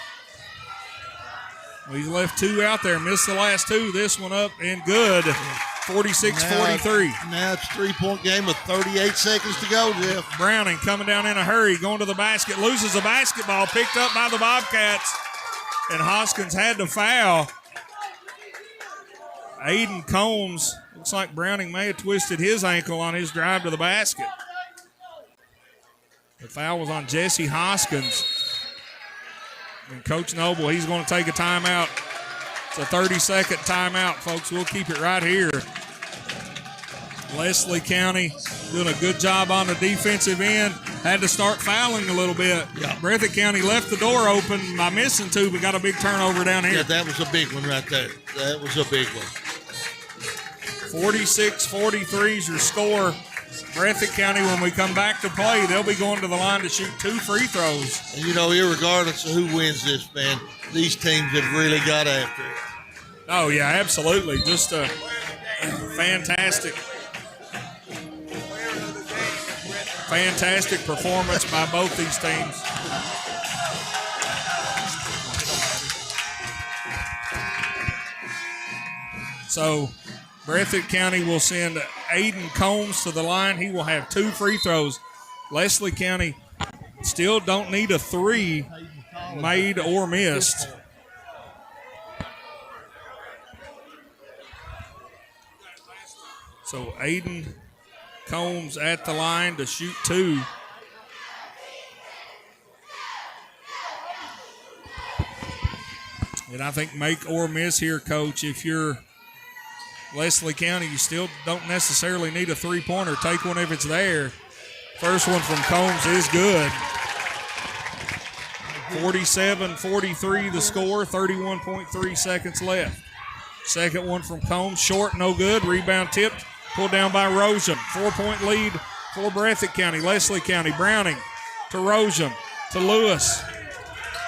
Well, he's left 2 out there, missed the last 2. This one up and good. 46-43. Now it's a 3-point game with 38 seconds to go, Jeff. Browning coming down in a hurry, going to the basket, loses the basketball, picked up by the Bobcats, and Hoskins had to foul. Aiden Combs, looks like Browning may have twisted his ankle on his drive to the basket. The foul was on Jesse Hoskins. And Coach Noble, he's going to take a timeout. It's a 30-second timeout, folks. We'll keep it right here. Leslie County doing a good job on the defensive end. Had to start fouling a little bit. Yeah. Breathitt County left the door open by missing 2, but got a big turnover down here. Yeah, that was a big one right there. That was a big one. 46-43 is your score. Breathitt County, when we come back to play, they'll be going to the line to shoot 2 free throws. And, irregardless of who wins this, man, these teams have really got after it. Oh, yeah, absolutely. Just a fantastic performance by both these teams. So Breathitt County will send Aiden Combs to the line. He will have 2 free throws. Leslie County still don't need a 3 made or missed. So Aiden Combs at the line to shoot 2. And I think make or miss here, Coach. If you're Leslie County, you still don't necessarily need a 3-pointer. Take one if it's there. First one from Combs is good. 47-43 the score, 31.3 seconds left. Second one from Combs, short, no good. Rebound tipped, pulled down by Rosium. 4-point lead for Breathitt County. Leslie County, Browning to Rosium, to Lewis.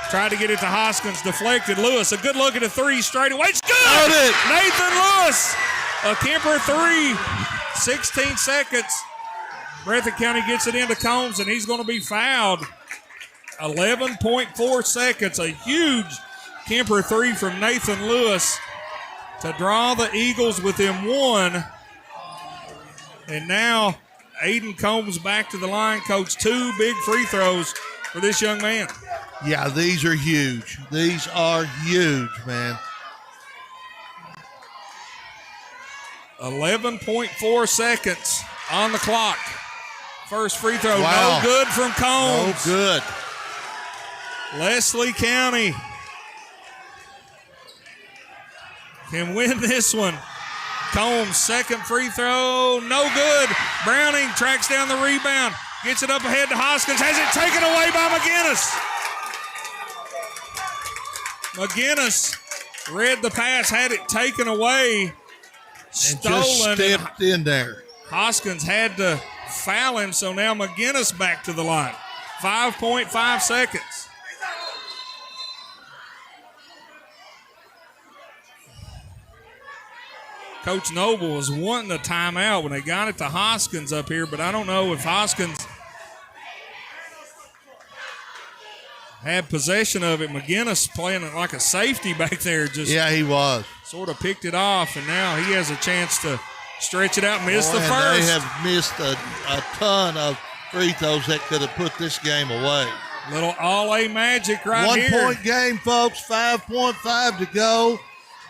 Tried to get it to Hoskins, deflected. Lewis, a good look at a 3 straight away. It's good! Nathan Lewis, a Kemper 3, 16 seconds. Breathitt County gets it into Combs, and he's going to be fouled. 11.4 seconds, a huge Kemper 3 from Nathan Lewis to draw the Eagles within 1. And now Aiden Combs back to the line, Coach. 2 big free throws for this young man. Yeah, these are huge. These are huge, man. 11.4 seconds on the clock. First free throw, Wow. no good from Combs. No good. Leslie County can win this one. Combs' second free throw, no good. Browning tracks down the rebound, gets it up ahead to Hoskins, has it taken away by McGinnis. McGinnis read the pass, had it taken away, stolen. Just stepped in there. Hoskins had to foul him, so now McGinnis back to the line. 5.5 seconds. Coach Noble was wanting a timeout when they got it to Hoskins up here, but I don't know if Hoskins had possession of it. McGinnis playing it like a safety back there. Yeah, he was. Sort of picked it off, and now he has a chance to stretch it out, miss the first. They have missed a ton of free throws that could have put this game away. Little all-A magic right here. 1 point game, folks, 5.5 to go.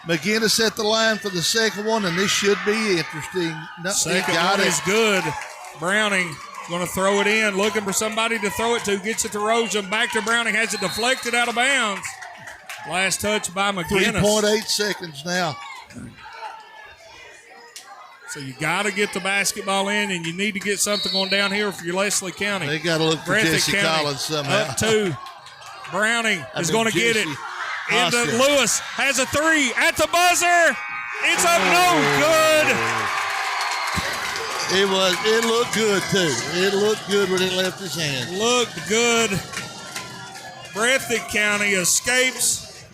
McGinnis at the line for the second one, and this should be interesting. No, second one is good. Browning going to throw it in, looking for somebody to throw it to. Gets it to Rosen, back to Browning, has it deflected out of bounds. Last touch by McGinnis. 3.8 seconds now. So you got to get the basketball in, and you need to get something going down here for your Leslie County. They got to look for Jesse Collins somehow. Up two. Browning is going to get it. Into Lewis, has a three at the buzzer. It's up, no good. It looked good too. It looked good when it left his hand. Looked good. Breathitt County escapes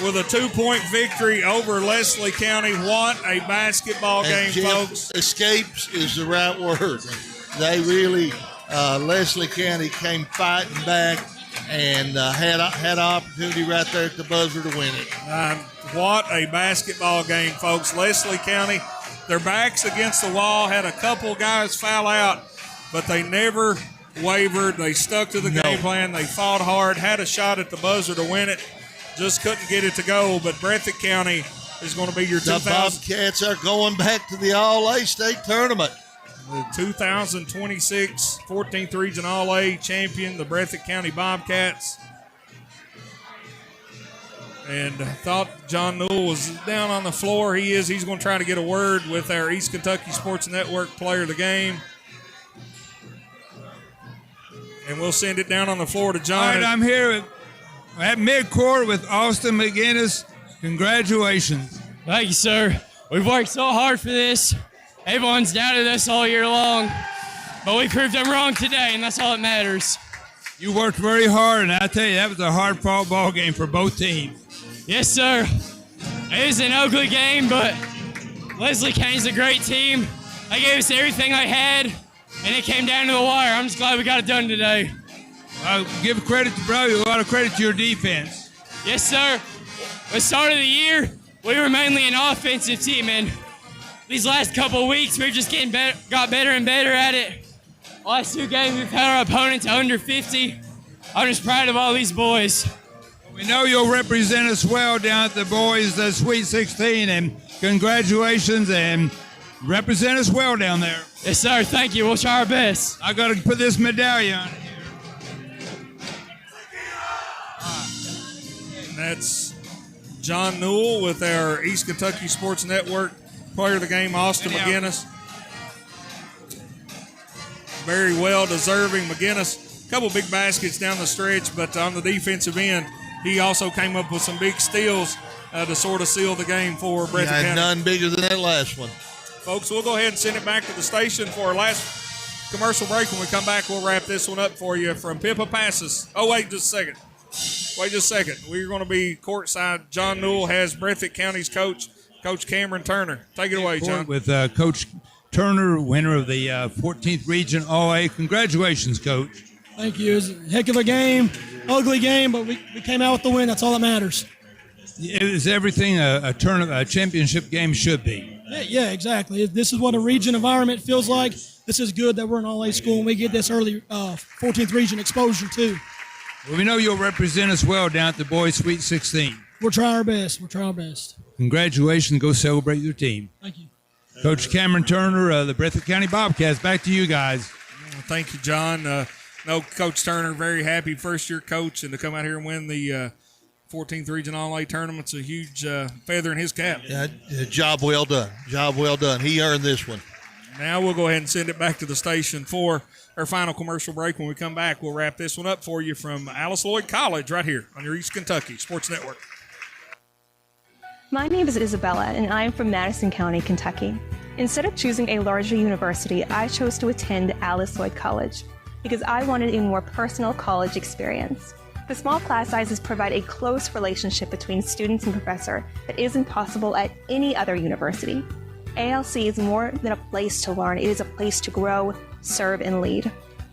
with a 2-point victory over Leslie County. What a basketball game, Jim, folks. Escapes is the right word. They really, Leslie County came fighting back and had an opportunity right there at the buzzer to win it. What a basketball game, folks. Leslie County, their backs against the wall, had a couple guys foul out, but they never wavered. They stuck to the game plan. They fought hard, had a shot at the buzzer to win it. Just couldn't get it to go, but Breathitt County is going to be your 2000. The Bobcats are going back to the All-A state tournament. The 2026 14th Region All-A champion, the Breathitt County Bobcats. And I thought John Newell was down on the floor. He is. He's going to try to get a word with our East Kentucky Sports Network player of the game. And we'll send it down on the floor to John. All right, I'm here at midcourt with Austin McGinnis. Congratulations. Thank you, sir. We've worked so hard for this. Everyone's doubted us all year long, but we proved them wrong today, and that's all that matters. You worked very hard, and I tell you, that was a hard-fought ball game for both teams. Yes, sir. It was an ugly game, but Leslie County's a great team. They gave us everything they had, and it came down to the wire. I'm just glad we got it done today. Give credit to Brody. A lot of credit to your defense. Yes, sir. At the start of the year, we were mainly an offensive team, and these last couple of weeks, we're just got better and better at it. Last 2 games, we've had our opponents under 50. I'm just proud of all these boys. We know you'll represent us well down at the boys' Sweet 16, and congratulations, and represent us well down there. Yes, sir. Thank you. We'll try our best. I got to put this medallion on here. And that's John Newell with our East Kentucky Sports Network player of the game, Austin McGinnis. Very well deserving. McGinnis, a couple big baskets down the stretch, but on the defensive end, he also came up with some big steals to sort of seal the game for Breathitt County. None bigger than that last one. Folks, we'll go ahead and send it back to the station for our last commercial break. When we come back, we'll wrap this one up for you from Pippa Passes. Oh, wait just a second. We're going to be courtside. John Newell has Breathitt County's coach, Coach Cameron Turner. Take it away, John. With Coach Turner, winner of the 14th Region All-A. Congratulations, Coach. Thank you. It was a heck of a game, ugly game, but we came out with the win. That's all that matters. It is everything a championship game should be. Yeah, exactly. This is what a region environment feels like. This is good that we're an All-A school and we get this early 14th Region exposure too. Well, we know you'll represent us well down at the boys' Sweet 16. We'll try our best. Congratulations. Go celebrate your team. Thank you. Coach Cameron Turner, the Breathitt County Bobcats. Back to you guys. Thank you, John. Coach Turner, very happy first-year coach, and to come out here and win the 14th Region All-A tournament's a huge feather in his cap. Yeah, job well done. Job well done. He earned this one. Now we'll go ahead and send it back to the station for our final commercial break. When we come back, we'll wrap this one up for you from Alice Lloyd College right here on your East Kentucky Sports Network. My name is Isabella, and I am from Madison County, Kentucky. Instead of choosing a larger university, I chose to attend Alice Lloyd College because I wanted a more personal college experience. The small class sizes provide a close relationship between students and professor that isn't possible at any other university. ALC is more than a place to learn, it is a place to grow, serve, and lead.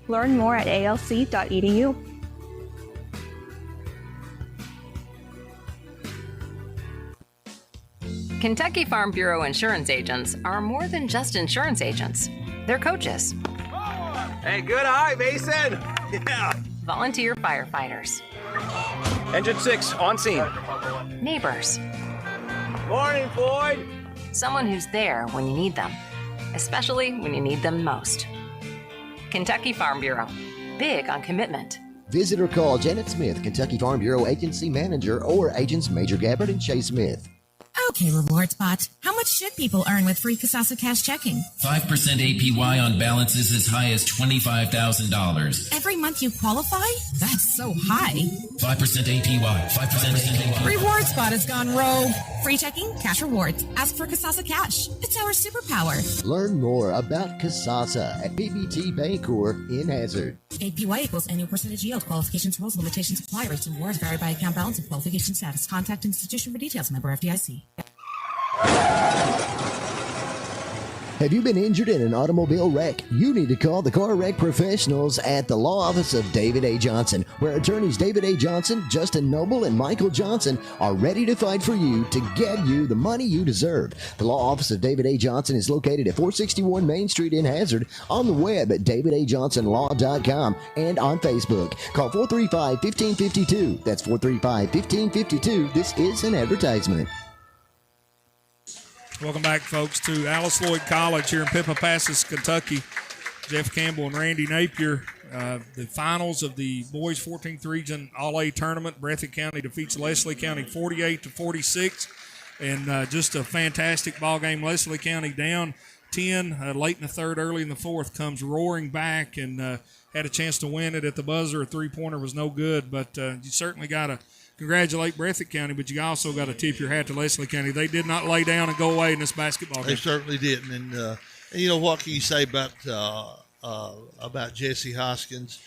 Learn more at alc.edu. Kentucky Farm Bureau insurance agents are more than just insurance agents. They're coaches. Hey, good eye, Mason! Yeah! Volunteer firefighters. Engine 6, on scene. Neighbors. Morning, Floyd! Someone who's there when you need them, especially when you need them most. Kentucky Farm Bureau. Big on commitment. Visit or call Janet Smith, Kentucky Farm Bureau Agency Manager, or Agents Major Gabbard and Shay Smith. Okay, RewardSpot. How much should people earn with free Kasasa Cash checking? 5% APY on balances as high as $25,000. Every month you qualify? That's so high. 5% APY. 5% APY. RewardSpot has gone rogue. Free checking, cash rewards. Ask for Kasasa Cash. It's our superpower. Learn more about Kasasa at PBT Bancorp in Hazard. APY equals annual percentage yield. Qualifications, rules, limitations, apply. Rates and rewards vary by account balance and qualification status. Contact institution for details. Member FDIC. Have you been injured in an automobile wreck? You need to call the car wreck professionals at the Law Office of David A. Johnson, where attorneys David A. Johnson, Justin Noble, and Michael Johnson are ready to fight for you to get you the money you deserve. The Law Office of David A. Johnson is located at 461 Main Street in Hazard, on the web at davidajohnsonlaw.com, and on Facebook. Call 435-1552. That's 435-1552. This is an advertisement. Welcome back, folks, to Alice Lloyd College here in Pippa-Passes, Kentucky. Jeff Campbell and Randy Napier. The finals of the boys 14th Region All-A tournament. Breathitt County defeats Leslie County 48-46. And just a fantastic ball game. Leslie County down 10 late in the third, early in the fourth, comes roaring back and had a chance to win it at the buzzer. A three-pointer was no good, but you certainly got to congratulate Breathitt County, but you also got to tip your hat to Leslie County. They did not lay down and go away in this basketball game. They certainly didn't. And you know, what can you say about Jesse Hoskins?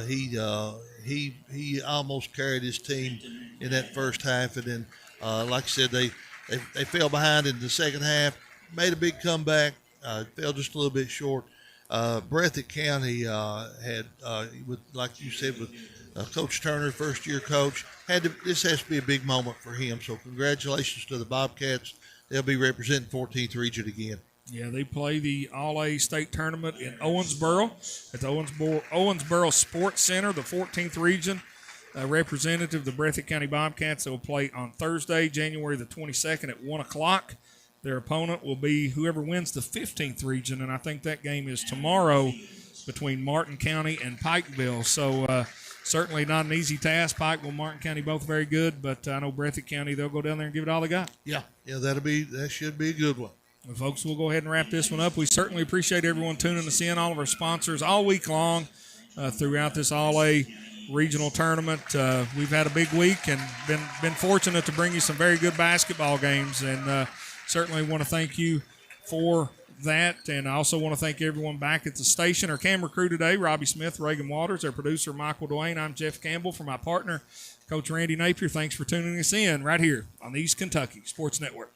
He almost carried his team in that first half, and then, like I said, they fell behind in the second half, made a big comeback, fell just a little bit short. Breathitt County had, with, like you said, with Coach Turner, first-year coach, this has to be a big moment for him. So congratulations to the Bobcats. They'll be representing 14th Region again. Yeah, they play the All-A state tournament in Owensboro at the Owensboro Sports Center, the 14th Region. Representative of the Breathitt County Bobcats. They will play on Thursday, January the 22nd at 1 o'clock. Their opponent will be whoever wins the 15th Region, and I think that game is tomorrow between Martin County and Pikeville. So certainly not an easy task. Pikeville, Martin County, both very good, but I know Breathitt County, they'll go down there and give it all they got. Yeah, that should be a good one. Well, folks, we'll go ahead and wrap this one up. We certainly appreciate everyone tuning us in, all of our sponsors all week long throughout this All-A regional tournament. We've had a big week and been fortunate to bring you some very good basketball games, and certainly want to thank you for that. And I also want to thank everyone back at the station. Our camera crew today, Robbie Smith, Reagan Waters, our producer, Michael Dwayne. I'm Jeff Campbell. For my partner, Coach Randy Napier, thanks for tuning us in right here on the East Kentucky Sports Network.